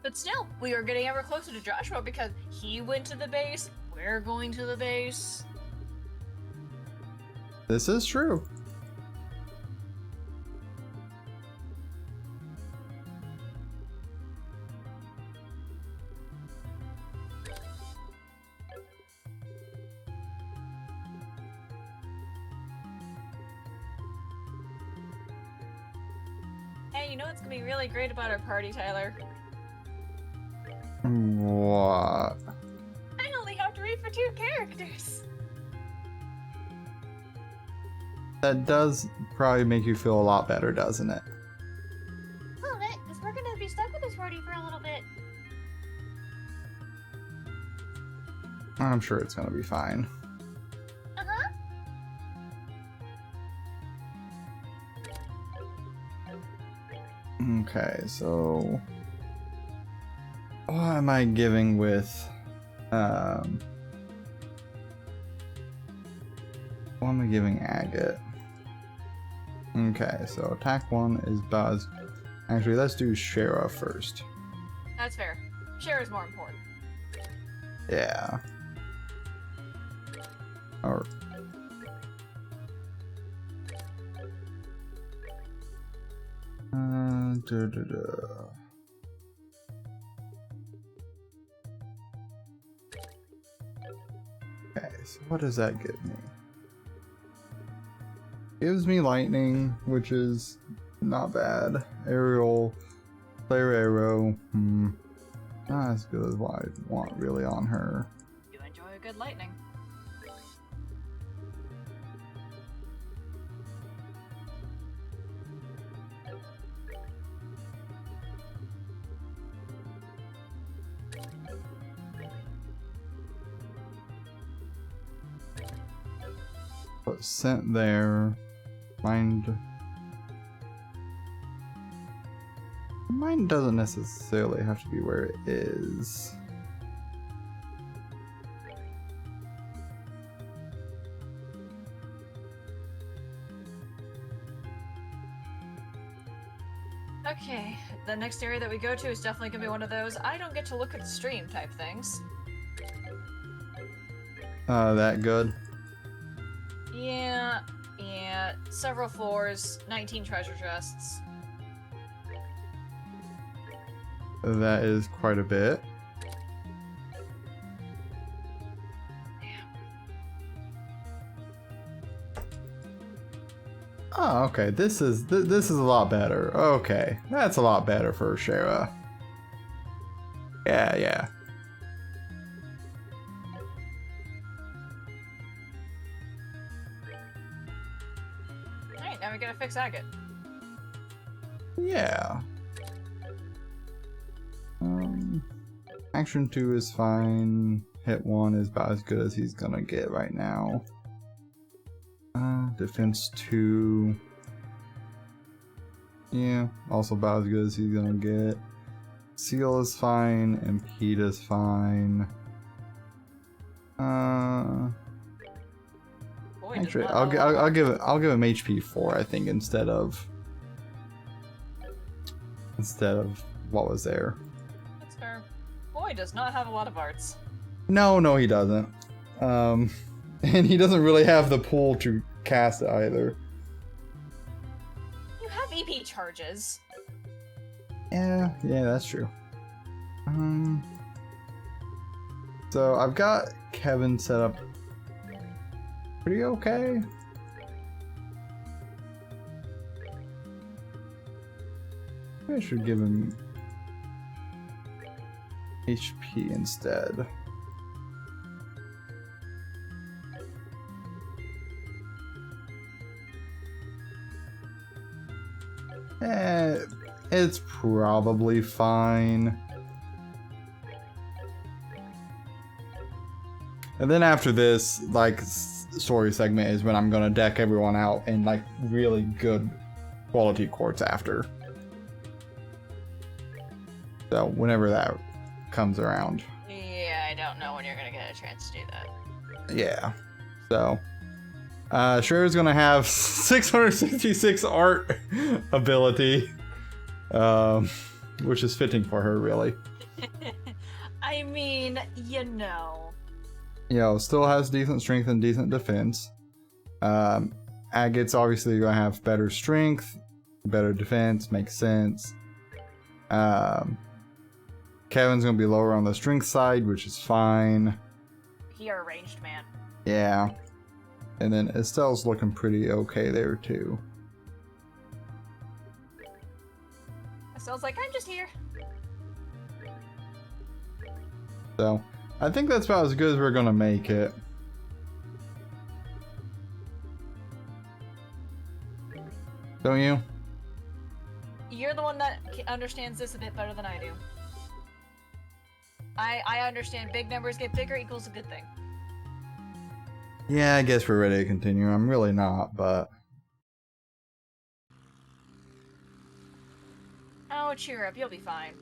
But still, we are getting ever closer to Joshua because he went to the base, we're going to the base. This is true. Hey, you know what's gonna be really great about our party, Tyler? What? I only have to read for 2 characters. That does probably make you feel a lot better, doesn't it? A little bit, because we're gonna be stuck with this party for a little bit. I'm sure it's gonna be fine. Uh-huh. Okay, so what am I giving with what am I giving Agate? Okay, so attack 1 is Buzz. Actually, let's do Shara first. That's fair. Shara's more important. Yeah. Or Okay, so what does that give me? Gives me lightning, which is Not bad. Aerial, player arrow. Not as good as what I want really on her. You enjoy a good lightning. But sent there. Mind doesn't necessarily have to be where it is. Okay, the next area that we go to is definitely gonna be one of those I don't get to look at the stream type things. That good? Yeah, several floors, 19 treasure chests. That is quite a bit. Oh, okay. This is a lot better. Okay, that's a lot better for Shara. Yeah. Alright, now we gotta fix Agate. Yeah. Action 2 is fine. Hit 1 is about as good as he's gonna get right now. Defense 2. Yeah, also about as good as he's gonna get. Seal is fine. Impede is fine. Boy, does Actually, not I'll know give him HP 4, I think, instead of what was there. That's fair. Boy does not have a lot of arts. No, he doesn't. And he doesn't really have the pool to cast it either. You have EP charges. Yeah, that's true. So I've got Kevin set up pretty okay. I should give him HP instead. It's probably fine. And then after this, like, story segment is when I'm gonna deck everyone out in, like, really good quality quartz after. So, whenever that comes around. Yeah, I don't know when you're gonna get a chance to do that. Yeah. So, Shara's gonna have 666 art ability. Which is fitting for her, really. I mean, you know. Still has decent strength and decent defense. Agate's obviously gonna have better strength, better defense, makes sense. Kevin's gonna be lower on the strength side, which is fine. You're a ranged man. Yeah. And then Estelle's looking pretty okay there, too. Estelle's like, I'm just here. So, I think that's about as good as we're gonna make it. Don't you? You're the one that understands this a bit better than I do. I understand big numbers get bigger equals a good thing. Yeah, I guess we're ready to continue. I'm really not, but... Oh, cheer up, you'll be fine.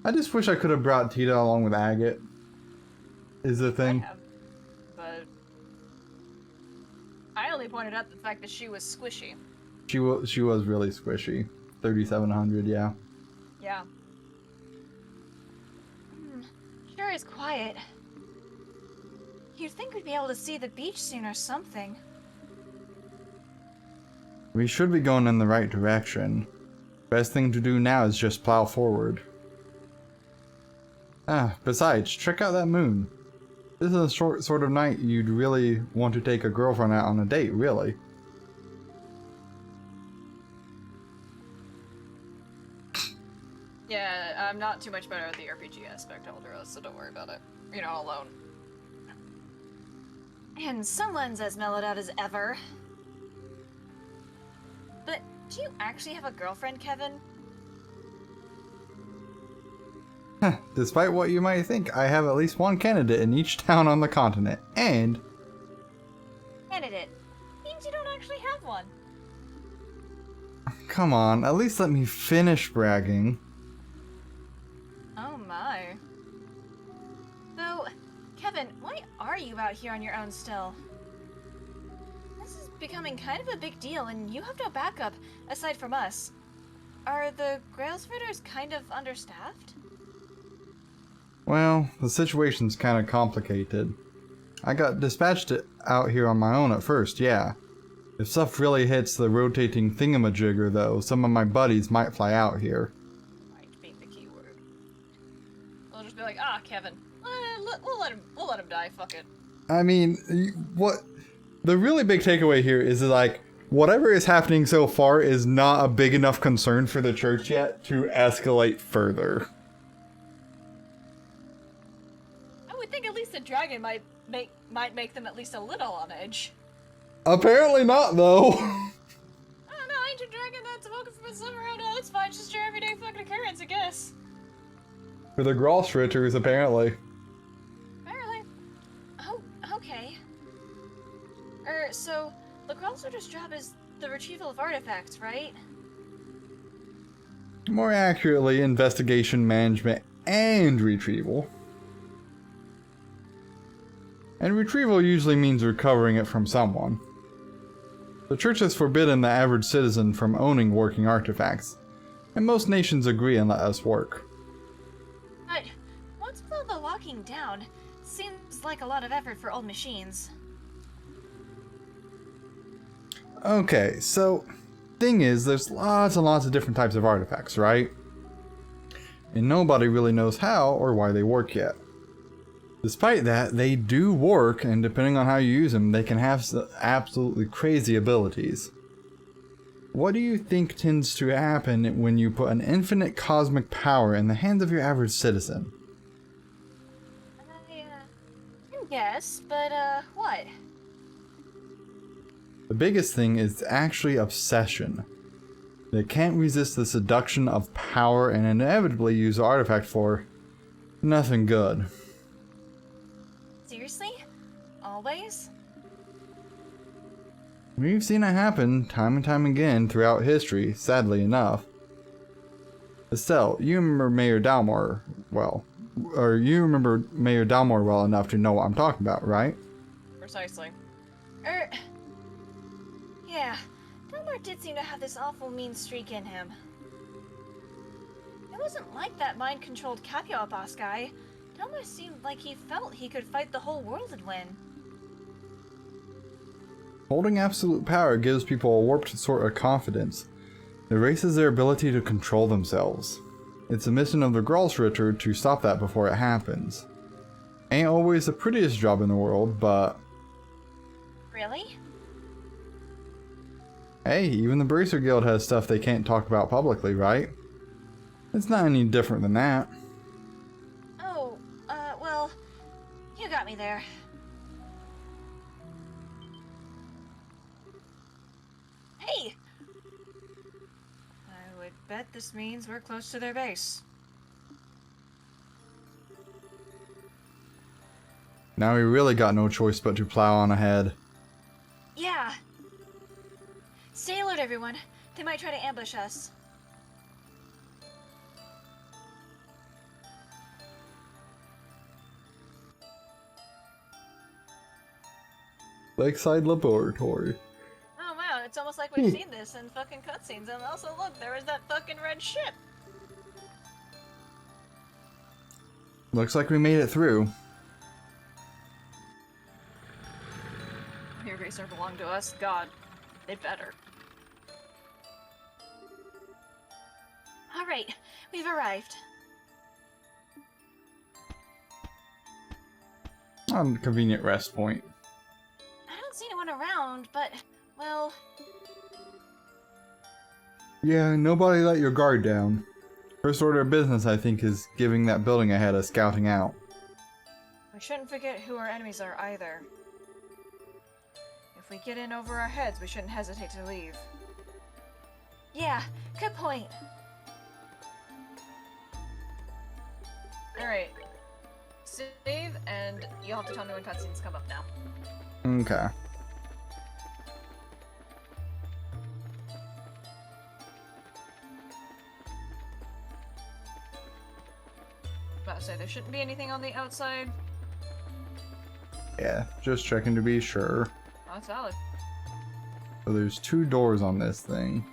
I just wish I could have brought Tita along with Agate. Is the thing. I have, but I only pointed out the fact that she was squishy. She was really squishy. 3700, yeah. Yeah. Sure is quiet. You'd think we'd be able to see the beach soon or something. We should be going in the right direction. Best thing to do now is just plow forward. Besides, check out that moon. This is a sort of night you'd really want to take a girlfriend out on a date, really. I'm not too much better at the RPG aspect, Eldra, so don't worry about it. You're not alone. And someone's as mellowed out as ever. But do you actually have a girlfriend, Kevin? Despite what you might think, I have at least one candidate in each town on the continent, and... Candidate. Means you don't actually have one. Come on, at least let me finish bragging. Oh my. Though, Kevin, why are you out here on your own still? This is becoming kind of a big deal, and you have no backup aside from us. Are the Grailsritters kind of understaffed? Well, the situation's kind of complicated. I got dispatched out here on my own at first, yeah. If stuff really hits the rotating thingamajigger, though, some of my buddies might fly out here. Might being the key word. We'll just be like, Kevin. We'll let him die, fuck it. I mean, what... The really big takeaway here is like, whatever is happening so far is not a big enough concern for the church yet to escalate further. I would think at least the dragon might make them at least a little on edge. Apparently not, though. I don't know, ancient dragon that's woken from a slumber. Oh no, it's fine, just your everyday fucking occurrence, I guess. For the Gralsritters, apparently. Apparently. Oh, okay. So, the Grailsritter's job is the retrieval of artifacts, right? More accurately, investigation, management, and retrieval. And retrieval usually means recovering it from someone. The church has forbidden the average citizen from owning working artifacts, and most nations agree and let us work. But, what's with all the locking down? Seems like a lot of effort for old machines. Okay, so, thing is, there's lots and lots of different types of artifacts, right? And nobody really knows how or why they work yet. Despite that, they do work, and depending on how you use them, they can have absolutely crazy abilities. What do you think tends to happen when you put an infinite cosmic power in the hands of your average citizen? I can guess, but, what? The biggest thing is actually obsession. They can't resist the seduction of power and inevitably use the artifact for nothing good. Seriously? Always? We've seen it happen time and time again throughout history, sadly enough. Estelle, you remember Mayor Dalmor well. Or you remember Mayor Dalmor well enough to know what I'm talking about, right? Precisely. Yeah. Dalmor did seem to have this awful mean streak in him. It wasn't like that mind-controlled Capua boss guy. Dalmor seemed like he felt he could fight the whole world and win. Holding absolute power gives people a warped sort of confidence. It erases their ability to control themselves. It's the mission of the Gralsritter to stop that before it happens. Ain't always the prettiest job in the world, but... Really? Hey, even the Bracer Guild has stuff they can't talk about publicly, right? It's not any different than that. Oh, well, you got me there. Hey! I would bet this means we're close to their base. Now we really got no choice but to plow on ahead. Yeah. Stay alert, everyone. They might try to ambush us. Lakeside Laboratory. Oh wow, it's almost like we've seen this in fucking cutscenes. And also, look, there was that fucking red ship. Looks like we made it through. Your racer belong to us. God, they better. Alright, we've arrived. On a convenient rest point. I don't see anyone around, but, well... Yeah, nobody let your guard down. First order of business, I think, is giving that building ahead a scouting out. We shouldn't forget who our enemies are either. If we get in over our heads, we shouldn't hesitate to leave. Yeah, good point. Alright. Save, and you'll have to tell me when cutscenes come up now. Okay. About to say, there shouldn't be anything on the outside. Yeah, just checking to be sure. Oh, that's valid. So there's 2 doors on this thing.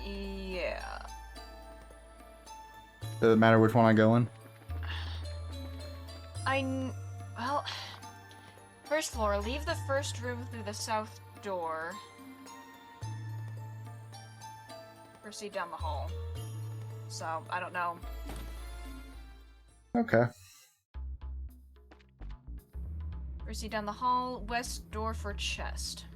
Yeah. Does it matter which one I go in? Well, first floor, leave the first room through the south door. Proceed down the hall. So, I don't know. Okay. Proceed down the hall, west door for chest.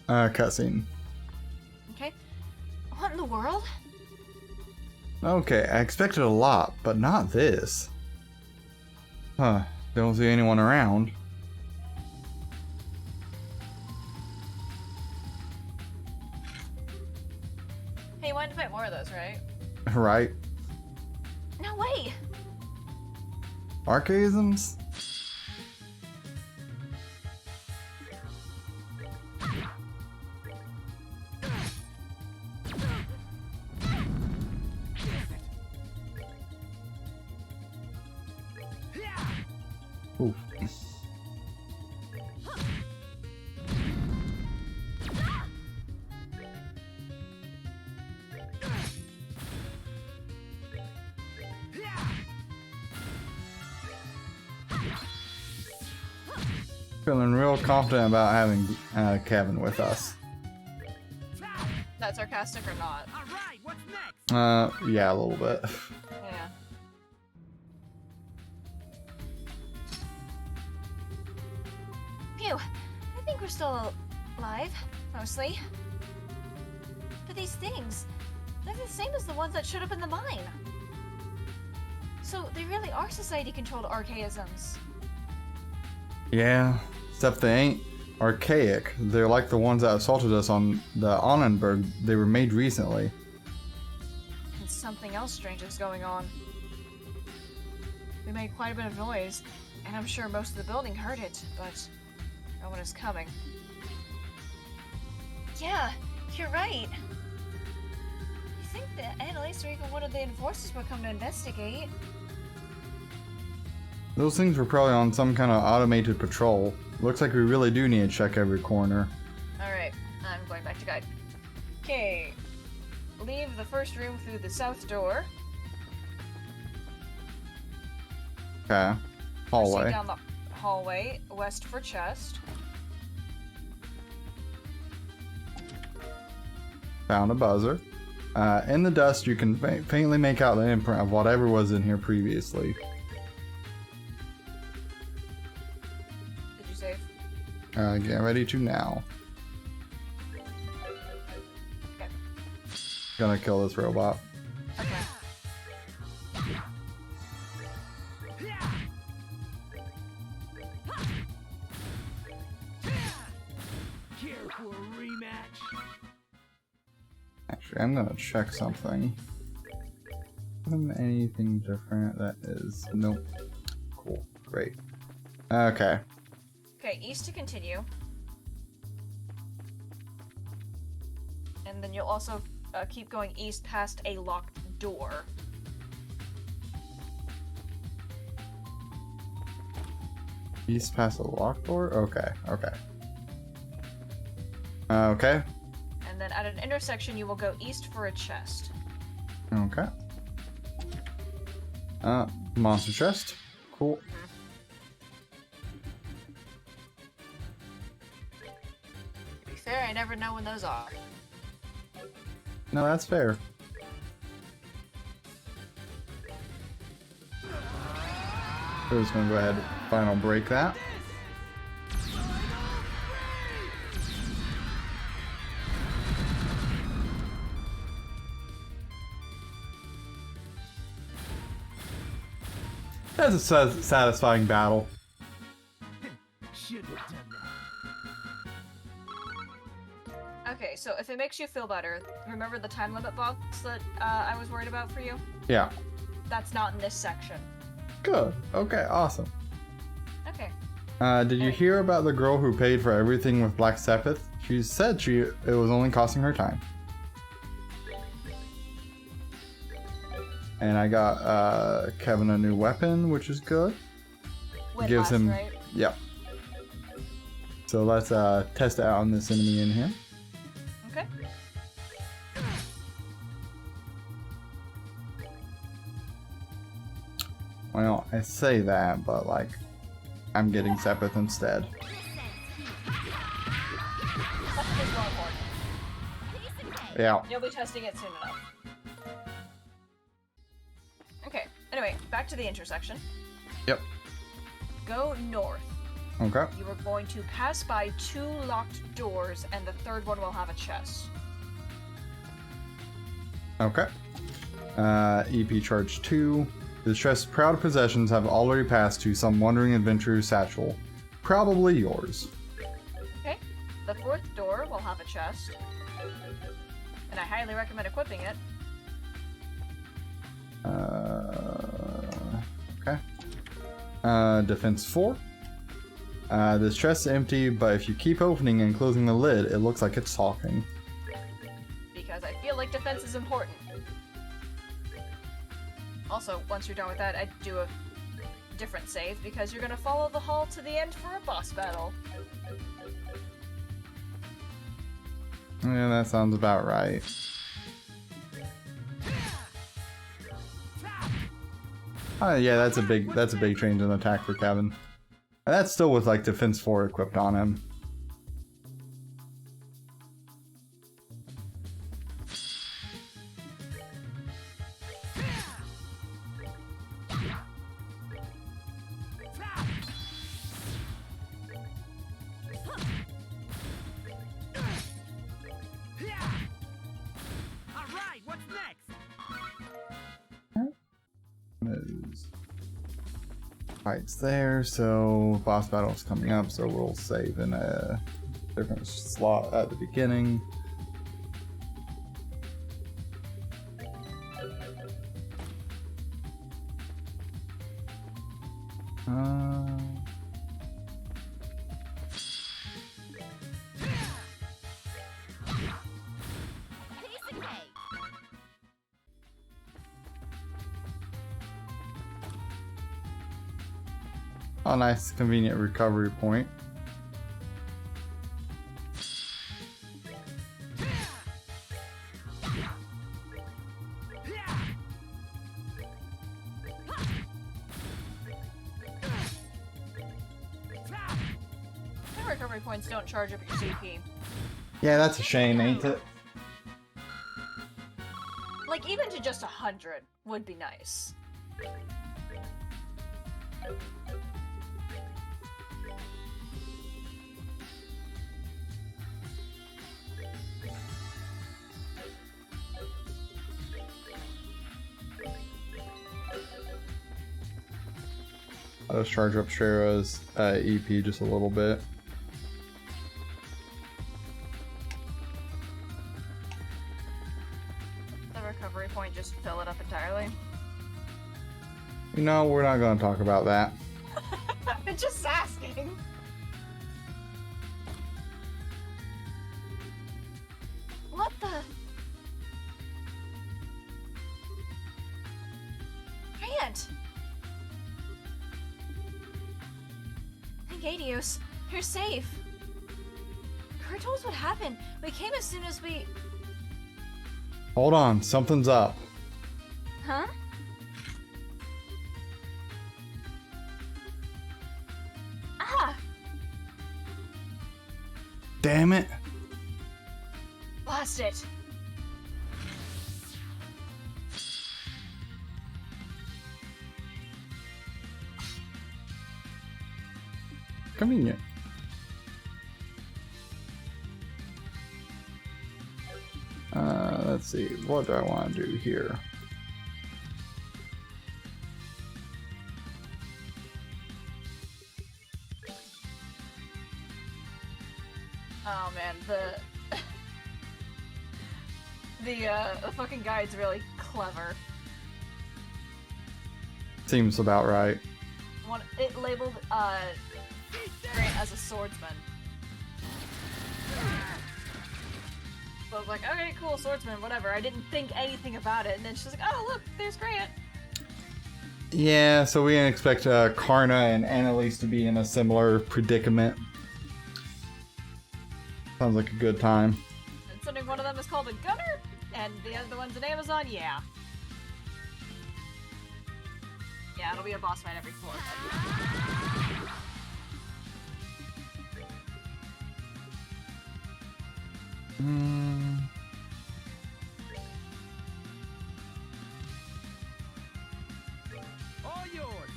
Cutscene. Okay. What in the world? Okay, I expected a lot, but not this. Huh, don't see anyone around. Hey, you wanted to fight more of those, right? Right? No way! Archaisms? Ooh. Feeling real confident about having Kevin with us. That's sarcastic or not? All right, what's next? Yeah, a little bit. Yeah. Phew, I think we're still alive, mostly. But these things, they're the same as the ones that showed up in the mine. So they really are society-controlled archaisms. Yeah, except they ain't archaic. They're like the ones that assaulted us on the Annenberg. They were made recently. And something else strange is going on. We made quite a bit of noise, and I'm sure most of the building heard it, but no one is coming. Yeah, you're right. You think that Annalise or even one of the enforcers would come to investigate? Those things were probably on some kind of automated patrol. Looks like we really do need to check every corner. Alright, I'm going back to guide. Okay. Leave the first room through the south door. Okay. Proceed Hallway. down the hallway, west for chest. Found a buzzer. In the dust, you can faintly make out the imprint of whatever was in here previously. Did you save? Get ready to now. Okay. Gonna kill this robot. Okay. Care for a rematch? Actually, I'm gonna check something. Anything different that is... Nope. Cool. Great. Okay. Okay, east to continue. And then you'll also keep going east past a locked door. East past the locked door? Okay. Okay. Okay. And then at an intersection, you will go east for a chest. Okay. Monster chest. Cool. To be fair, I never know when those are. No, that's fair. We're just gonna go ahead and final break that. That's a satisfying battle. Should have done that. Okay, so if it makes you feel better, remember the time limit box that I was worried about for you? Yeah. That's not in this section. Good. Okay, awesome. Okay. Did you hear about the girl who paid for everything with Black Sepith? She said it was only costing her time. And I got Kevin a new weapon, which is good. Windlass, right? Yep. So let's test it out on this enemy in here. Okay. Well, I say that, but like, I'm getting Sepith instead. That's just wrong one. Yeah. You'll be testing it soon enough. Okay, anyway, back to the intersection. Yep. Go north. Okay. You are going to pass by 2 locked doors, and the third one will have a chest. Okay. EP charge 2. The stressed proud possessions have already passed to some wandering adventurer's satchel. Probably yours. Okay, the 4th door will have a chest, and I highly recommend equipping it. Okay. Defense 4. This chest is empty, but if you keep opening and closing the lid, it looks like it's talking. Because I feel like defense is important. Also, once you're done with that, I'd do a different save, because you're gonna follow the hall to the end for a boss battle. Yeah, that sounds about right. Yeah, that's a big change in attack for Kevin. And that's still with like defense 4 equipped on him. Alright, what's next? Fights there, so boss battle's coming up, so we'll save in a different slot at the beginning. A nice convenient recovery point. The recovery points don't charge up your CP. Yeah, that's a shame, ain't it? Like, even to just 100 would be nice. I'll just charge up Shara's EP just a little bit. The recovery point just fill it up entirely. You know, we're not going to talk about that. I'm just asking. What the? Grant! Gadios, you're safe. Kurt told us what happened. We came as soon as we... Hold on, something's up. Huh? Ah! Damn it. Blast it. Convenient. Let's see, what do I want to do here? man, the fucking guide's really clever. Seems about right. It labeled Grant as a swordsman. So I was like, okay, cool, swordsman, whatever. I didn't think anything about it, and then she's like, oh, look, there's Grant. Yeah, so we expect Karna and Annalise to be in a similar predicament. Sounds like a good time. Considering one of them is called a gunner, and the other one's an Amazon, yeah. Yeah, it'll be a boss fight every floor. All yours.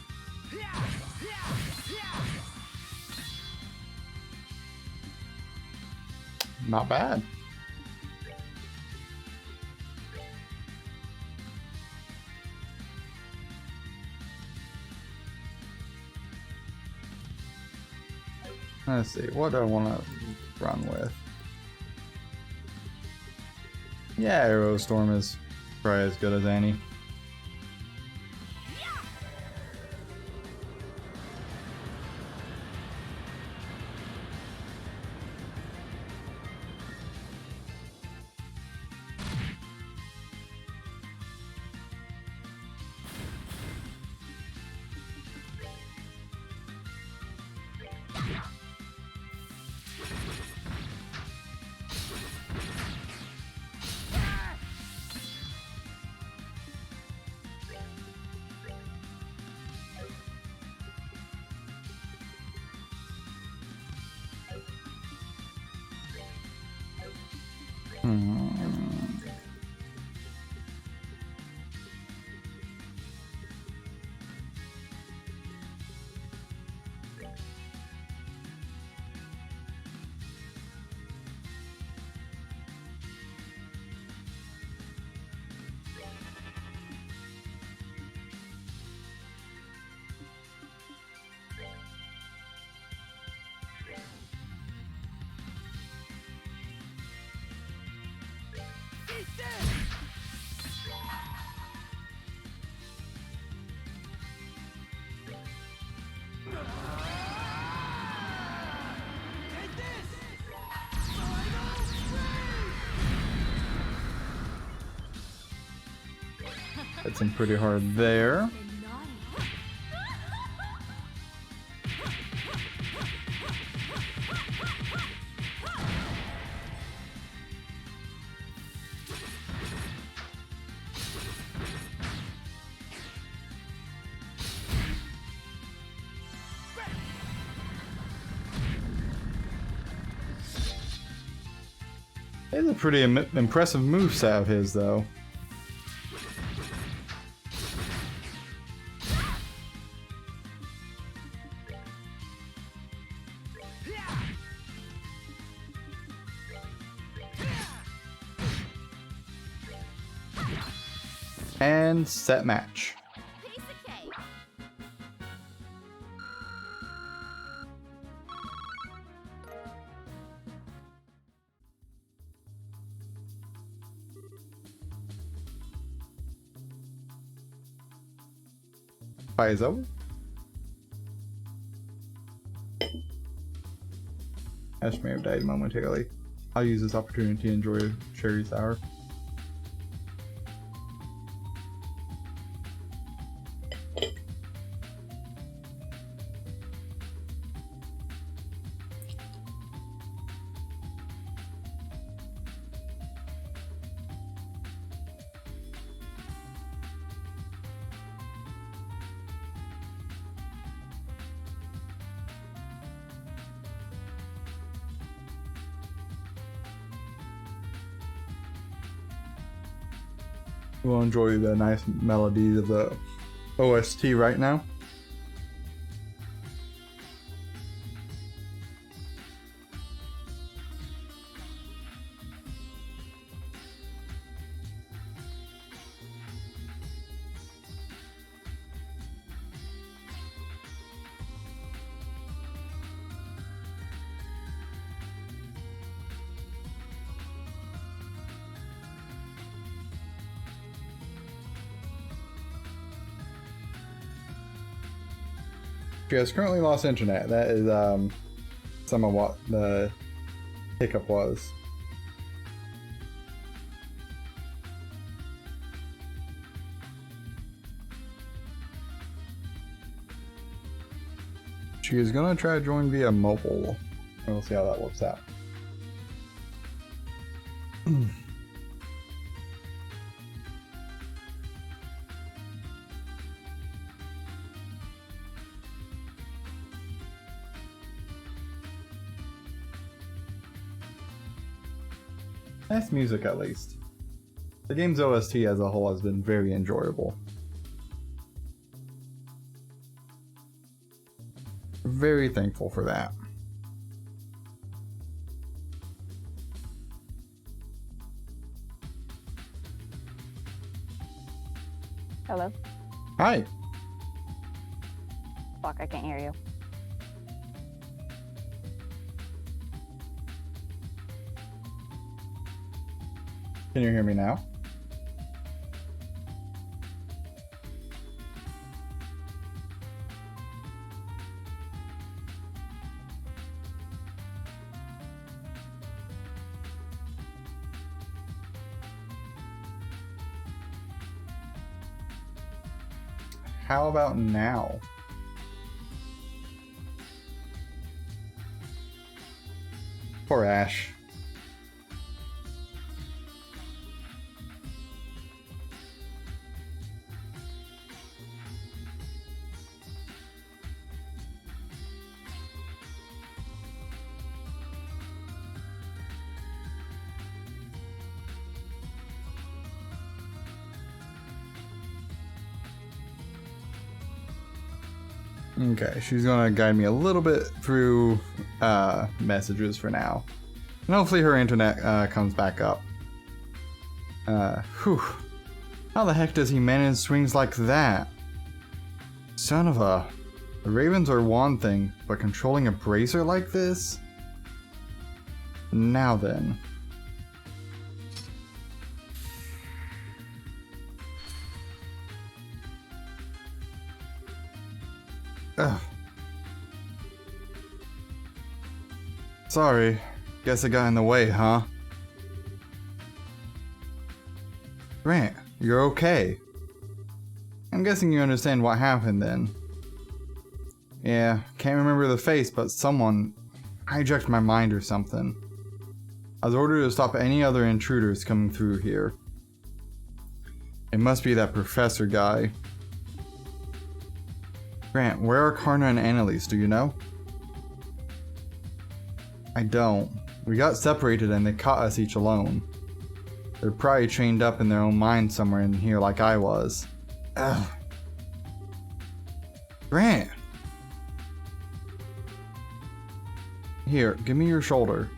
Not bad. Let's see, what do I want to run with? Yeah, Aerostorm is probably as good as any. Hits him pretty hard there. It's a pretty impressive moveset of his, though. And set match. Piece of cake. Fight is over. Ash may have died momentarily. I'll use this opportunity to enjoy a cherry sour. We'll enjoy the nice melodies of the OST right now. She has currently lost internet. That is some of what the hiccup was. She is gonna try to join via mobile. We'll see how that works out. Nice music, at least. The game's OST as a whole has been very enjoyable. Very thankful for that. Hello? Hi. Fuck, I can't hear you. Can you hear me now? How about now? Poor Ash. Okay, she's gonna guide me a little bit through messages for now. And hopefully her internet comes back up. Whew. How the heck does he manage swings like that? Son of a... The Ravens are one thing, but controlling a bracer like this? Now then. Ugh. Sorry. Guess I got in the way, huh? Grant, you're okay. I'm guessing you understand what happened then. Yeah, can't remember the face, but someone hijacked my mind or something. I was ordered to stop any other intruders coming through here. It must be that professor guy. Grant, where are Karna and Annalise, do you know? I don't. We got separated and they caught us each alone. They're probably chained up in their own mind somewhere in here like I was. Ugh. Grant! Here, give me your shoulder.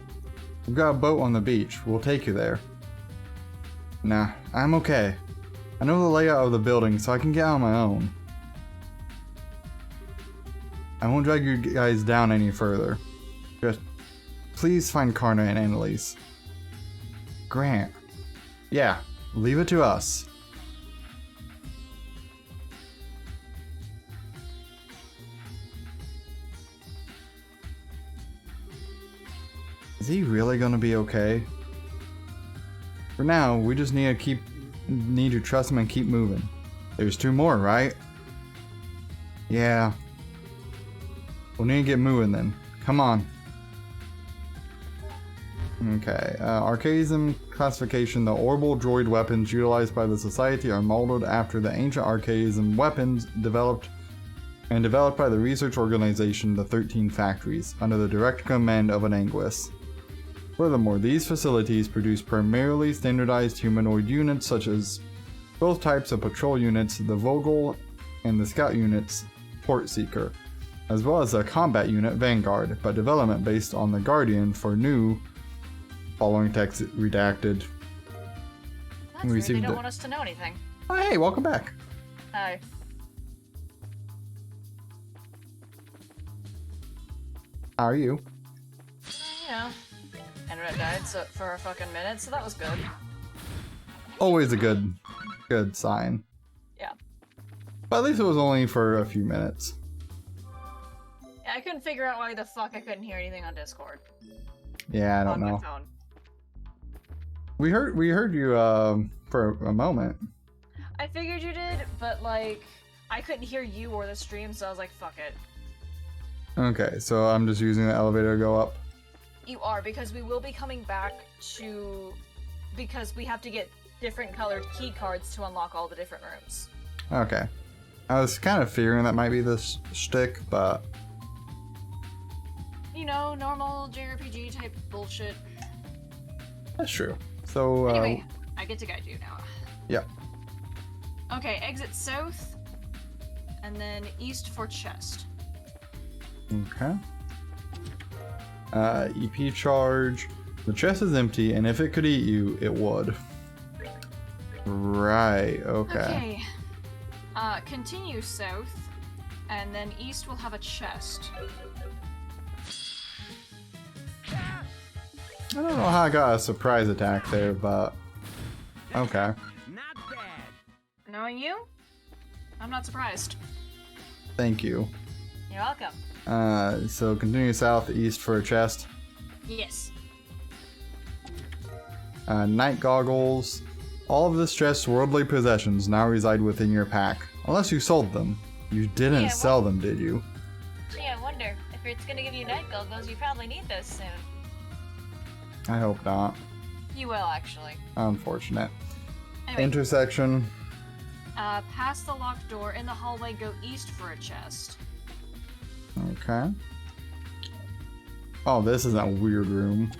We've got a boat on the beach. We'll take you there. Nah, I'm okay. I know the layout of the building, so I can get on my own. I won't drag you guys down any further. Just please find Karna and Annalise. Grant. Yeah, leave it to us. Is he really gonna be okay? For now, we just need to trust him and keep moving. There's 2 more, right? Yeah. We'll need to get moving then. Come on. Okay. Archaism classification. The orbital droid weapons utilized by the Society are modeled after the ancient Archaism weapons developed by the research organization the 13 Factories, under the direct command of an Anguis. Furthermore, these facilities produce primarily standardized humanoid units such as both types of patrol units, the Vogel and the Scout units, Port Seeker, as well as a combat unit, Vanguard, but development based on the Guardian for new, following text redacted. That's weird, they don't want us to know anything. Oh, hey, welcome back. Hi. How are you? Yeah. Internet died for a fucking minute, so that was good. Always a good sign. Yeah. But at least it was only for a few minutes. I couldn't figure out why the fuck I couldn't hear anything on Discord. Yeah, I don't on my know. phone. We heard you for a moment. I figured you did, but like, I couldn't hear you or the stream, so I was like, fuck it. Okay, so I'm just using the elevator to go up. You are, because we will be coming back to... Because we have to get different colored key cards to unlock all the different rooms. Okay. I was kind of fearing that might be this shtick, but You know, normal JRPG type bullshit. that's true. So, Anyway, I get to guide you now. yeah. Okay, exit south, and then east for chest. Okay. EP charge. The chest is empty, and if it could eat you, it would. Right, okay. Continue south, and then east will have a chest. I don't know how I got a surprise attack there, but okay. Not bad. Knowing you, I'm not surprised. Thank you. You're welcome. So continue southeast for a chest. Yes. Night goggles. All of this chest's worldly possessions now reside within your pack. Unless you sold them. You didn't Yeah, sell them, did you? Gee, I wonder if it's gonna give you night goggles. You probably need those soon. I hope not. You will, actually. Unfortunate. Anyway, Intersection. past the locked door in the hallway, go east for a chest. Okay. Oh, this is a weird room.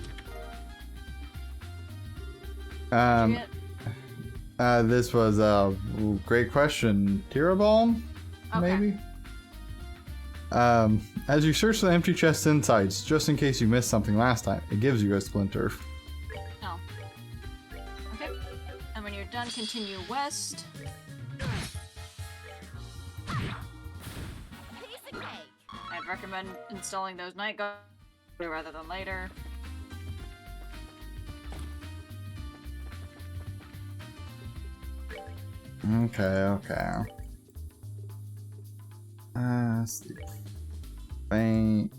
Did you get- This was a great question. Tirabalm? Okay. Maybe? As you search the empty chest's insides, just in case you missed something last time, it gives you a splinter. Oh. Okay. And when you're done, continue west. I'd recommend installing those night goggles rather than later. Okay. Sleep. Faint.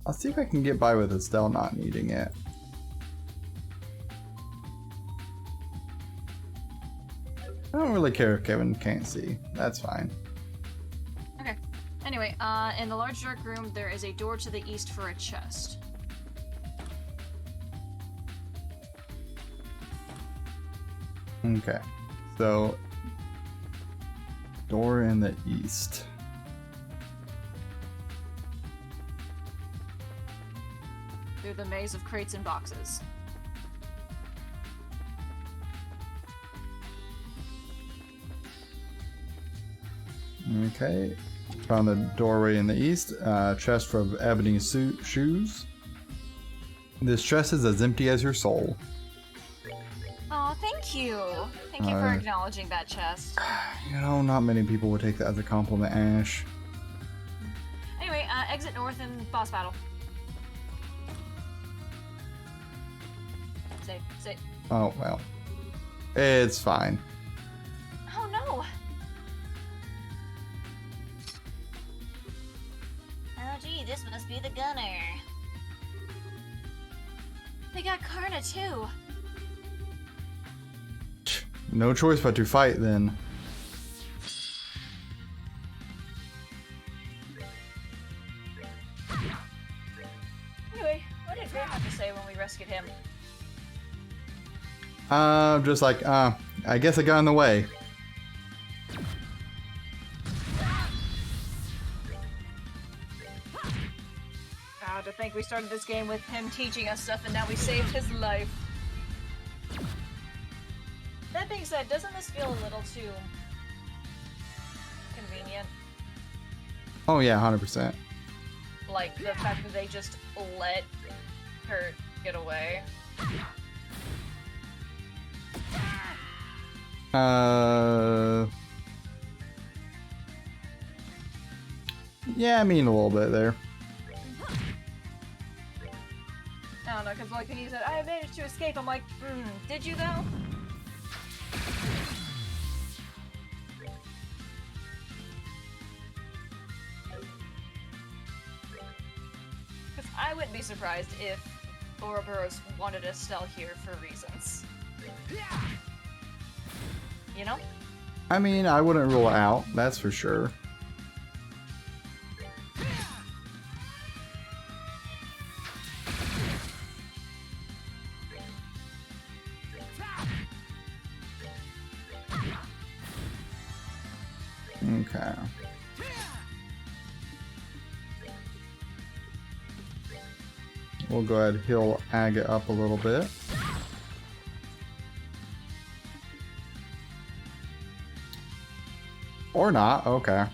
I'll see if I can get by with Estelle not needing it. I don't really care if Kevin can't see. That's fine. Okay. Anyway, in the large dark room, there is a door to the east for a chest. Okay. So, door in the east. Through the maze of crates and boxes. Okay. Found the doorway in the east. Chest full of ebony shoes. This chest is as empty as your soul. Oh, thank you. Thank you for Uh, acknowledging that chest. You know, not many people would take that as a compliment, Ash. Anyway, exit north and boss battle. Save. Oh, well. It's fine. Oh no! Oh gee, this must be the gunner. They got Karna too. No choice but to fight then. Anyway, what did Graham have to say when we rescued him? Just like, I guess I got in the way. To think we started this game with him teaching us stuff and now we saved his life. That being said, doesn't this feel a little too convenient? Oh yeah, 100%. Like, the fact that they just let her get away. Yeah, I mean a little bit there. I don't Cortana, because like when you said, I managed to escape, I'm like, did you though? Because I wouldn't be surprised if Ouroboros wanted Estelle here for reasons. You know? I mean, I wouldn't rule it out, that's for sure. Okay. We'll go ahead and heal Agate up a little bit. Or not, okay.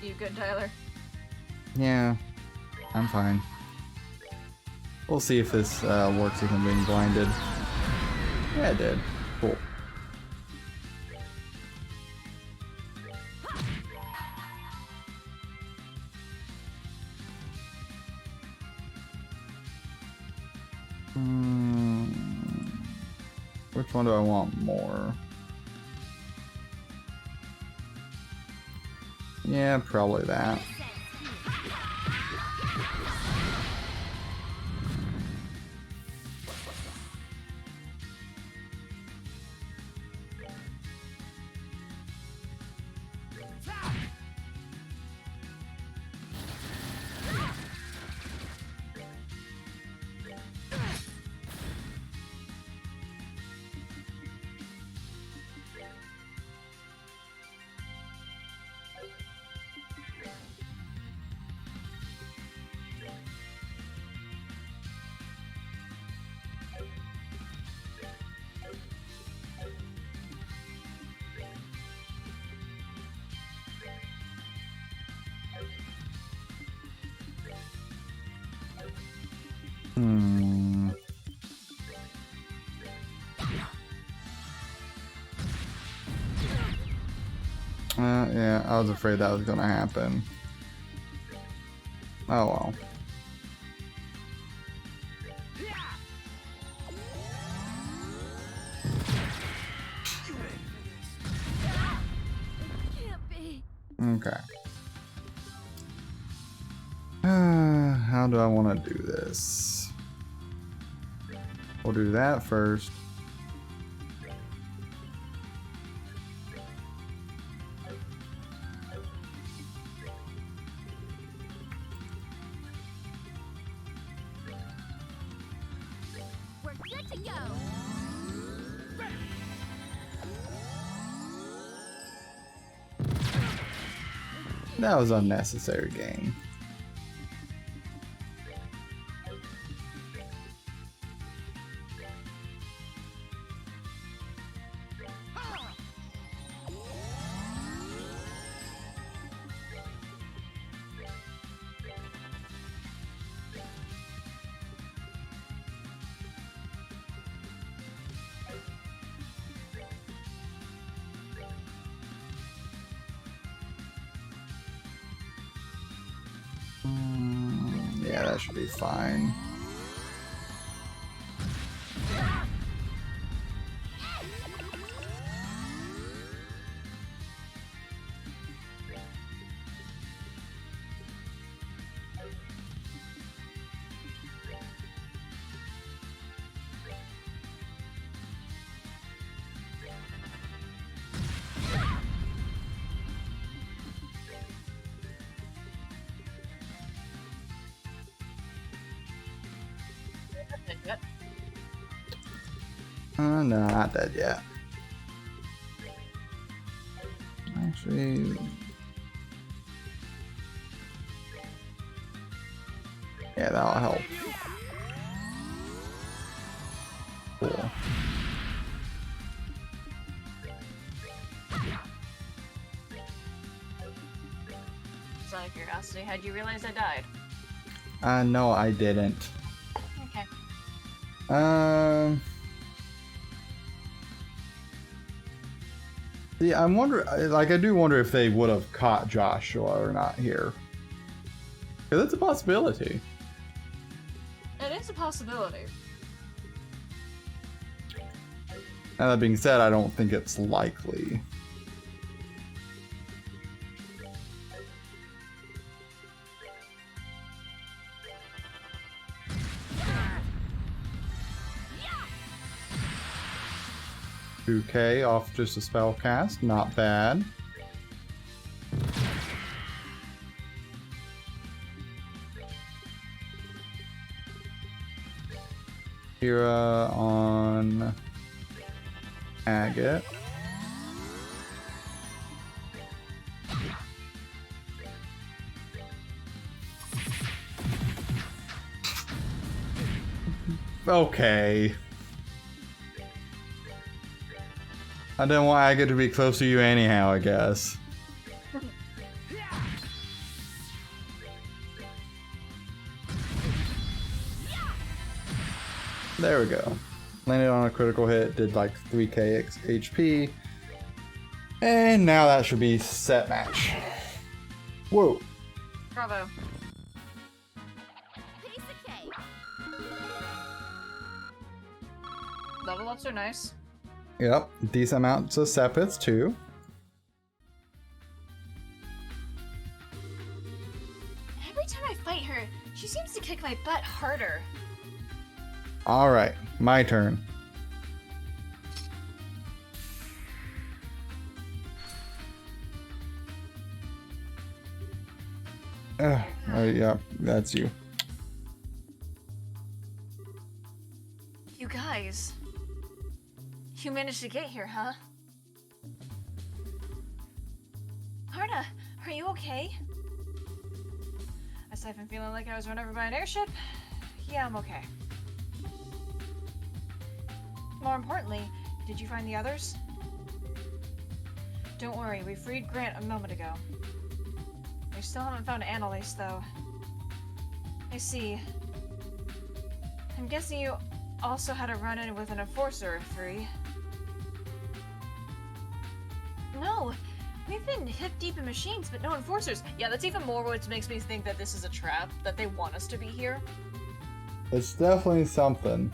You good, Tyler? Yeah, I'm fine. We'll see if this works with him being blinded. Yeah, it did. Cool. Which one do I want more? Yeah, probably that. Yeah, I was afraid that was gonna happen. Oh well. Okay. How do I want to do this? We'll do that first. We're good to go. That was unnecessary, game. Yeah, that should be fine. No, not dead yet. Actually, yeah, that'll help. Cool. Just out of curiosity, how'd you realize I died? No, I didn't. Okay. See, I'm wondering, like, I do wonder if they would have caught Joshua or not here. Because it's a possibility. It is a possibility. Now, that being said, I don't think it's likely. Okay, off just a spell cast, not bad. Kira on Agate. Okay. I didn't want Agate to be close to you anyhow, I guess. There we go. Landed on a critical hit, did like 3k HP. And now that should be set match. Whoa. Bravo. Level ups are nice. Yep, decent amounts of Sepiths too. Every time I fight her, she seems to kick my butt harder. Alright, my turn. Yeah, that's you. You guys. You managed to get here, huh? Karna, are you okay? Aside from feeling like I was run over by an airship, yeah, I'm okay. More importantly, did you find the others? Don't worry, we freed Grant a moment ago. We still haven't found Annalise, though. I see. I'm guessing you also had a run-in with an Enforcer or 3. No, we've been hip-deep in machines, but no Enforcers. Yeah, that's even more what makes me think that this is a trap, that they want us to be here. It's definitely something.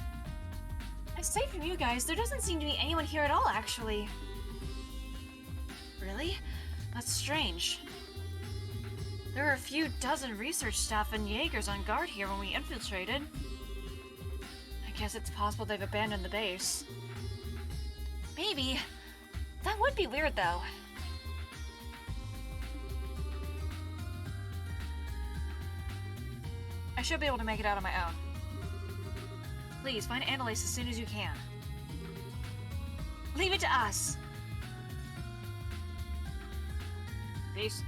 Aside from you guys, there doesn't seem to be anyone here at all, actually. Really? That's strange. There were a few dozen research staff and Jaegers on guard here when we infiltrated. I guess it's possible they've abandoned the base. Maybe. That would be weird, though. I should be able to make it out on my own. Please, find Annalise as soon as you can. Leave it to us! Peace.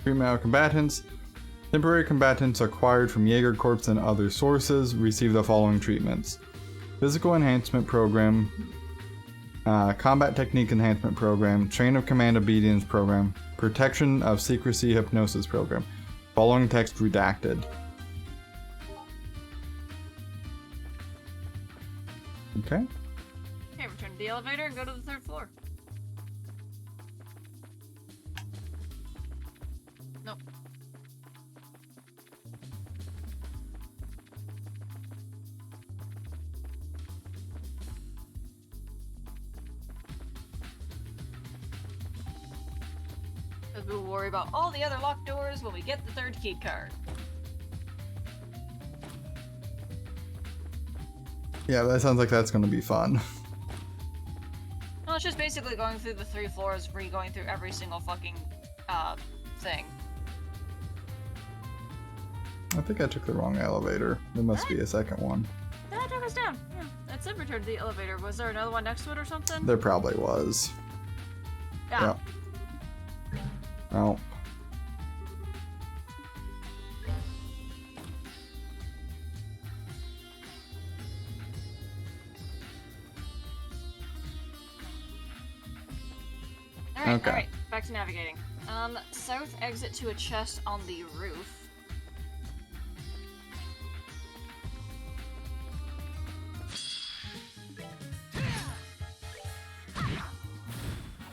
Treatment of combatants. Temporary combatants acquired from Jaeger Corps and other sources receive the following treatments: Physical Enhancement Program, Combat Technique Enhancement Program, Chain of Command Obedience Program, Protection of Secrecy Hypnosis Program. Following text redacted. Okay. Okay, return to the elevator and go to the 3rd floor. Nope. Because we'll worry about all the other locked doors when we get the 3rd key card. Yeah, that sounds like that's gonna be fun. Well, it's just basically going through the 3 floors, going through every single fucking, thing. I think I took the wrong elevator. There must be a second one. That took us down. Yeah, that said return to the elevator. Was there another one next to it or something? There probably was. Yeah. Oh. Alright, Okay. alright. Back to navigating. South exit to a chest on the roof.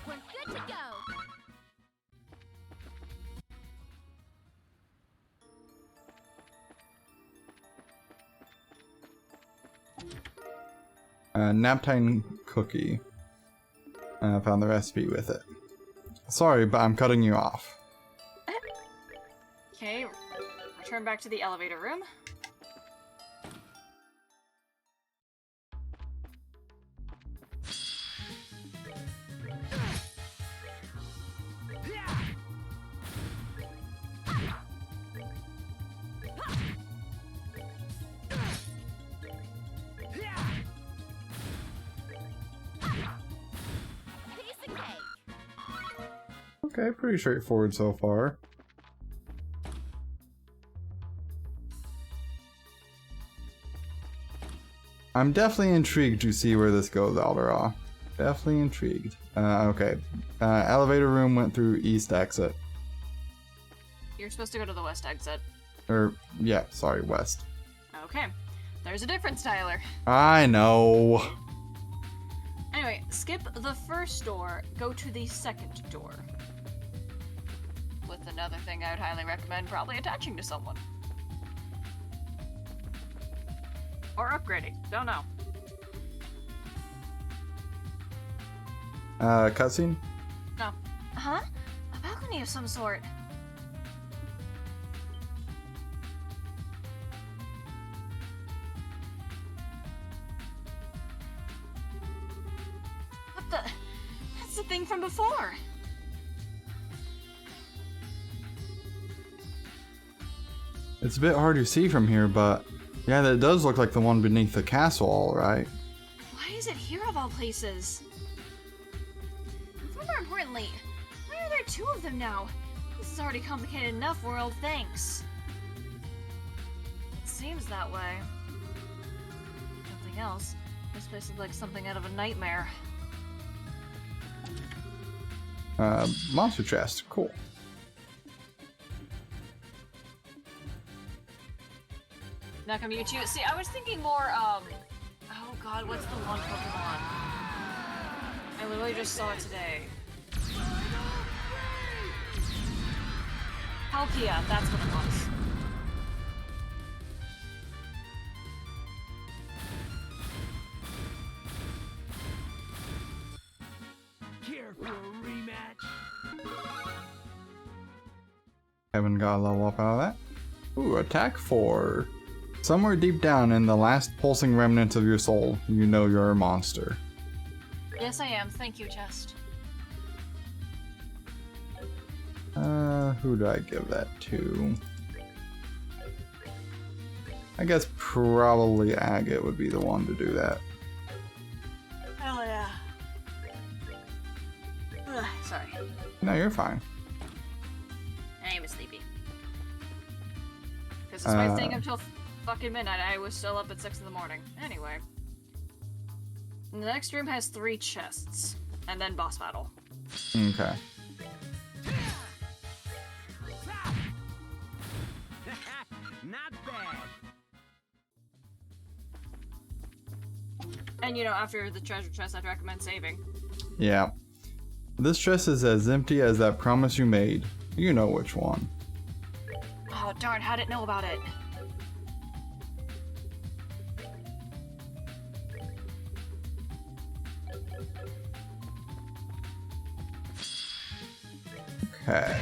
We're good to go. Naptime cookie. I found the recipe with it. Sorry, but I'm cutting you off. Okay, return back to the elevator room. Piece of cake. Okay, pretty straightforward so far. I'm definitely intrigued to see where this goes, Aldera. Definitely intrigued. Okay. Elevator room went through east exit. You're supposed to go to the west exit. Or, yeah, sorry, west. Okay, there's a difference, Tyler. I know. Anyway, skip the first door, go to the second door. With another thing I would highly recommend probably attaching to someone. Or upgrading, don't know. Cutscene? No. Huh? A balcony of some sort. What the? That's the thing from before. It's a bit hard to see from here, but yeah, that does look like the one beneath the castle, alright. Why is it here of all places? And more importantly, why are there two of them now? This is already complicated enough, world, thanks. It seems that way. Nothing else. This place is like something out of a nightmare. Monster chest, cool. Nakamuchu. See, I was thinking more, oh god, what's the one Pokemon? I literally just saw it today. Palkia, that's what it was. Care for a rematch? Haven't got a level up out of that. Ooh, attack 4. Somewhere deep down in the last pulsing remnants of your soul, you know you're a monster. Yes, I am. Thank you, Chest. Who do I give that to? I guess probably Agate would be the one to do that. Hell yeah. Ugh, sorry. No, you're fine. I was sleepy. Because despite staying up till fucking midnight, I was still up at 6 in the morning. Anyway. The next room has 3 chests. And then boss battle. Okay. Not bad. And you know, after the treasure chest, I'd recommend saving. Yeah. This chest is as empty as that promise you made. You know which one. Oh darn, how did it know about it? Okay.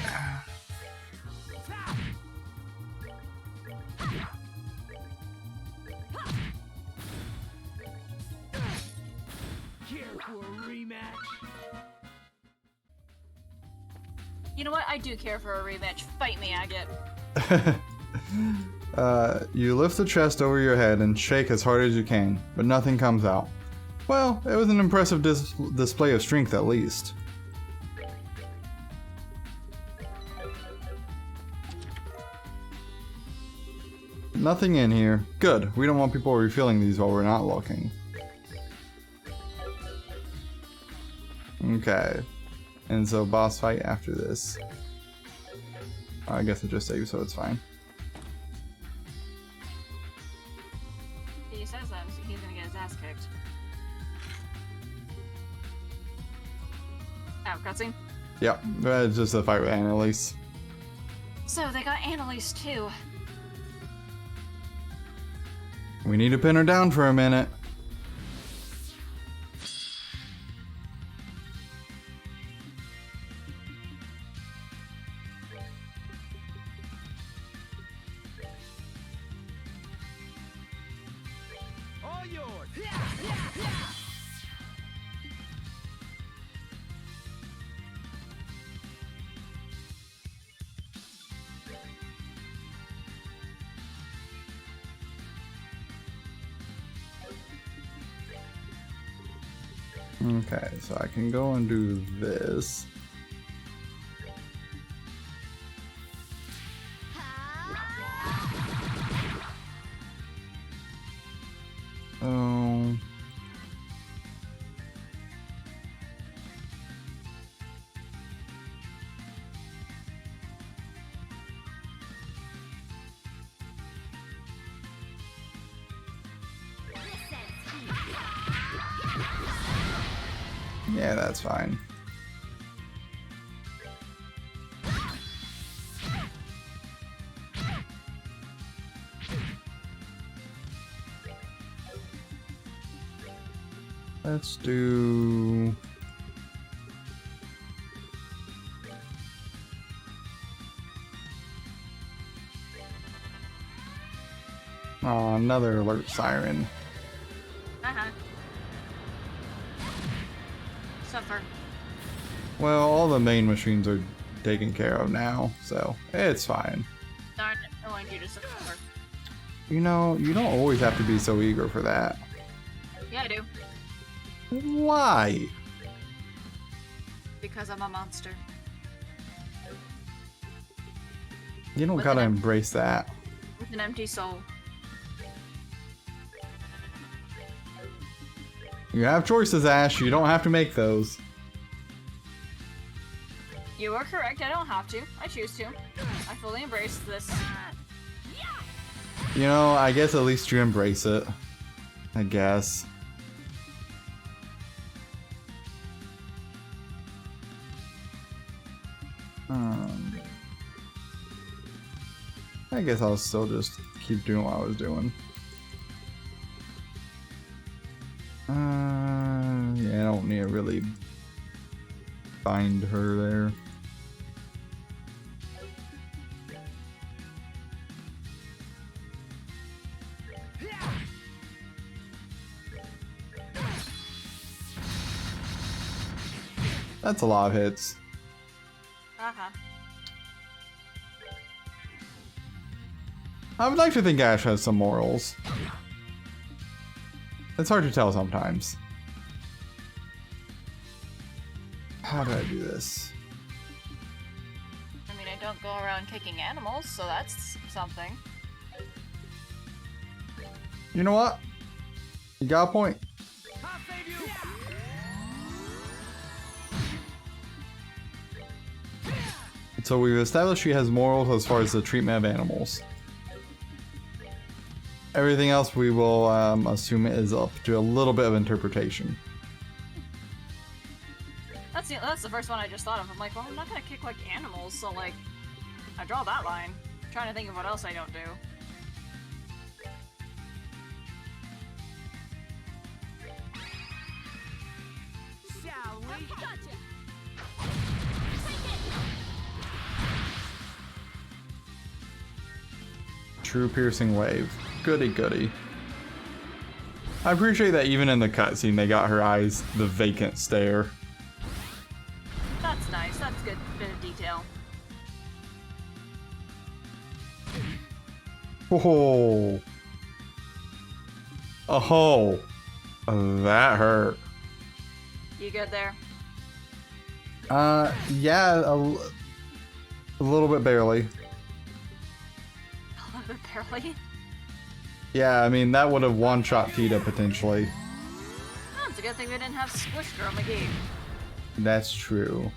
Care for a rematch? You know what? I do care for a rematch. Fight me, Agate. You lift the chest over your head and shake as hard as you can, but nothing comes out. Well, it was an impressive display of strength at least. Nothing in here. Good. We don't want people refilling these while we're not looking. Okay. And so boss fight after this. I guess it just saved, so it's fine. He says that, so he's gonna get his ass kicked. Oh, cutscene? Yep, it's just a fight with Annalise. So they got Annalise too. We need to pin her down for a minute. All yours. Okay, so I can go and do this. Oh. Yeah, that's fine. Let's do... Oh, another alert siren. Uh-huh. Suffer. Well, all the main machines are taken care of now, so it's fine. Darn it, I wanted you to suffer. You know, you don't always have to be so eager for that. Yeah, I do. Why? Because I'm a monster. You don't With gotta an- embrace that. With an empty soul. You have choices, Ash. You don't have to make those. You are correct, I don't have to. I choose to. I fully embrace this. You know, I guess at least you embrace it. I guess. I guess I'll still just keep doing what I was doing. Yeah, I don't need to really find her there. That's a lot of hits. Uh-huh. I would like to think Ash has some morals. It's hard to tell sometimes. How do I do this? I mean, I don't go around kicking animals, so that's something. You know what? You got a point. I'll save you. So we've established she has morals as far as the treatment of animals. Everything else we will assume is up to a little bit of interpretation. That's the first one I just thought of. I'm like, well, I'm not gonna kick like animals, so like, I draw that line. I'm trying to think of what else I don't do. Shall we? True piercing wave. Goody goody. I appreciate that even in the cutscene they got her eyes the vacant stare. That's nice. That's good bit of detail. Oh. Oh. That hurt. You good there? Yeah, a little bit barely. A little bit barely. Yeah, I mean, that would have one-shot Tita potentially. Oh, it's a good thing they didn't have Squish Girl McGee. That's true.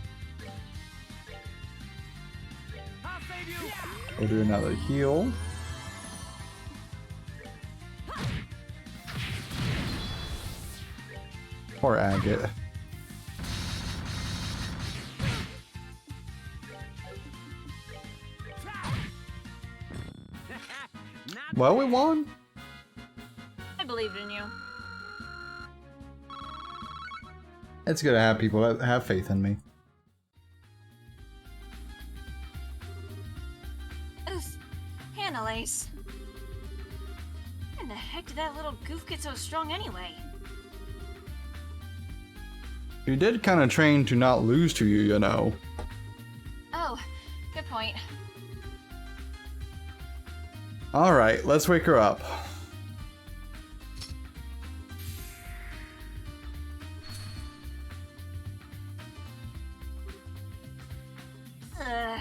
save you. We'll do another heal. Poor Agate. Not Well, we won. I believed in you. It's good to have people that have faith in me. Oof. Annalise. When the heck did that little goof get so strong anyway? You did kind of train to not lose to you, you know. Oh, good point. Alright, let's wake her up. Ugh.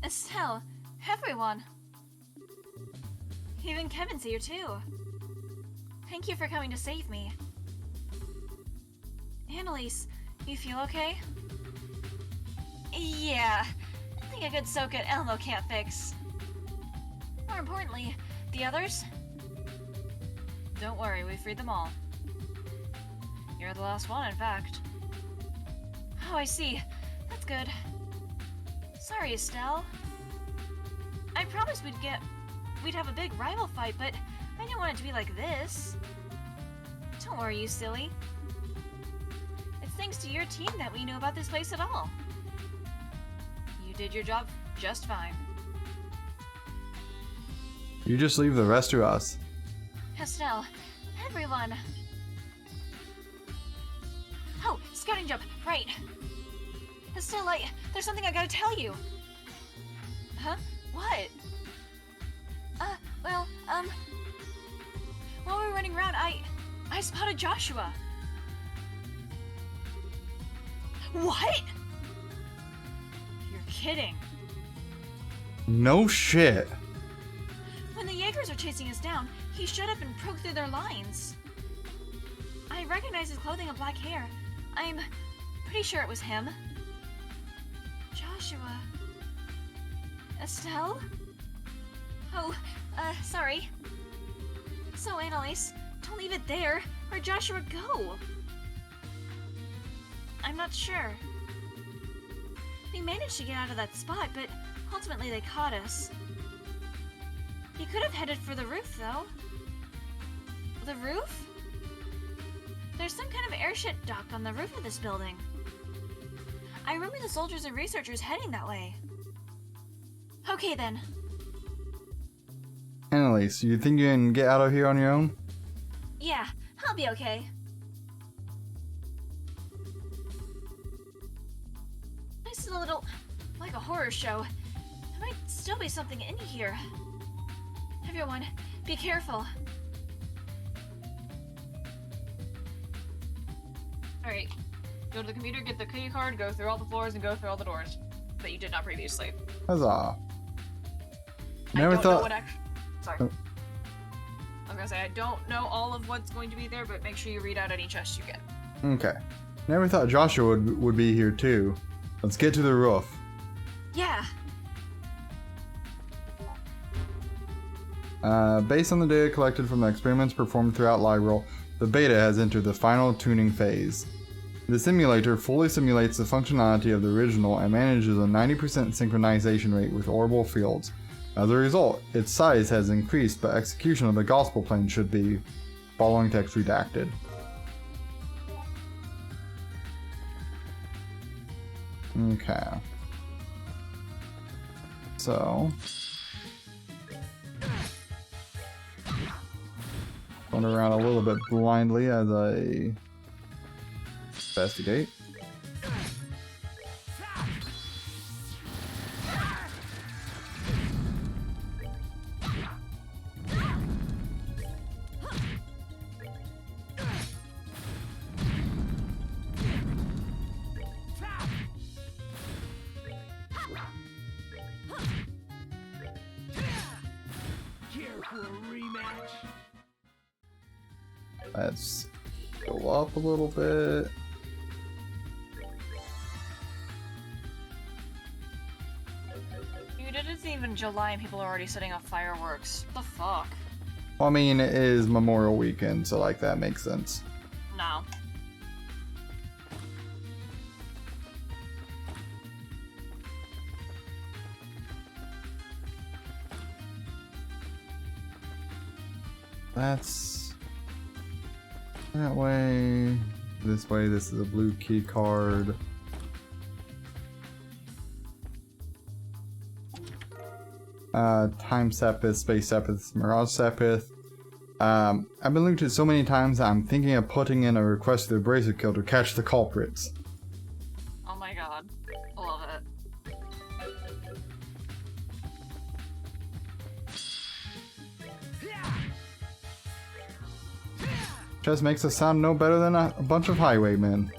Estelle, everyone. Even Kevin's here too. Thank you for coming to save me. Annalise, you feel okay? Yeah, I think a good soak at Elmo can't fix. More importantly, the others? Don't worry, we freed them all. You're the last one, in fact. Oh, I see. That's good. Sorry, Estelle. I promised we'd have a big rival fight, but I didn't want it to be like this. Don't worry, you silly. It's thanks to your team that we knew about this place at all. You did your job just fine. You just leave the rest to us. Estelle, everyone. Oh, scouting jump, right. Estelle, there's something I gotta tell you. Huh? What? Well, while we were running around, I spotted Joshua. What? You're kidding. No shit. When the Jaegers were chasing us down, he showed up and broke through their lines. I recognized his clothing and black hair. I'm pretty sure it was him. Joshua. Estelle? Oh, sorry. So, Annalise, don't leave it there. Where'd Joshua go? I'm not sure. We managed to get out of that spot, but ultimately they caught us. He could have headed for the roof, though. The roof? There's some kind of airship dock on the roof of this building. I remember the soldiers and researchers heading that way. Okay, then. Annalise, you think you can get out of here on your own? Yeah, I'll be okay. This is a little like a horror show. There might still be something in here. Everyone, be careful. Alright, go to the computer, get the key card, go through all the floors, and go through all the doors that you did not previously. Huzzah. I Never don't know thought. what Sorry. Oh. I'm gonna say I don't know all of what's going to be there, but make sure you read out any chest you get. Okay. Never thought Joshua would be here too. Let's get to the roof. Yeah. Based on the data collected from the experiments performed throughout Liberal, the beta has entered the final tuning phase. The simulator fully simulates the functionality of the original and manages a 90% synchronization rate with orbital fields. As a result, its size has increased, but execution of the gospel plane should be following text redacted. Okay. So, going around a little bit blindly as I investigate. Here for a rematch. Let's go up a little bit. Dude, it isn't even July and people are already setting off fireworks. What the fuck? Well, I mean, it is Memorial Weekend, so like that makes sense. No. That's that way. This way, this is a blue key card. Time Sepith, Space Sepith, Mirage Sepith. I've been looted so many times that I'm thinking of putting in a request to the Bracer Guild to catch the culprits. Oh my god. I love it. Just makes us sound no better than a bunch of highwaymen.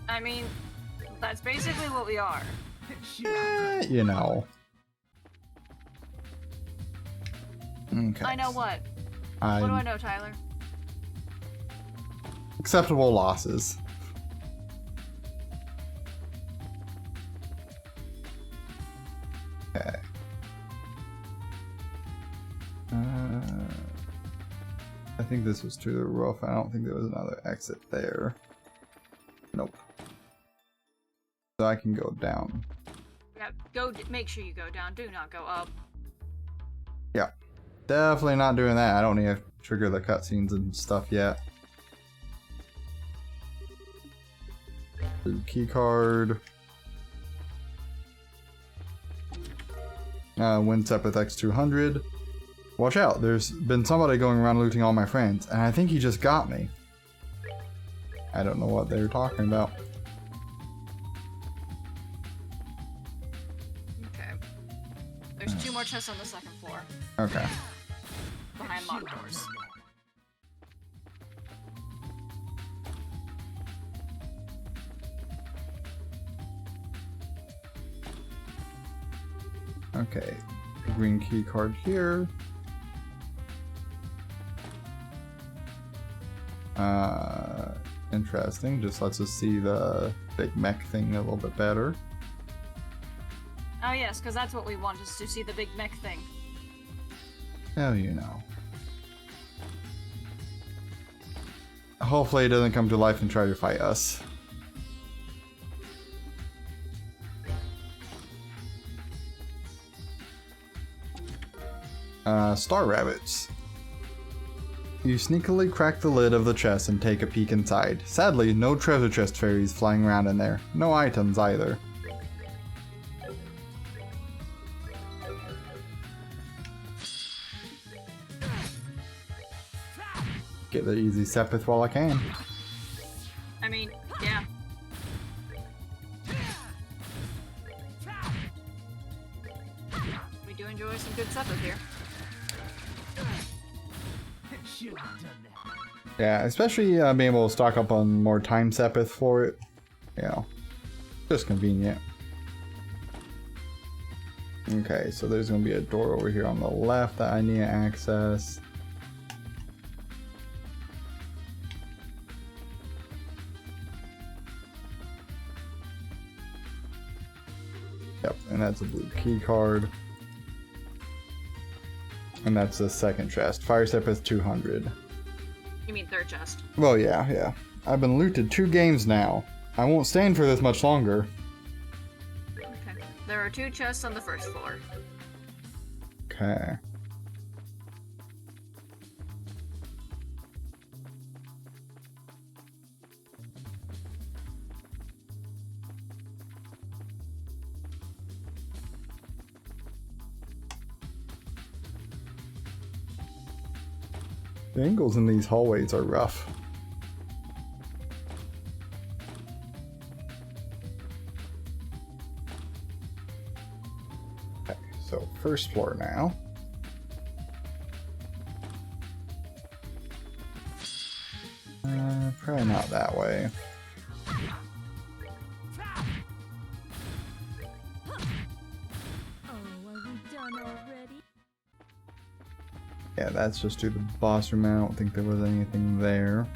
I mean, that's basically what we are. You know. Okay. I know what. What do I know, Tyler? Acceptable losses. Okay. I think this was to the roof. I don't think there was another exit there. Nope. So I can go down. Yeah, make sure you go down. Do not go up. Yeah. Definitely not doing that. I don't need to trigger the cutscenes and stuff yet. Blue key card. Wind Sepith X200. Watch out, there's been somebody going around looting all my friends, and I think he just got me. I don't know what they were talking about. Okay. There's 2 more chests on the 2nd floor. Okay. Behind locked doors. Okay. Green key card here. Interesting. Just lets us see the big mech thing a little bit better. Oh yes, because that's what we want, is to see the big mech thing. Oh, you know. Hopefully it doesn't come to life and try to fight us. Star Rabbits. You sneakily crack the lid of the chest and take a peek inside. Sadly, no treasure chest fairies flying around in there. No items either. Get the easy Sepith while I can. I mean, yeah. We do enjoy some good Sepith here. Should have done that. Yeah, especially being able to stock up on more Time Sepith for it. You know, just convenient. Okay, so there's going to be a door over here on the left that I need to access. Yep, and that's a blue key card. And that's the second chest. Fire Sepith 200. You mean 3rd chest. Well, yeah. I've been looted 2 games now. I won't stand for this much longer. Okay. There are 2 chests on the 1st floor. Okay. The angles in these hallways are rough. Okay, so first floor now. Probably not that way. Yeah, that's just to the boss room. I don't think there was anything there.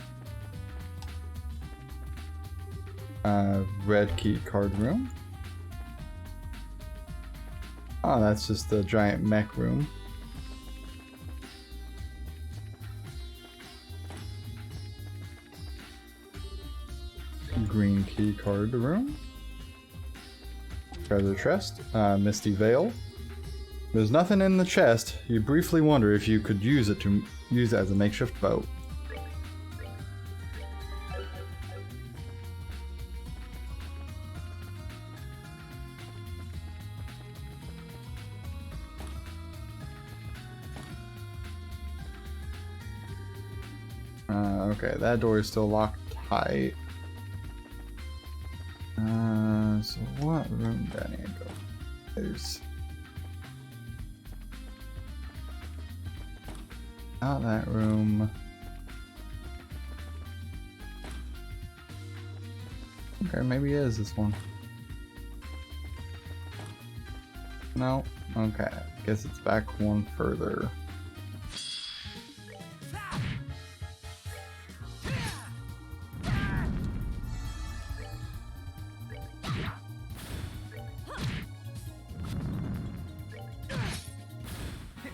Red key card room. Oh, that's just the giant mech room. Green key card room. Treasure chest. Misty Veil. There's nothing in the chest. You briefly wonder if you could use it as a makeshift boat. Okay, that door is still locked tight. So what room do I need to go? There's... Not that room. Okay, maybe it is this one. No? Okay, guess it's back one further.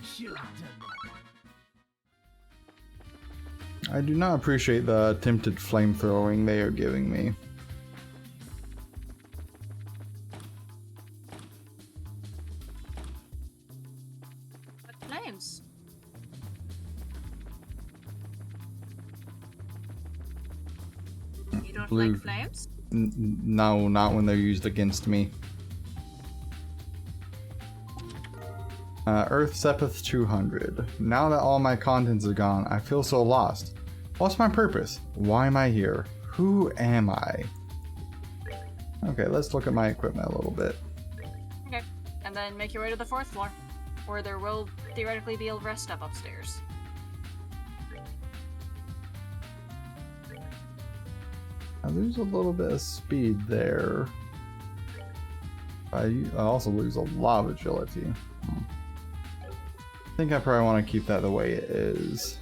Should have done that. I do not appreciate the attempted flamethrowing they are giving me. But flames. You don't Blue. like flames? No, not when they're used against me. Earth Sepith 200. Now that all my contents are gone, I feel so lost. What's my purpose? Why am I here? Who am I? Okay, let's look at my equipment a little bit. Okay. And then make your way to the 4th floor, where there will theoretically be a rest stop upstairs. I lose a little bit of speed there. I also lose a lot of agility. I think I probably want to keep that the way it is.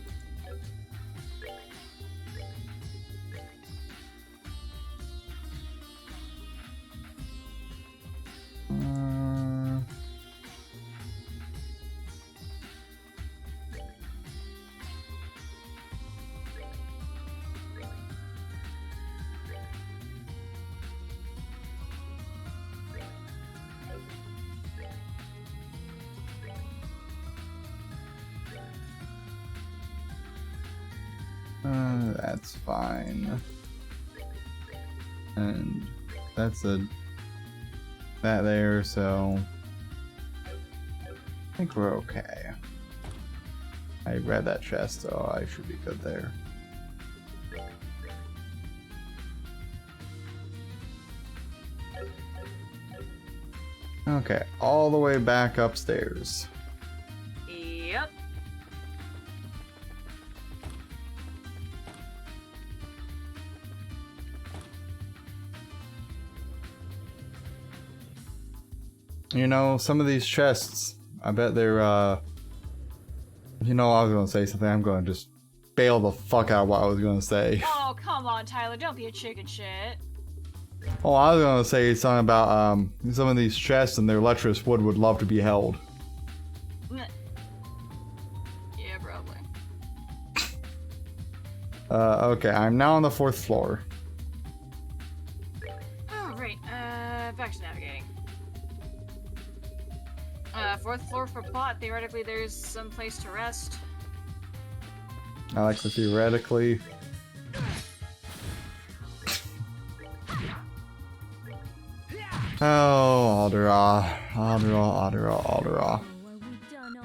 That's fine. And that's that there, so I think we're okay. I read that chest, so I should be good there. Okay, all the way back upstairs. Yep. You know, some of these chests, I bet they're, you know, I was gonna say something, I'm gonna just bail the fuck out of what I was gonna say. Oh, come on, Tyler, don't be a chicken shit. Oh, I was gonna say something about, some of these chests and their lecherous wood would love to be held. Yeah, probably. Okay, I'm now on the 4th floor. Oh, right, back to navigating. 4th floor for plot, theoretically there's some place to rest. I like to theoretically. Oh, Aldera. Aldera. Are we done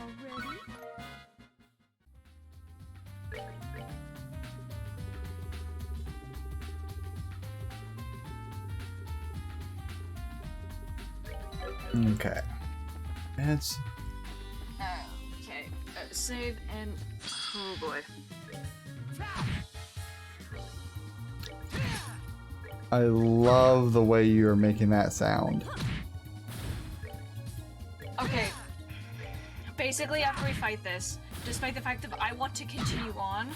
already? Okay. It's... Okay, save and... oh boy. I love the way you're making that sound. Okay. Basically, after we fight this, despite the fact that I want to continue on,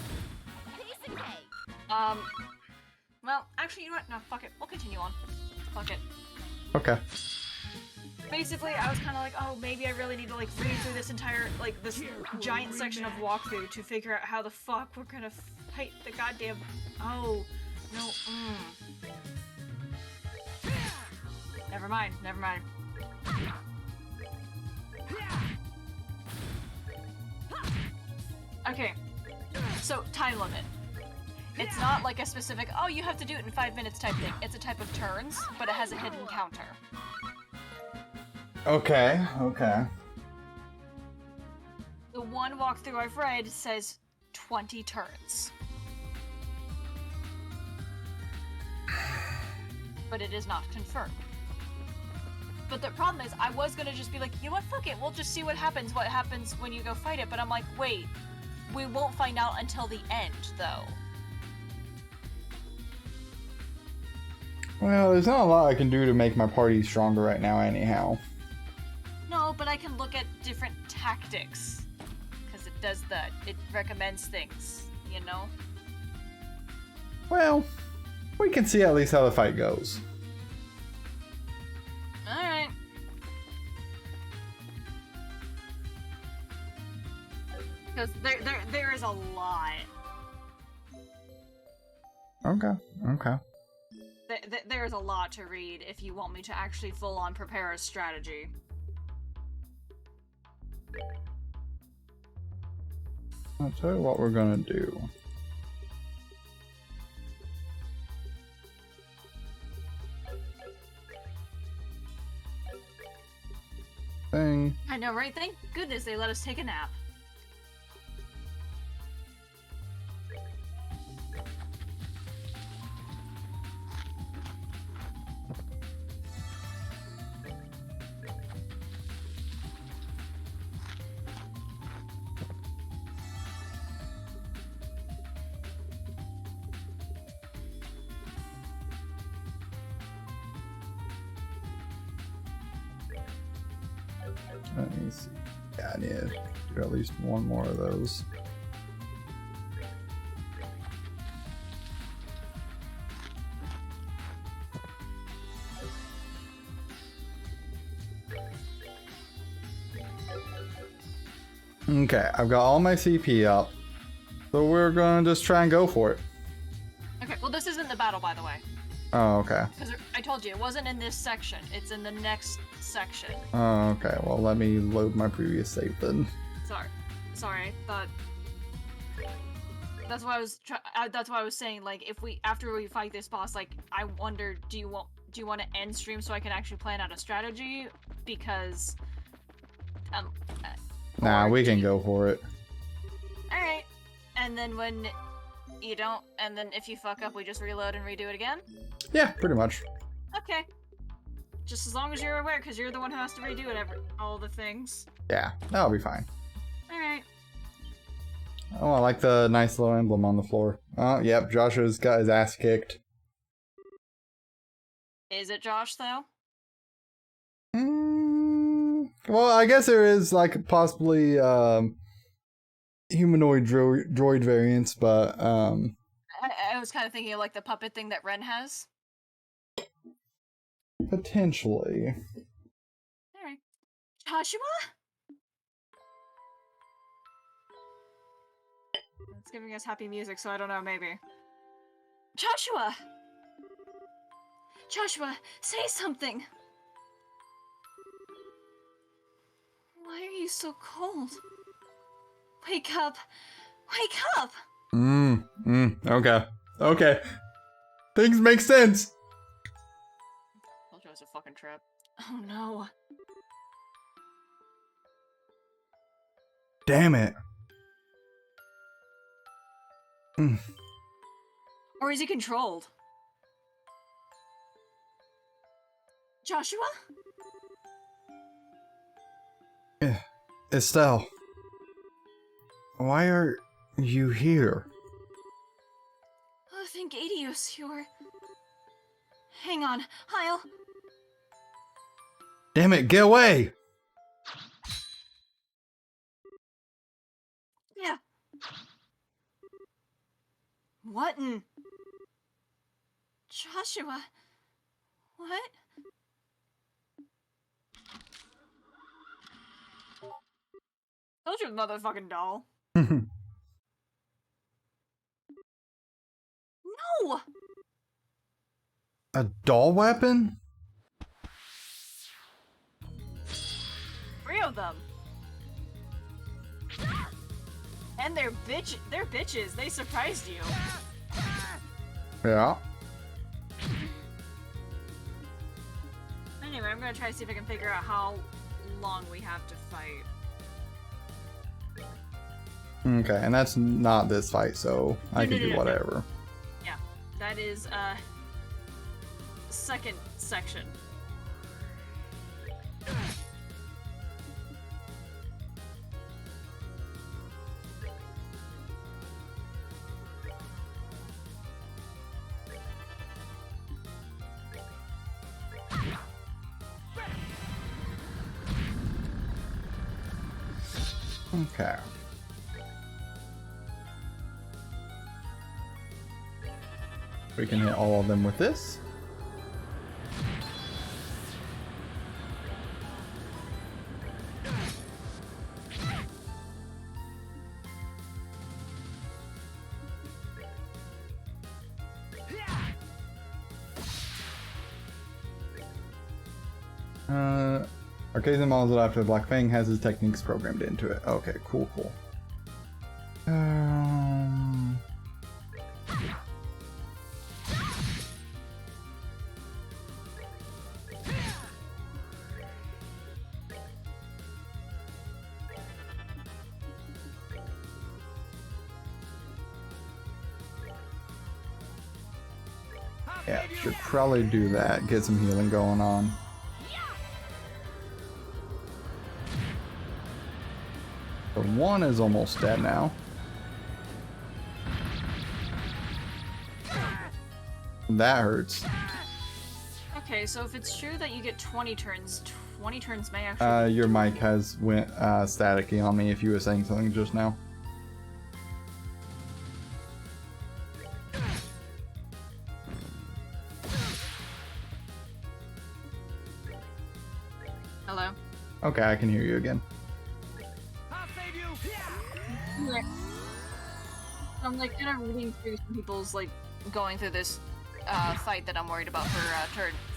Piece of cake. well, actually, you know what? No, fuck it. We'll continue on. Fuck it. Okay. basically, I was kind of like, oh, maybe I really need to like read through this entire this giant section of walkthrough to figure out how the fuck we're gonna fight the goddamn. Oh, no. Never mind. Never mind. Okay. So time limit. It's not like a specific, oh, you have to do it in 5 minutes type thing. It's a type of turns, but it has a hidden counter. Okay, okay. The one walkthrough I've read says 20 turns. But it is not confirmed. But the problem is, I was gonna just be like, you know what, fuck it, we'll just see what happens when you go fight it, but I'm like, wait, we won't find out until the end, though. Well, there's not a lot I can do to make my party stronger right now anyhow. No, but I can look at different tactics. Because it does that. It recommends things, you know? Well, we can see at least how the fight goes. Alright. Because there is a lot. Okay, okay. There's a lot to read if you want me to actually full-on prepare a strategy. I'll tell you what we're gonna do. Thing. I know, right? Thank goodness they let us take a nap. Let me see. Yeah, I need to do at least one more of those. Okay, I've got all my CP up. So we're gonna just try and go for it. Okay, well this isn't the battle, by the way. Oh, okay. Because I told you, it wasn't in this section. It's in the next section. Oh, okay. Well, let me load my previous save then. Sorry, I thought... That's why I was that's why I was saying, like, if after we fight this boss, like, I wonder, do you want to end stream so I can actually plan out a strategy? Because... Nah, we can go for it. Alright. And then when you don't, and then if you fuck up, we just reload and redo it again? Yeah, pretty much. Okay. Just as long as you're aware, because you're the one who has to redo it all the things. Yeah, that'll be fine. Alright. Oh, I like the nice little emblem on the floor. Oh, yep, Joshua's got his ass kicked. Is it Josh, though? Well, I guess there is, like, possibly, humanoid droid variants, but, I was kind of thinking of, like, the puppet thing that Ren has. potentially. Alright. Joshua? It's giving us happy music, so I don't know, maybe. Joshua! Joshua, say something! Why are you so cold? Wake up! Wake up! Okay. Okay. Things make sense! Told you it was a fucking trap. Oh no. Damn it. Or is he controlled? Joshua? Estelle. Why are you here? Oh, thank Adios, you're... Hang on, I'll... Damn it, get away! Yeah. What in... Joshua... What? motherfucking doll. No! A doll weapon? 3 of them. And they're bitches. They surprised you. Yeah. Anyway, I'm gonna try to see if I can figure out how long we have to fight. Okay, and that's not this fight, so I can do no. whatever. Yeah, that is second section. Okay. We can hit all of them with this. Arcades and models after Black Fang has his techniques programmed into it. Okay, cool. Yeah, should probably do that. Get some healing going on. The one is almost dead now. That hurts. Okay, so if it's true that you get 20 turns may actually... Your mic has went staticky on me if you were saying something just now. Hello? Okay, I can hear you again. I'm like kind of reading through some people's like going through this fight that I'm worried about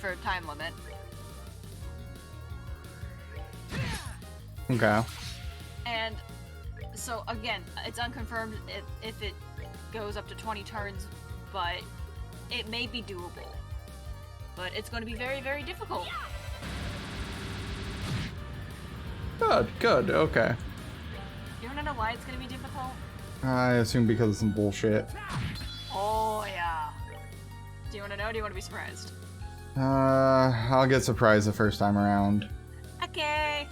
for time limit. Okay. And so again, it's unconfirmed if it goes up to 20 turns, but it may be doable. But it's going to be very, very difficult. Good, okay. You wanna know why it's gonna be difficult? I assume because of some bullshit. Oh yeah. Do you wanna know? Or do you wanna be surprised? I'll get surprised the first time around. Okay.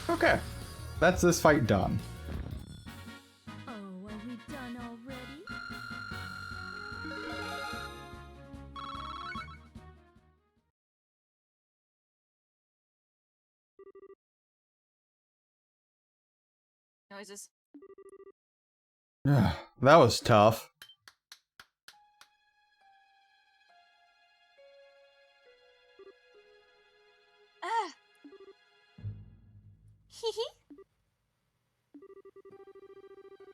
Okay. That's this fight done. Oh, are we done already? Noises. That was tough.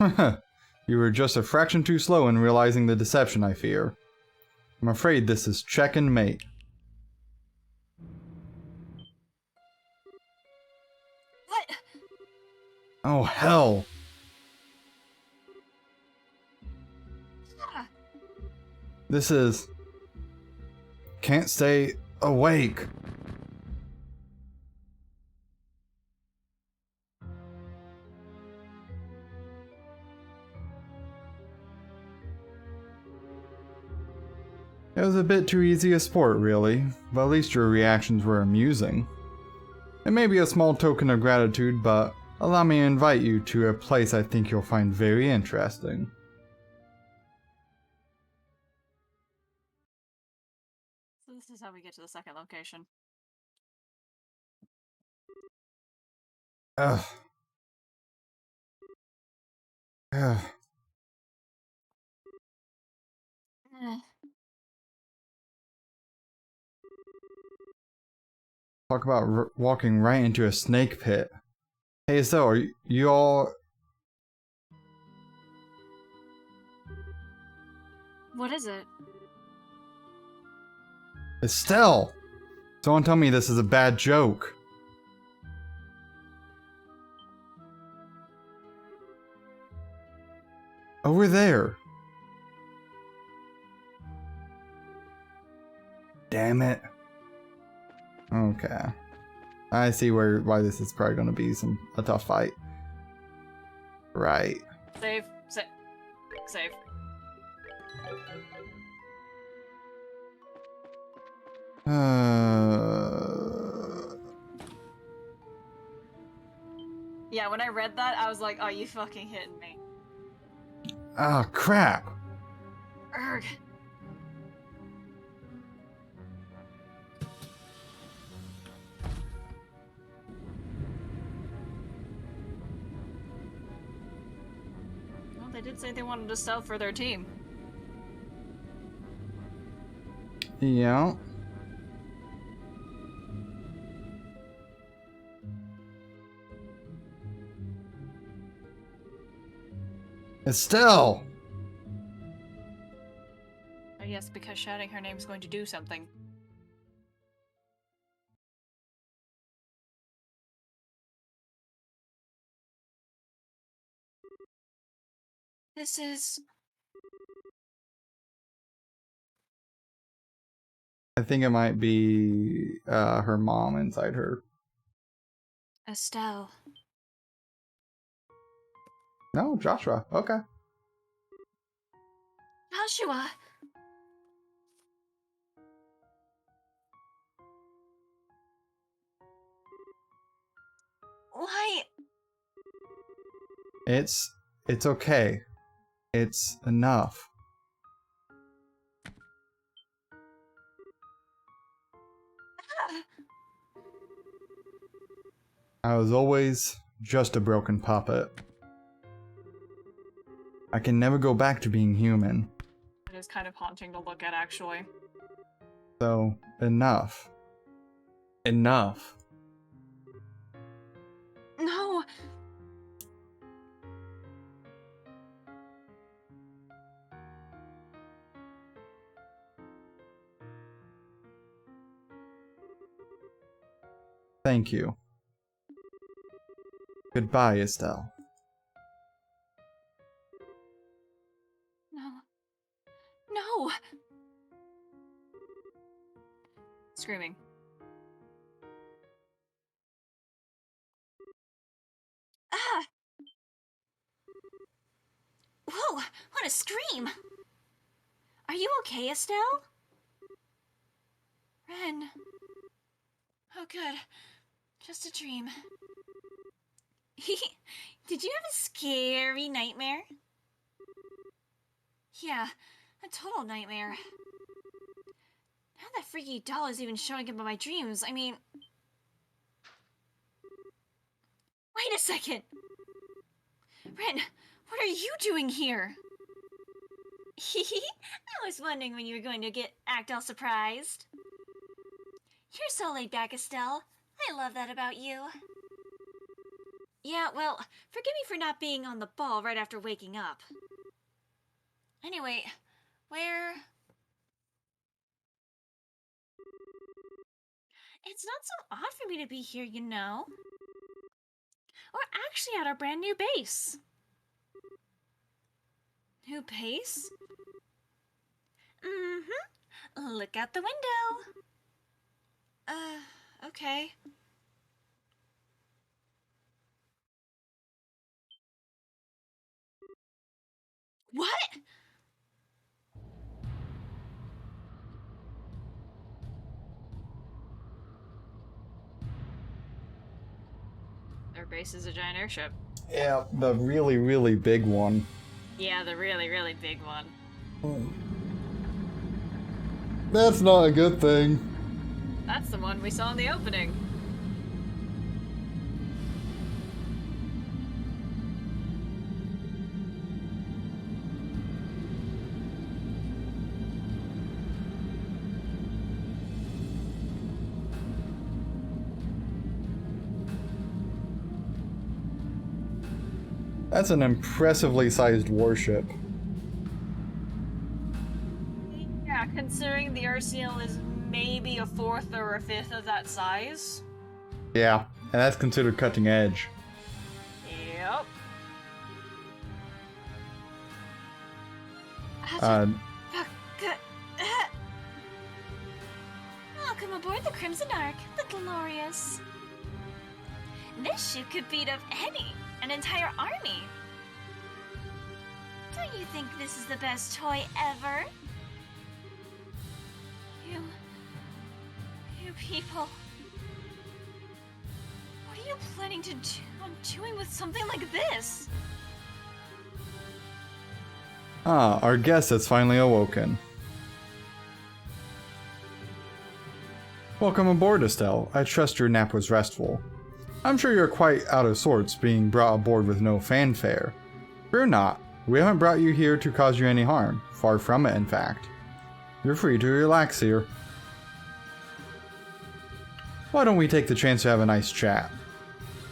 Ah. You were just a fraction too slow in realizing the deception, I fear. I'm afraid this is check and mate. What? Oh, hell. Ah. This is... Can't stay awake. It was a bit too easy a sport, really, but at least your reactions were amusing. It may be a small token of gratitude, but allow me to invite you to a place I think you'll find very interesting. So this is how we get to the second location. Ugh. Ugh. Eh. Talk about walking right into a snake pit. Hey, so are you all... What is it? Estelle! Someone tell me this is a bad joke. Over there. Damn it. Okay. I see why this is probably going to be a tough fight. Right. Save. Save. Yeah, when I read that, I was like, oh, you fucking hitting me. Ah, crap. Urgh. Well, they did say they wanted to stealth for their team. Yeah. Estelle! I guess because shouting her name's going to do something. This is... I think it might be her mom inside her. Estelle. No, Joshua. Okay. Joshua! Why? It's okay. It's enough. I was always just a broken puppet. I can never go back to being human. It is kind of haunting to look at, actually. So, enough. Enough. No! Thank you. Goodbye, Estelle. No. No! Screaming. Ah! Whoa! What a scream! Are you okay, Estelle? Ren. Oh, good. Just a dream. Did you have a scary nightmare? Yeah, a total nightmare. How that freaky doll is even showing up in my dreams, I mean... Wait a second! Ren, what are you doing here? I was wondering when you were going to act all surprised. You're so laid back, Estelle. I love that about you. Yeah, well, forgive me for not being on the ball right after waking up. Anyway, where... It's not so odd for me to be here, you know. We're actually at our brand new base. New base? Mm-hmm. Look out the window. Okay. What? Their base is a giant airship. Yeah, the really, really big one. Yeah, the really, really big one. That's not a good thing. That's the one we saw in the opening. That's an impressively sized warship. Yeah, considering the RCL is maybe a fourth or a fifth of that size. Yeah, and that's considered cutting edge. Yep. Welcome aboard the Crimson Ark, the Glorious. This ship could beat up an entire army. Don't you think this is the best toy ever? You people. What are you planning to do? I'm doing with something like this? Ah, our guest has finally awoken. Welcome aboard, Estelle. I trust your nap was restful. I'm sure you're quite out of sorts being brought aboard with no fanfare. Fear not, we haven't brought you here to cause you any harm. Far from it, in fact. You're free to relax here. Why don't we take the chance to have a nice chat?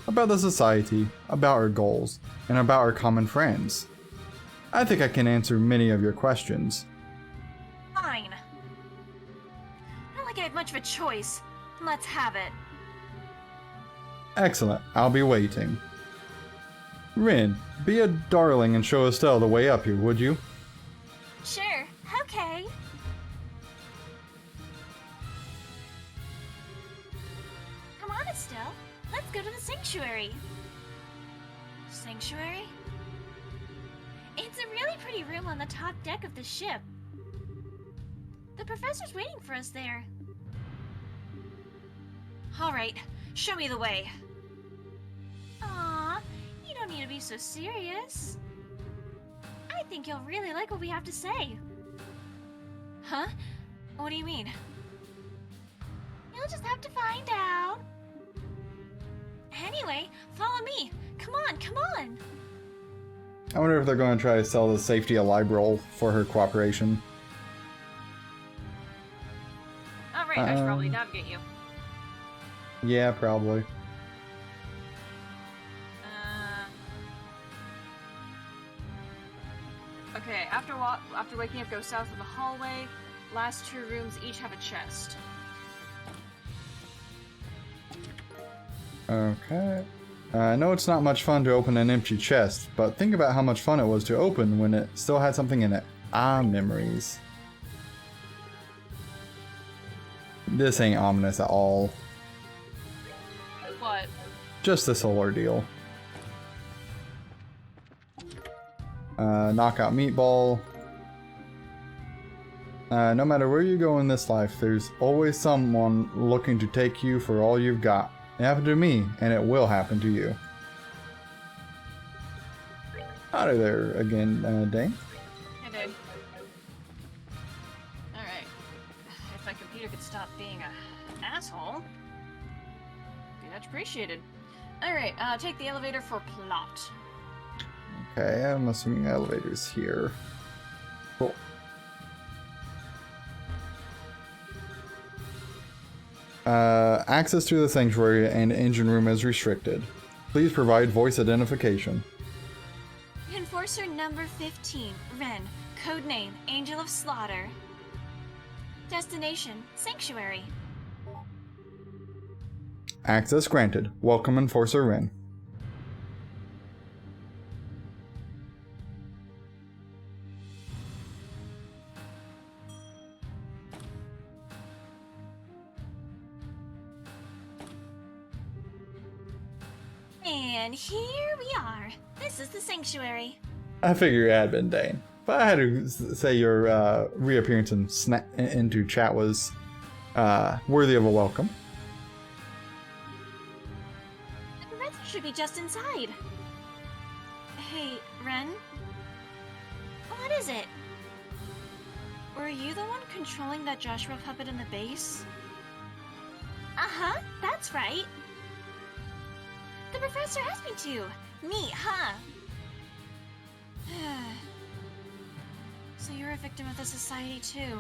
About the society, about our goals, and about our common friends. I think I can answer many of your questions. Fine. Not like I have much of a choice. Let's have it. Excellent, I'll be waiting. Rin, be a darling and show Estelle the way up here, would you? Sure, okay. Come on, Estelle. Let's go to the sanctuary. Sanctuary? It's a really pretty room on the top deck of the ship. The professor's waiting for us there. All right, show me the way. Aw, you don't need to be so serious. I think you'll really like what we have to say. Huh? What do you mean? You'll just have to find out. Anyway, follow me. Come on, come on. I wonder if they're going to try to sell the safety a liberal for her cooperation. Alright, I should probably navigate you. Yeah, probably. Okay, after waking up, go south of the hallway. Last two rooms each have a chest. Okay. I know it's not much fun to open an empty chest, but think about how much fun it was to open when it still had something in it. Ah, memories. This ain't ominous at all. What? Just this whole ordeal. Knockout meatball. No matter where you go in this life, there's always someone looking to take you for all you've got. It happened to me, and it will happen to you. Howdy there again, Dane. Hey, dude. Alright. If my computer could stop being an asshole, be much appreciated. Alright, take the elevator for plot. Okay, I'm assuming the elevator's here. Cool. Access to the sanctuary and engine room is restricted. Please provide voice identification. Enforcer number 15, Ren. Codename Angel of Slaughter. Destination Sanctuary. Access granted. Welcome, Enforcer Ren. And here we are. This is the sanctuary. I figure it had been Dane, but I had to say your reappearance into chat was The worthy of a welcome. answer should be just inside. Hey, Ren, What is it? were you the one controlling that Joshua puppet in the base? Uh-huh, that's right. The professor asked me to. Neat, huh? So you're a victim of the society too.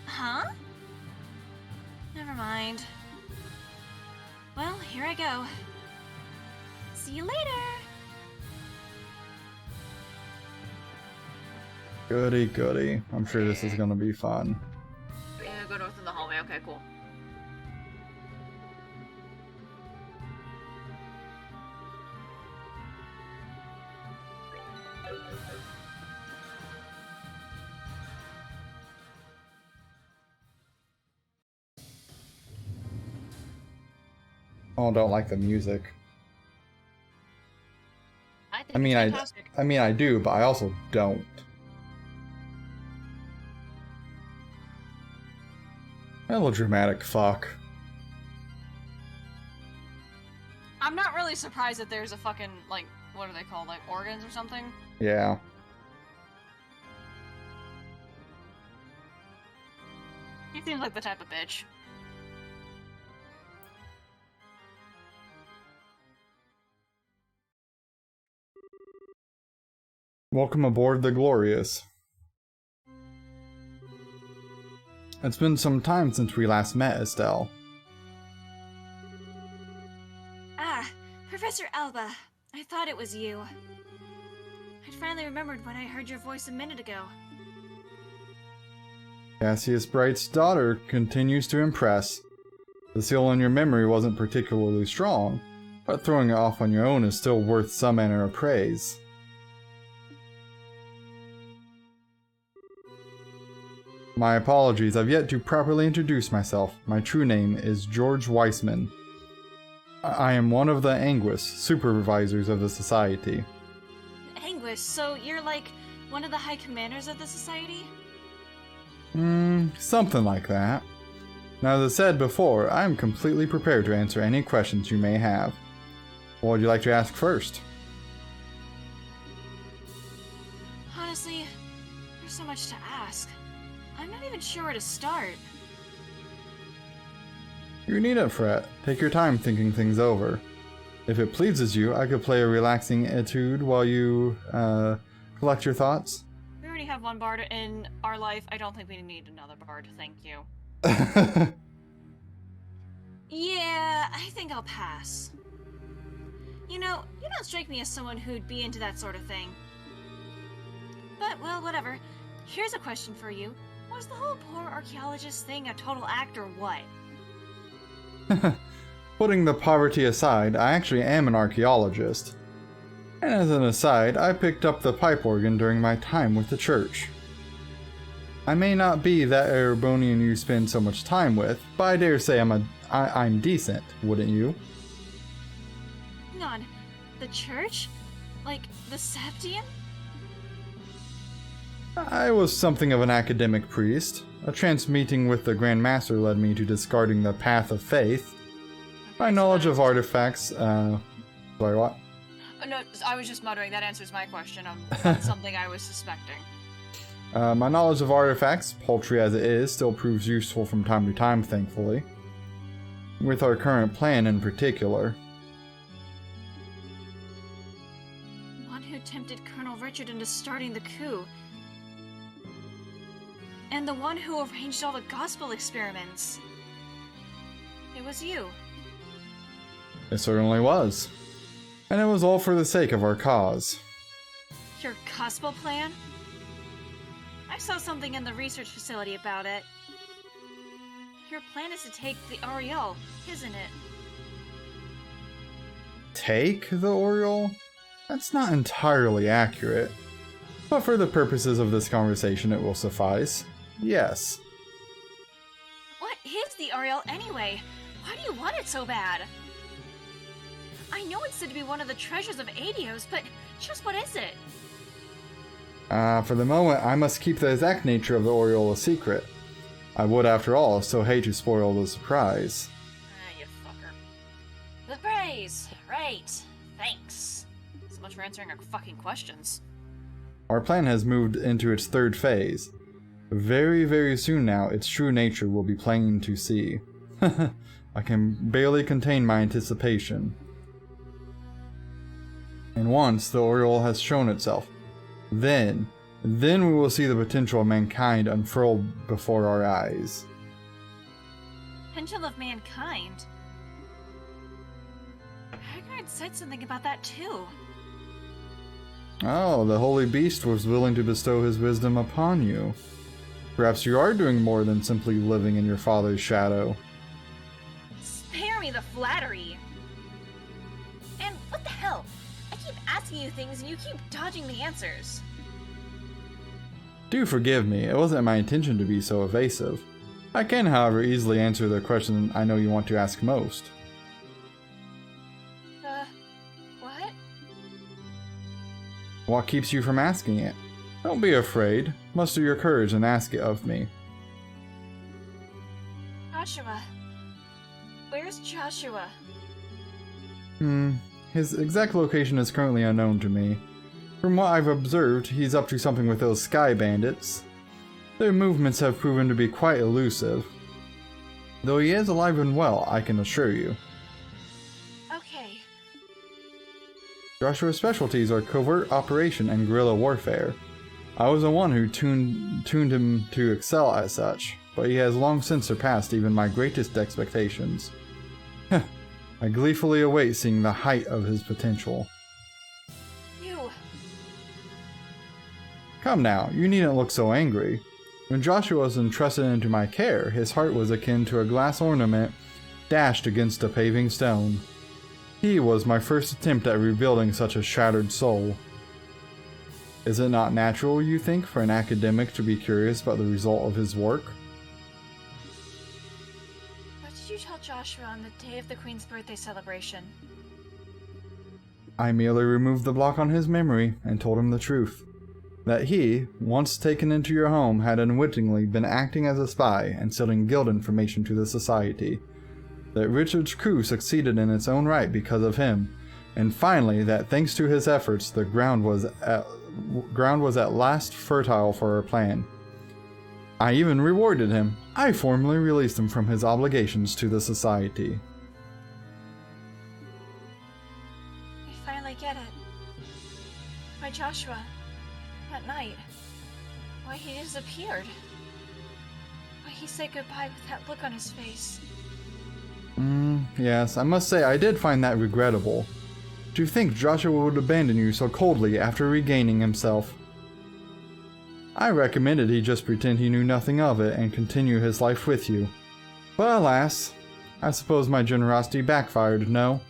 Huh? Never mind. Well, here I go. See you later. Goody, goody. I'm sure this is gonna be fun. We're gonna go north in the hallway. Okay, cool. Oh, I don't like the music. I think I mean, it's fantastic. I do, but I also don't. Melodramatic fuck. I'm not really surprised that there's a fucking, like, what are they called? Like, organs or something? Yeah. He seems like the type of bitch. Welcome aboard the Glorious. It's been some time since we last met, Estelle. Ah, Professor Alba. I thought it was you. I'd finally remembered when I heard your voice a minute ago. Cassius Bright's daughter continues to impress. The seal in your memory wasn't particularly strong, but throwing it off on your own is still worth some manner of praise. My apologies, I've yet to properly introduce myself. My true name is George Weissman. I am one of the Anguis, supervisors of the Society. Anguish, so you're like one of the high commanders of the society? Something like that. Now, as I said before, I am completely prepared to answer any questions you may have. What would you like to ask first? Honestly, there's so much to ask. I'm not even sure where to start. You needn't fret. Take your time thinking things over. If it pleases you, I could play a relaxing etude while you, collect your thoughts. We already have one bard in our life. I don't think we need another bard. Thank you. Yeah, I think I'll pass. You know, you don't strike me as someone who'd be into that sort of thing. But, well, whatever. Here's a question for you. Was the whole poor archaeologist thing a total act or what? Putting the poverty aside, I actually am an archaeologist. And as an aside, I picked up the pipe organ during my time with the church. I may not be that Erebonian you spend so much time with, but I dare say I'm decent, wouldn't you? Hang on. The church? Like, the Septian? I was something of an academic priest. A chance meeting with the Grand Master led me to discarding the path of faith. My knowledge of artifacts, sorry, what? No, I was just muttering. That answers my question on something I was suspecting. My knowledge of artifacts, paltry as it is, still proves useful from time to time, thankfully. With our current plan in particular. One who tempted Colonel Richard into starting the coup. And the one who arranged all the gospel experiments. It was you. It certainly was. And it was all for the sake of our cause. Your gospel plan? I saw something in the research facility about it. Your plan is to take the Aureole, isn't it? Take the Aureole? That's not entirely accurate. But for the purposes of this conversation, it will suffice. Yes. What is the Aureole anyway? Why do you want it so bad? I know it's said to be one of the treasures of Adios, but just what is it? For the moment, I must keep the exact nature of the Aureole a secret. I would, after all, so hate to spoil the surprise. Ah, you fucker. The praise! Right. Thanks. So much for answering our fucking questions. Our plan has moved into its third phase. Very, very soon now, its true nature will be plain to see. I can barely contain my anticipation. And once the aureole has shown itself, then we will see the potential of mankind unfurled before our eyes. Potential of mankind? Hagrid said something about that too. Oh, the Holy Beast was willing to bestow his wisdom upon you. Perhaps you are doing more than simply living in your father's shadow. Spare me the flattery! And what the hell? I keep asking you things and you keep dodging the answers. Do forgive me, it wasn't my intention to be so evasive. I can, however, easily answer the question I know you want to ask most. What? What keeps you from asking it? Don't be afraid. Muster your courage and ask it of me. Joshua. Where's Joshua? His exact location is currently unknown to me. From what I've observed, he's up to something with those sky bandits. Their movements have proven to be quite elusive. Though he is alive and well, I can assure you. Okay. Joshua's specialties are covert operation and guerrilla warfare. I was the one who tuned him to excel at such, but he has long since surpassed even my greatest expectations. I gleefully await seeing the height of his potential. You. Come now, you needn't look so angry. When Joshua was entrusted into my care, his heart was akin to a glass ornament dashed against a paving stone. He was my first attempt at rebuilding such a shattered soul. Is it not natural, you think, for an academic to be curious about the result of his work? What did you tell Joshua on the day of the Queen's birthday celebration? I merely removed the block on his memory and told him the truth. That he, once taken into your home, had unwittingly been acting as a spy and selling guild information to the Society. That Richard's crew succeeded in its own right because of him. And finally, that thanks to his efforts, the ground was at last fertile for our plan. I even rewarded him. I formally released him from his obligations to the Society. I finally get it. Why Joshua, that night, why he disappeared. Why he said goodbye with that look on his face. Yes, I must say I did find that regrettable. To think Joshua would abandon you so coldly after regaining himself. I recommended he just pretend he knew nothing of it and continue his life with you. But alas, I suppose my generosity backfired, no?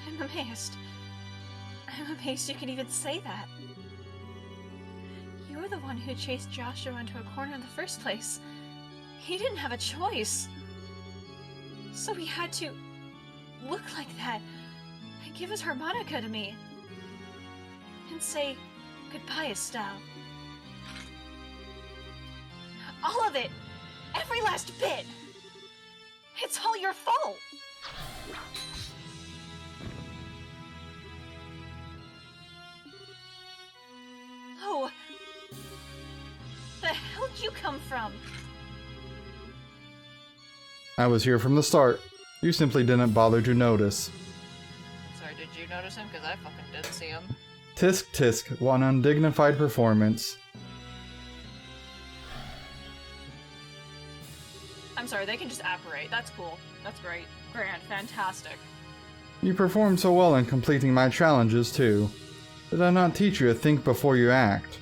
I'm amazed. I'm amazed you can even say that. You're the one who chased Joshua into a corner in the first place. He didn't have a choice. So he had to look like that and give his harmonica to me. And say, goodbye, Estelle. All of it! Every last bit! It's all your fault! Oh! The hell did you come from? I was here from the start. You simply didn't bother to notice. Sorry, did you notice him? Because I fucking didn't see him. Tisk tisk, what an undignified performance. I'm sorry, they can just apparate. That's cool. That's great. Grand. Fantastic. You performed so well in completing my challenges, too. Did I not teach you to think before you act?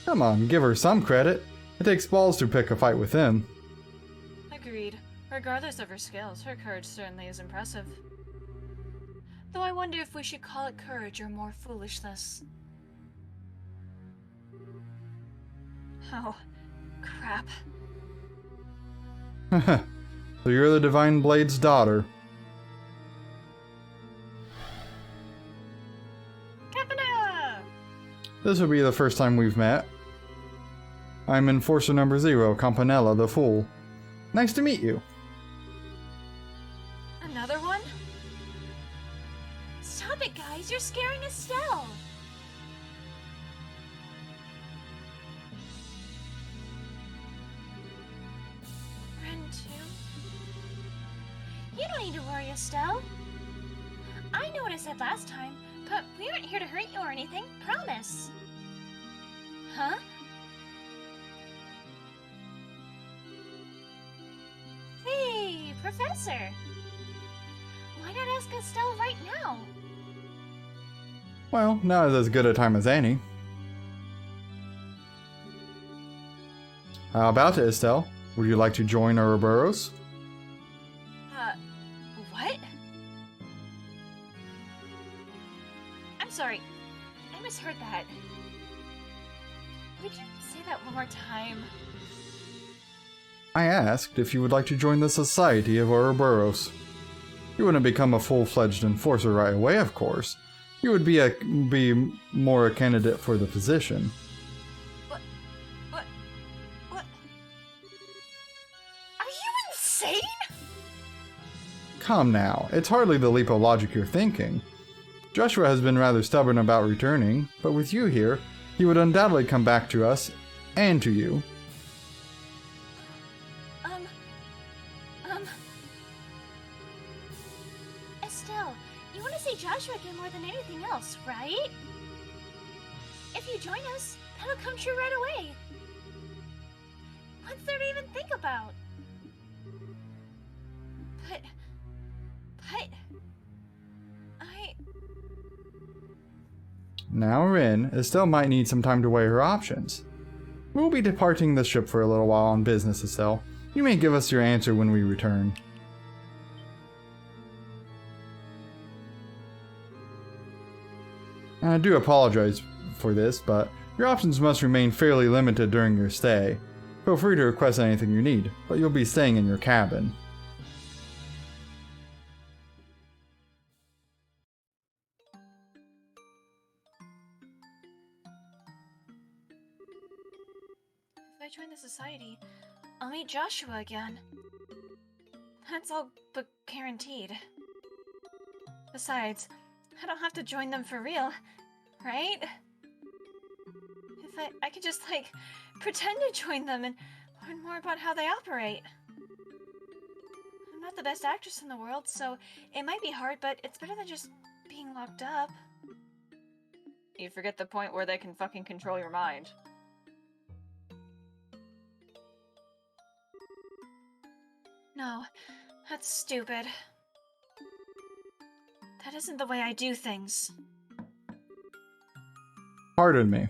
Come on, give her some credit. It takes balls to pick a fight with him. Agreed. Regardless of her skills, her courage certainly is impressive. Though I wonder if we should call it courage or more foolishness. Oh, crap. So you're the Divine Blade's daughter. Capina! This will be the first time we've met. I'm Enforcer number 0, Campanella the Fool. Nice to meet you. Another one? Stop it, guys. You're scaring Estelle. Ren too? You don't need to worry, Estelle. I know what I said last time, but we aren't here to hurt you or anything. Promise. Huh? Hey, Professor. Why not ask Estelle right now? Well, now is as good a time as any. How about it, Estelle? Would you like to join Ouroboros? What? I'm sorry. I misheard that. Would you say that one more time? I asked if you would like to join the Society of Ouroboros. You wouldn't become a full-fledged enforcer right away, of course. You would be more a candidate for the position. What? Are you insane? Come now, it's hardly the leap of logic you're thinking. Joshua has been rather stubborn about returning, but with you here, he would undoubtedly come back to us, and to you. Estelle, you want to see Joshua again more than anything else, right? If you join us, that'll come true right away. What's there to even think about? But... I... Now, Rin, Estelle might need some time to weigh her options. We'll be departing the ship for a little while on business, Estelle. You may give us your answer when we return. And I do apologize for this, but your options must remain fairly limited during your stay. Feel free to request anything you need, but you'll be staying in your cabin. If I join the society, I'll meet Joshua again. That's all but guaranteed. Besides, I don't have to join them for real, right? If I could just, like, pretend to join them and learn more about how they operate. I'm not the best actress in the world, so it might be hard, but it's better than just being locked up. You forget the point where they can fucking control your mind. No, that's stupid. That isn't the way I do things. Pardon me.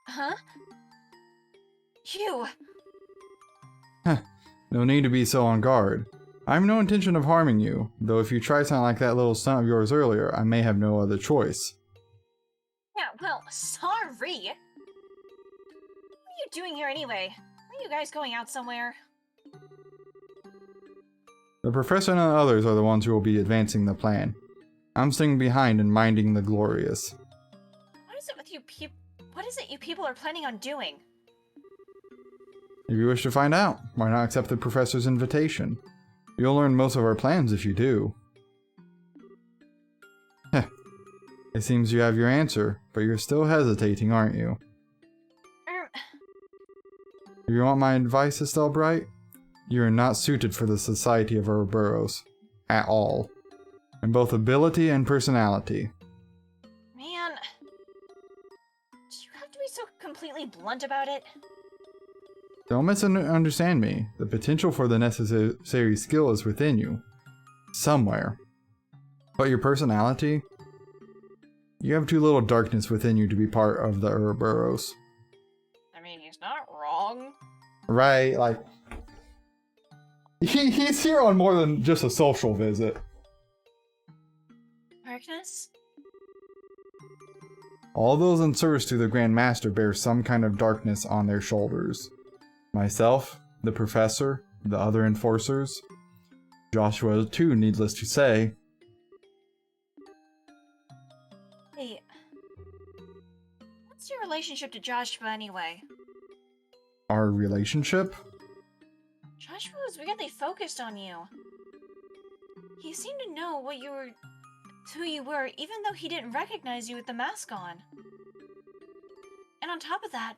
Huh? You! No need to be so on guard. I have no intention of harming you, though if you try something like that little stunt of yours earlier, I may have no other choice. Yeah, well, sorry! What are you doing here anyway? Are you guys going out somewhere? The professor and the others are the ones who will be advancing the plan. I'm staying behind and minding the glorious. What is it with you What is it you people are planning on doing? If you wish to find out, why not accept the professor's invitation? You'll learn most of our plans if you do. Heh. It seems you have your answer, but you're still hesitating, aren't you? If you want my advice, Estelle Bright, you are not suited for the Society of Ouroboros. At all. In both ability and personality. Man. Do you have to be so completely blunt about it? Don't misunderstand me. The potential for the necessary skill is within you. Somewhere. But your personality? You have too little darkness within you to be part of the Ouroboros. I mean, he's not wrong. Right, like... He's here on more than just a social visit. Darkness? All those in service to the Grand Master bear some kind of darkness on their shoulders. Myself, the Professor, the other enforcers. Joshua too, needless to say. Hey. What's your relationship to Joshua anyway? Our relationship? Joshua was weirdly focused on you. He seemed to know who you were, even though he didn't recognize you with the mask on. And on top of that,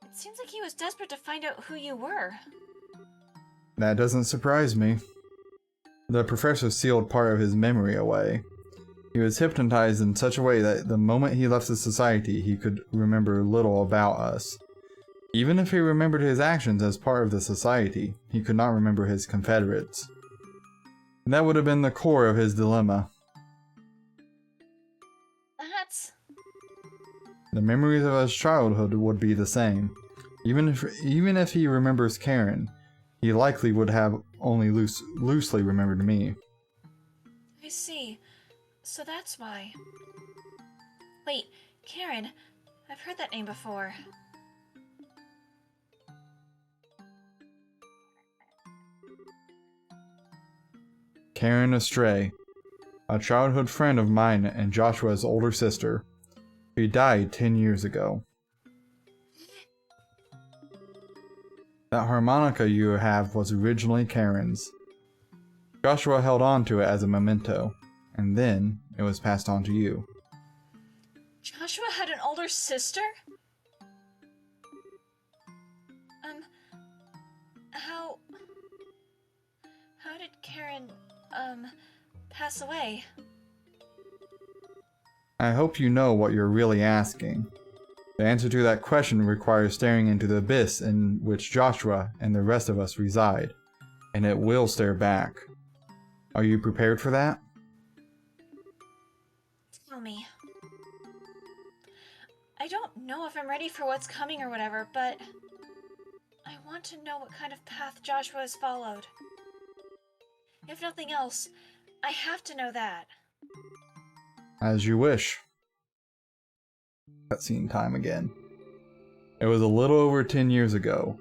it seems like he was desperate to find out who you were. That doesn't surprise me. The professor sealed part of his memory away. He was hypnotized in such a way that the moment he left the society, he could remember little about us. Even if he remembered his actions as part of the society, he could not remember his confederates. That would have been the core of his dilemma. That's... The memories of his childhood would be the same. Even if he remembers Karen, he likely would have only loosely remembered me. I see. So that's why. Wait, Karen. I've heard that name before. Karen Astray, a childhood friend of mine and Joshua's older sister. She died 10 years ago. That harmonica you have was originally Karen's. Joshua held on to it as a memento, and then it was passed on to you. Joshua had an older sister? How did Karen, pass away? I hope you know what you're really asking. The answer to that question requires staring into the abyss in which Joshua and the rest of us reside, and it will stare back. Are you prepared for that? Tell me. I don't know if I'm ready for what's coming or whatever, but I want to know what kind of path Joshua has followed. If nothing else, I have to know that. As you wish. Cutscene time again. It was a little over 10 years ago,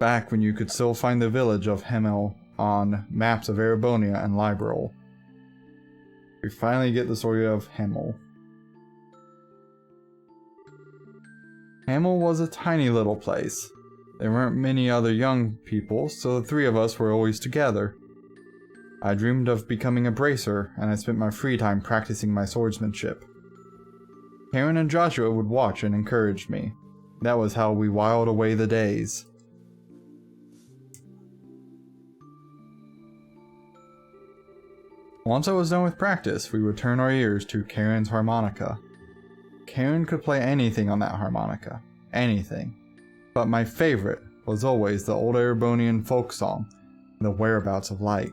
back when you could still find the village of Hemel on maps of Erebonia and Liberal. We finally get the story of Hemel. Hemel was a tiny little place. There weren't many other young people, so the three of us were always together. I dreamed of becoming a bracer, and I spent my free time practicing my swordsmanship. Karen and Joshua would watch and encourage me. That was how we whiled away the days. Once I was done with practice, we would turn our ears to Karen's harmonica. Karen could play anything on that harmonica. Anything. But my favorite was always the old Erebonian folk song, The Whereabouts of Light.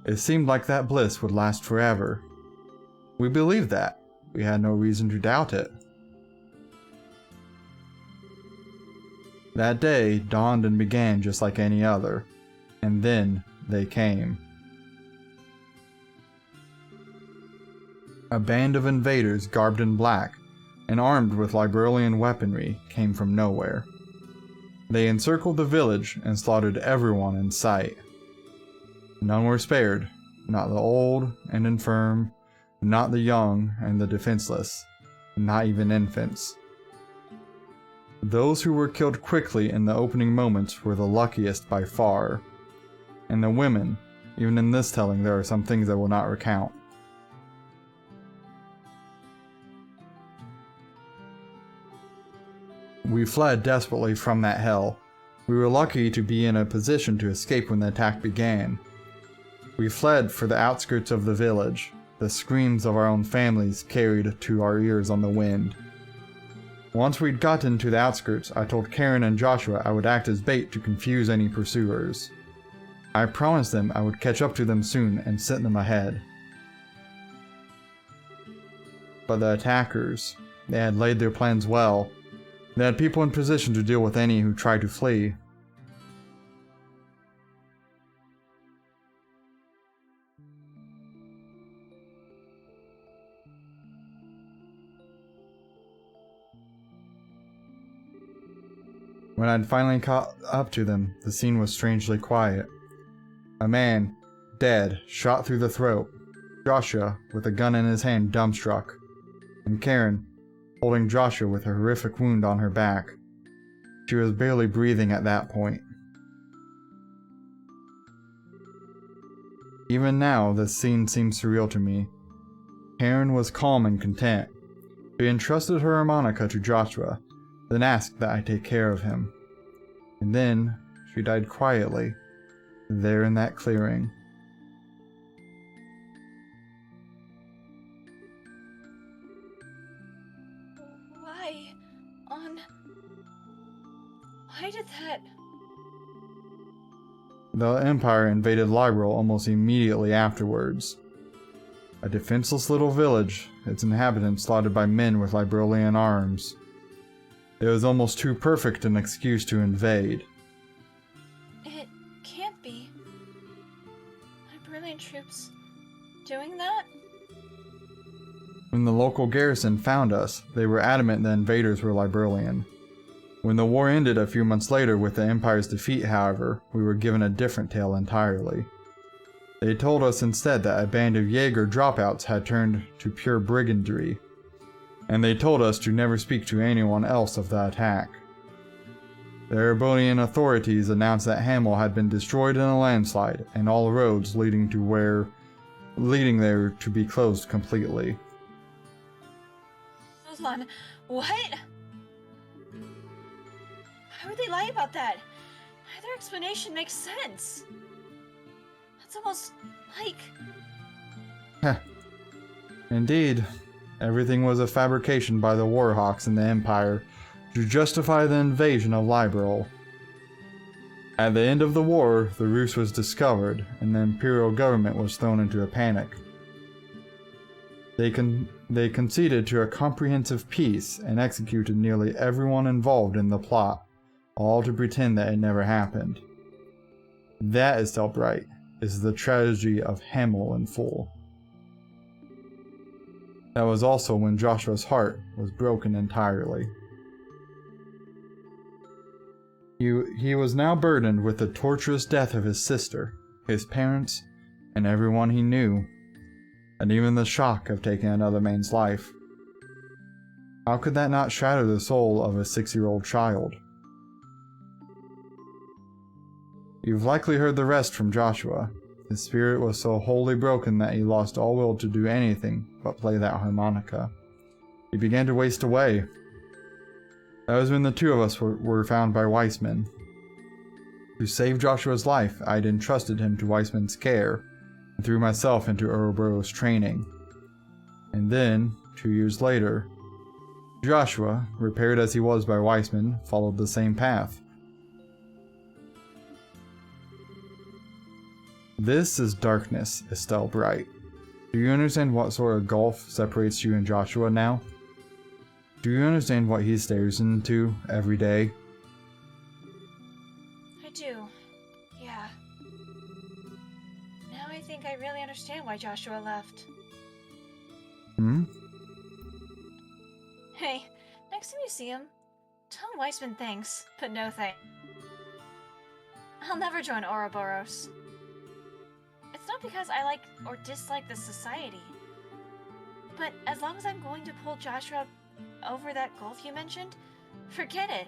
It seemed like that bliss would last forever. We believed that. We had no reason to doubt it. That day dawned and began just like any other. And then they came. A band of invaders garbed in black and armed with Liberalian weaponry came from nowhere. They encircled the village and slaughtered everyone in sight. None were spared, not the old and infirm, not the young and the defenseless, not even infants. Those who were killed quickly in the opening moments were the luckiest by far. And the women, even in this telling there are some things I will not recount. We fled desperately from that hell. We were lucky to be in a position to escape when the attack began. We fled for the outskirts of the village, the screams of our own families carried to our ears on the wind. Once we'd gotten to the outskirts, I told Karen and Joshua I would act as bait to confuse any pursuers. I promised them I would catch up to them soon and send them ahead. But the attackers, they had laid their plans well. They had people in position to deal with any who tried to flee. When I'd finally caught up to them, the scene was strangely quiet. A man, dead, shot through the throat. Joshua, with a gun in his hand, dumbstruck. And Karen, holding Joshua with a horrific wound on her back. She was barely breathing at that point. Even now, this scene seems surreal to me. Karen was calm and content. She entrusted her harmonica to Joshua, then asked that I take care of him. And then, she died quietly, there in that clearing. Why did that... The Empire invaded Liberl almost immediately afterwards. A defenseless little village, its inhabitants slaughtered by men with Liberlian arms. It was almost too perfect an excuse to invade. It can't be. Liberlian troops doing that? When the local garrison found us, they were adamant the invaders were Liberlian. When the war ended a few months later with the Empire's defeat, however, we were given a different tale entirely. They told us instead that a band of Jaeger dropouts had turned to pure brigandry, and they told us to never speak to anyone else of the attack. The Erebonian authorities announced that Hamel had been destroyed in a landslide, and all roads leading there to be closed completely. Hold on, what? Why would they lie about that? Neither explanation makes sense. That's almost like... Indeed, everything was a fabrication by the Warhawks in the Empire to justify the invasion of Liberl. At the end of the war, the ruse was discovered, and the Imperial government was thrown into a panic. They conceded to a comprehensive peace and executed nearly everyone involved in the plot, all to pretend that it never happened. That, Estelle Bright, is the tragedy of Hamel in full. That was also when Joshua's heart was broken entirely. He was now burdened with the torturous death of his sister, his parents, and everyone he knew, and even the shock of taking another man's life. How could that not shatter the soul of a 6-year-old child? You've likely heard the rest from Joshua. His spirit was so wholly broken that he lost all will to do anything but play that harmonica. He began to waste away. That was when the two of us were found by Weissman. To save Joshua's life, I'd entrusted him to Weissman's care, and threw myself into Ouroboros training. And then, 2 years later, Joshua, repaired as he was by Weissman, followed the same path. This is darkness, Estelle Bright. Do you understand what sort of gulf separates you and Joshua now? Do you understand what he stares into every day? I do. Yeah. Now I think I really understand why Joshua left. Hey, next time you see him, tell him Weissman thanks, but no thanks. I'll never join Ouroboros. It's not because I like or dislike the society, but as long as I'm going to pull Joshua over that gulf you mentioned, forget it.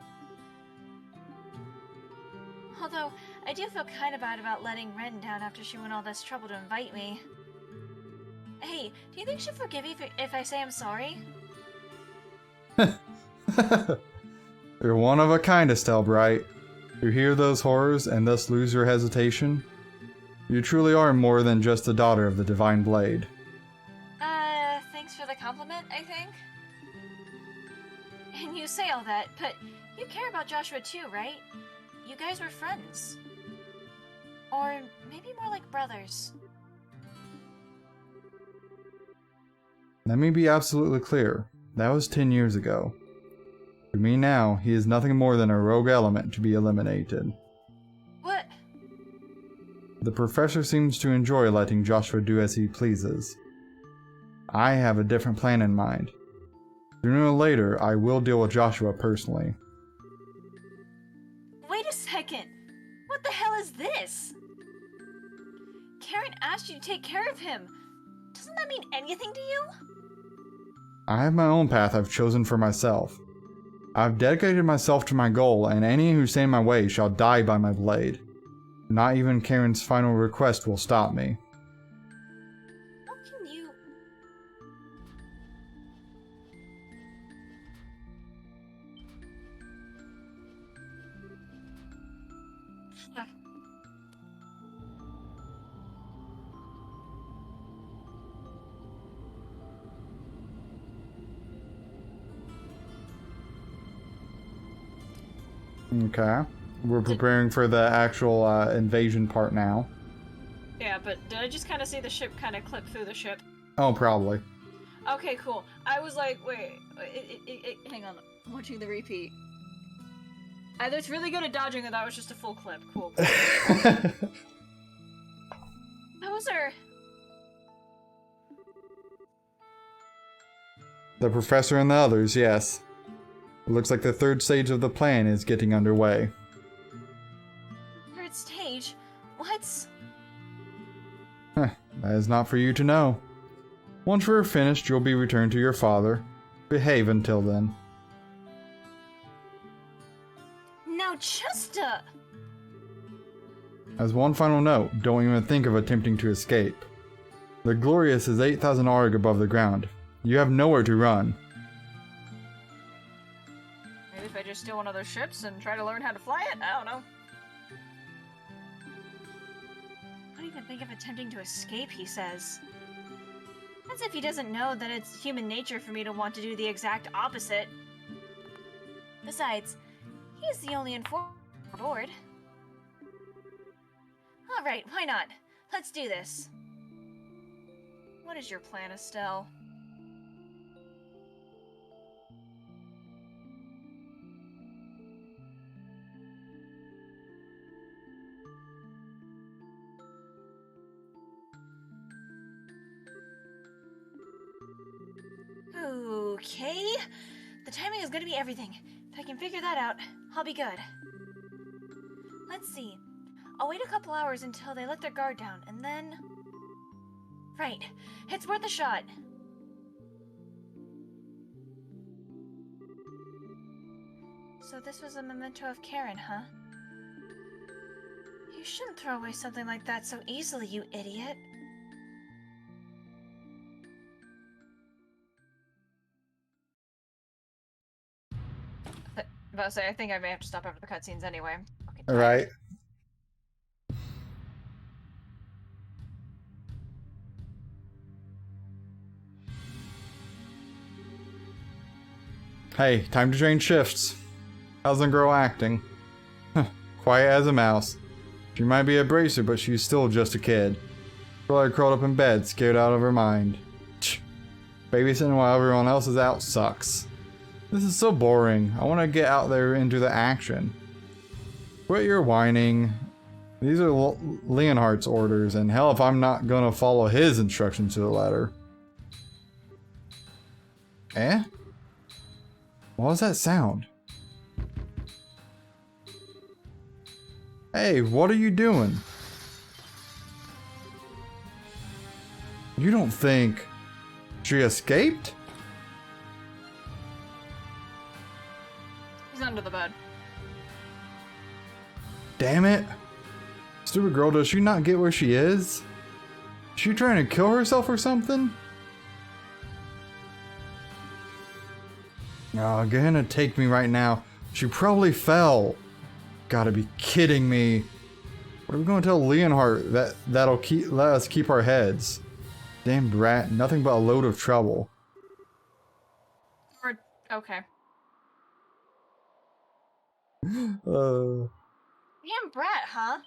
Although, I do feel kind of bad about letting Ren down after she went all this trouble to invite me. Hey, do you think she'll forgive me if I say I'm sorry? You're one of a kind, Estelle Bright. You hear those horrors and thus lose your hesitation? You truly are more than just the daughter of the Divine Blade. Thanks for the compliment, I think. And you say all that, but you care about Joshua too, right? You guys were friends. Or maybe more like brothers. Let me be absolutely clear. That was 10 years ago. To me now, he is nothing more than a rogue element to be eliminated. What? The professor seems to enjoy letting Joshua do as he pleases. I have a different plan in mind. Sooner or later, I will deal with Joshua personally. Wait a second! What the hell is this? Karen asked you to take care of him. Doesn't that mean anything to you? I have my own path I've chosen for myself. I've dedicated myself to my goal, and any who stand in my way shall die by my blade. Not even Karen's final request will stop me. Okay. We're preparing for the actual invasion part now. Yeah, but did I just kind of see the ship kind of clip through the ship? Oh, probably. Okay, cool. I was like, wait, hang on. I'm watching the repeat. Either it's really good at dodging or that was just a full clip. Cool. Bowser! The professor and the others, yes. It looks like the third stage of the plan is getting underway. Third stage? What's... That is not for you to know. Once we're finished, you'll be returned to your father. Behave until then. Now, Chesta! As one final note, don't even think of attempting to escape. The Glorious is 8,000 arg above the ground. You have nowhere to run. Maybe if I just steal one of those ships and try to learn how to fly it? I don't know. Don't even think of attempting to escape, he says. As if he doesn't know that it's human nature for me to want to do the exact opposite. Besides, he's the only informer aboard. Alright, why not? Let's do this. What is your plan, Estelle? Okay. The timing is going to be everything. If I can figure that out, I'll be good. Let's see. I'll wait a couple hours until they let their guard down, and then... Right. It's worth a shot. So this was a memento of Karen, huh? You shouldn't throw away something like that so easily, you idiot. About to say, I think I may have to stop after the cutscenes anyway. Okay. Alright. Hey, time to change shifts. How's the girl acting? Quiet as a mouse. She might be a bracer, but she's still just a kid. Probably curled up in bed, scared out of her mind. Babysitting while everyone else is out sucks. This is so boring. I want to get out there into the action. Quit your whining. These are Leonhardt's orders, and hell if I'm not gonna follow his instructions to the letter. Eh? What was that sound? Hey, what are you doing? You don't think she escaped? He's under the bed. Damn it. Stupid girl, does she not get where she is? Is she trying to kill herself or something? Oh, gonna take me right now. She probably fell. Gotta be kidding me. What are we gonna tell Leonhardt that'll let us keep our heads? Damn brat, nothing but a load of trouble. Or, okay. Damn brat, huh?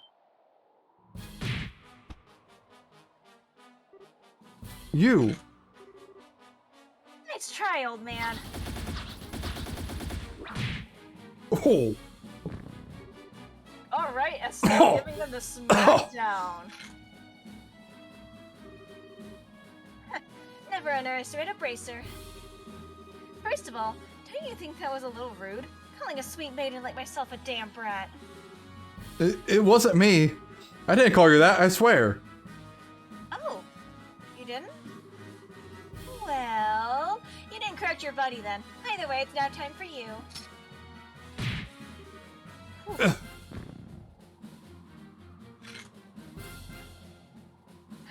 You. Nice try, old man. Oh. Alright, Estelle giving them the smackdown. Never underestimate a bracer. First of all, don't you think that was a little rude? Calling a sweet maiden like myself a damn brat. It wasn't me. I didn't call you that, I swear. Oh, you didn't? Well, you didn't correct your buddy then. Either way, it's now time for you.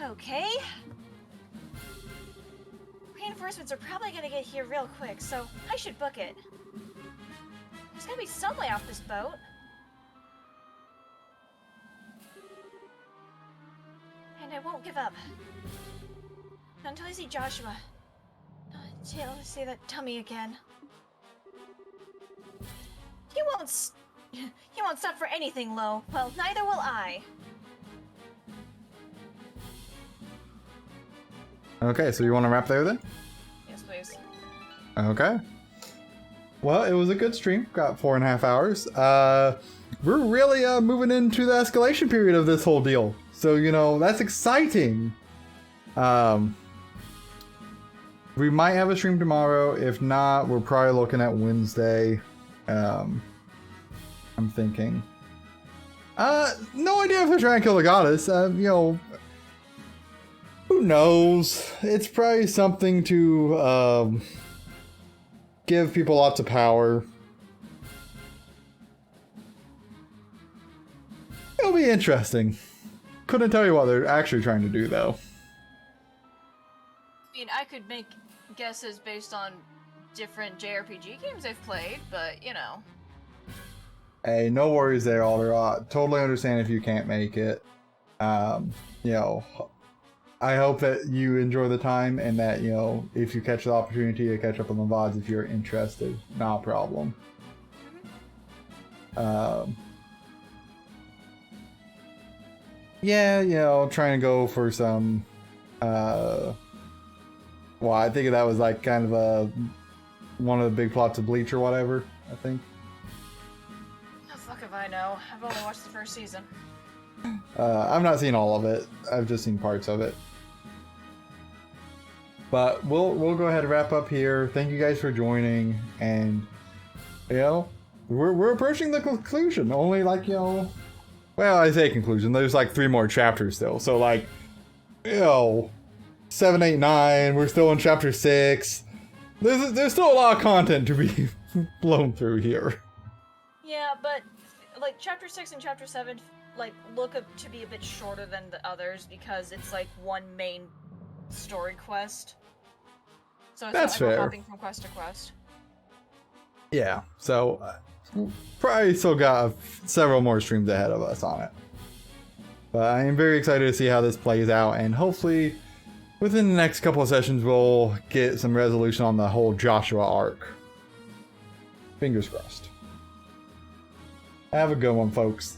Okay. Reinforcements are probably gonna get here real quick, so I should book it. There's gotta be some way off this boat. won't give up. Not until I see Joshua. Not until I see that tummy again. You won't stop for anything, Lo. Well, neither will I. Okay, so you want to wrap there then? Yes, please. Okay. Well, it was a good stream. Got 4.5 hours. We're really moving into the escalation period of this whole deal. So, you know, that's exciting. We might have a stream tomorrow. If not, we're probably looking at Wednesday. I'm thinking. No idea if they're trying to kill the goddess. You know, who knows? It's probably something to give people lots of power. It'll be interesting. Couldn't tell you what they're actually trying to do, though. I mean, I could make guesses based on different JRPG games I've played, but, you know. Hey, no worries there, Alder. Totally understand if you can't make it. You know, I hope that you enjoy the time and that, you know, if you catch the opportunity to catch up on the VODs if you're interested, not a problem. Yeah, you know, trying to go for some, well, I think that was like kind of one of the big plots of Bleach or whatever, I think. The fuck if I know. I've only watched the first season. I've not seen all of it. I've just seen parts of it. But we'll go ahead and wrap up here. Thank you guys for joining, and you know, we're approaching the conclusion. Only like, you know, well, I say conclusion. There's like 3 more chapters still. So like, you know, 7, 8, 9. We're still in chapter 6. There's still a lot of content to be blown through here. Yeah, but like chapter 6 and chapter 7 like look up to be a bit shorter than the others because it's like one main story quest. So it's That's not like fair. we're hopping from quest to quest. Yeah. So probably still got several more streams ahead of us on it. But I am very excited to see how this plays out, and hopefully within the next couple of sessions we'll get some resolution on the whole Joshua arc. Fingers crossed. Have a good one, folks.